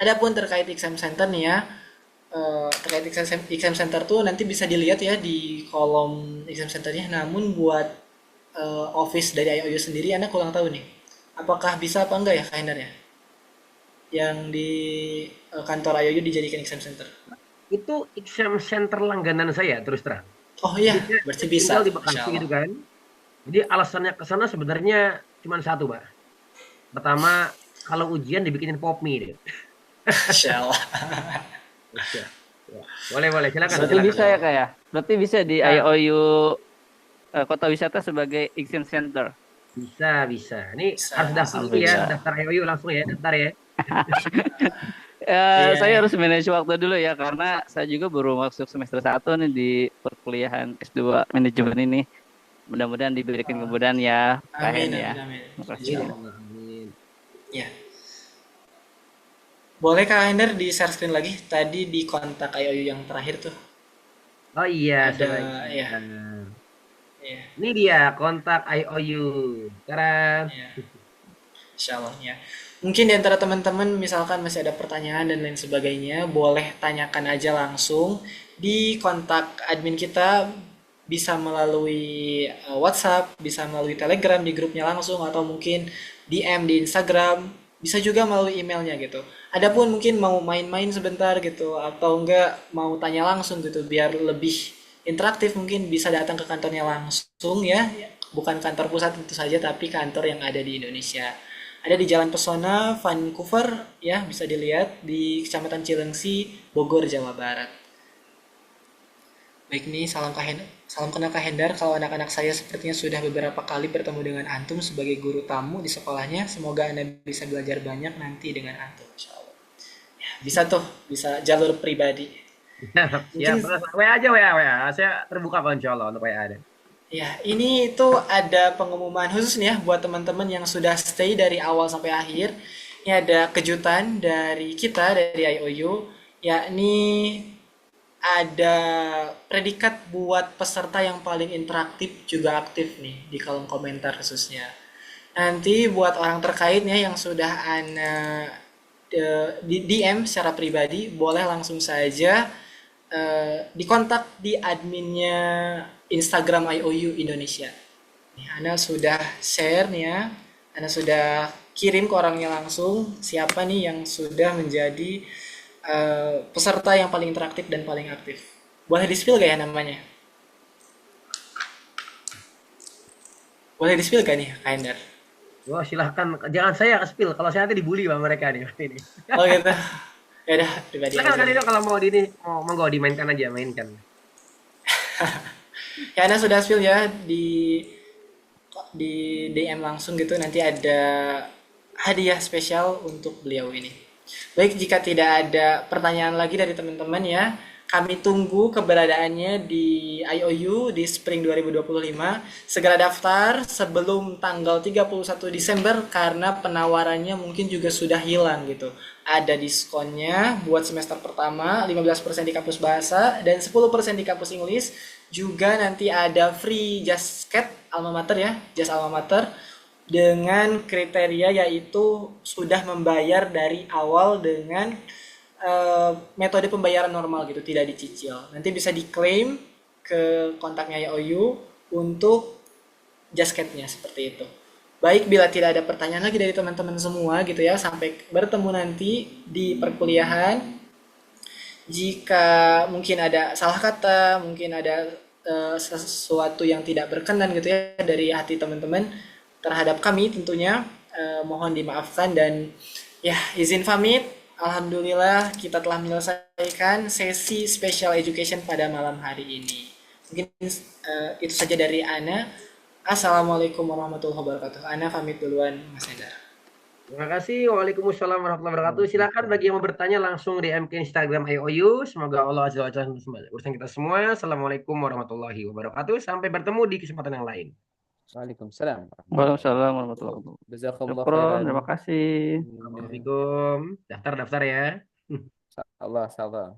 Adapun terkait exam center nih ya, terkait exam center tuh nanti bisa dilihat ya di kolom exam centernya. Namun buat office dari IOU sendiri, Anda kurang tahu nih, apakah bisa apa enggak ya Kak Hendar ya, yang di kantor IOU dijadikan exam center. Itu exam center langganan saya terus terang. Oh iya, Jadi saya berarti bisa. tinggal di Masya Bekasi Allah. gitu kan. Jadi alasannya ke sana sebenarnya cuma satu, Pak. Pertama, kalau ujian dibikinin popmi deh. Masya Allah. Bisa. Ya. Boleh, silakan, Berarti silakan. bisa ya Kak ya? Berarti bisa di Nah. IOU Kota Wisata sebagai exam center. Bisa. Ini Bisa, harus daftar dulu ya, alhamdulillah. daftar IOU langsung ya, daftar ya. Iya, Saya iya. harus manage waktu dulu ya karena saya juga baru masuk semester 1 nih di perkuliahan S2 manajemen ini. Mudah-mudahan diberikan kemudahan ya Kak Amin, Hen ya. amin. Makasih. Insya Amin. Allah. Amin. Ya. Boleh Kak Ender di share screen lagi? Tadi di kontak IOU yang terakhir tuh. Oh iya, Ada, saya ya. ingat. Iya, Ini dia kontak IOU. Sekarang iya. Insya Allah ya. Mungkin di antara teman-teman misalkan masih ada pertanyaan dan lain sebagainya, boleh tanyakan aja langsung di kontak admin kita, bisa melalui WhatsApp, bisa melalui Telegram di grupnya langsung, atau mungkin DM di Instagram, bisa juga melalui emailnya gitu. Adapun mungkin mau main-main sebentar gitu, atau enggak mau tanya langsung gitu, biar lebih interaktif mungkin bisa datang ke kantornya langsung ya. Bukan kantor pusat tentu saja, tapi kantor yang ada di Indonesia. Ada di Jalan Pesona, Vancouver ya, bisa dilihat di Kecamatan Cilengsi, Bogor, Jawa Barat. Baik nih, salam kenal Kak Hendar. Kalau anak-anak saya sepertinya sudah beberapa kali bertemu dengan Antum sebagai guru tamu di sekolahnya. Semoga Anda bisa belajar banyak nanti dengan Antum, insya Allah. Ya, bisa tuh, bisa jalur pribadi. siap. Mungkin WA aja, WA. Saya terbuka Pak, insya Allah untuk WA ada. ya, ini itu ada pengumuman khusus nih ya buat teman-teman yang sudah stay dari awal sampai akhir. Ini ada kejutan dari kita, dari IOU, yakni ada predikat buat peserta yang paling interaktif juga aktif nih di kolom komentar khususnya. Nanti buat orang terkait ya yang sudah di DM secara pribadi, boleh langsung saja dikontak di adminnya Instagram IOU Indonesia. Nih, Anda sudah share nih ya, Anda sudah kirim ke orangnya langsung siapa nih yang sudah menjadi peserta yang paling interaktif dan paling aktif. Boleh di-spill gak ya namanya? Boleh di-spill gak nih, Kak Ender? Wah, silahkan. Jangan saya spill. Kalau saya nanti dibully sama mereka nih. Ini. Oh gitu. Ya udah, pribadi Silakan aja. kan itu kalau mau monggo dimainkan aja, mainkan. Ya Anda sudah spill ya di DM langsung gitu, nanti ada hadiah spesial untuk beliau ini. Baik, jika tidak ada pertanyaan lagi dari teman-teman ya, kami tunggu keberadaannya di IOU di Spring 2025. Segera daftar sebelum tanggal 31 Desember karena penawarannya mungkin juga sudah hilang gitu. Ada diskonnya buat semester pertama, 15% di kampus bahasa dan 10% di kampus Inggris. Juga nanti ada free jasket alma mater ya, jas alma mater dengan kriteria yaitu sudah membayar dari awal dengan metode pembayaran normal gitu, tidak dicicil. Nanti bisa diklaim ke kontaknya IOU untuk jasketnya seperti itu. Baik, bila tidak ada pertanyaan lagi dari teman-teman semua gitu ya, sampai bertemu nanti di perkuliahan. Jika mungkin ada salah kata, mungkin ada sesuatu yang tidak berkenan gitu ya dari hati teman-teman terhadap kami tentunya, mohon dimaafkan dan Ya, izin pamit. Alhamdulillah kita telah menyelesaikan sesi special education pada malam hari ini. Mungkin itu saja dari Ana. Assalamualaikum warahmatullahi wabarakatuh. Ana pamit duluan, Mas Hendar. Terima kasih. Waalaikumsalam warahmatullahi wabarakatuh. Silakan bagi yang mau bertanya langsung DM ke Instagram IOU. Semoga Allah Azza wa Jalla urusan kita semua. Assalamualaikum warahmatullahi wabarakatuh. Sampai bertemu di kesempatan yang lain. Waalaikumsalam. Waalaikumsalam warahmatullahi wabarakatuh. Jazakallah Syukron, khairan. terima kasih. Assalamualaikum. Daftar ya. Allah, Allah.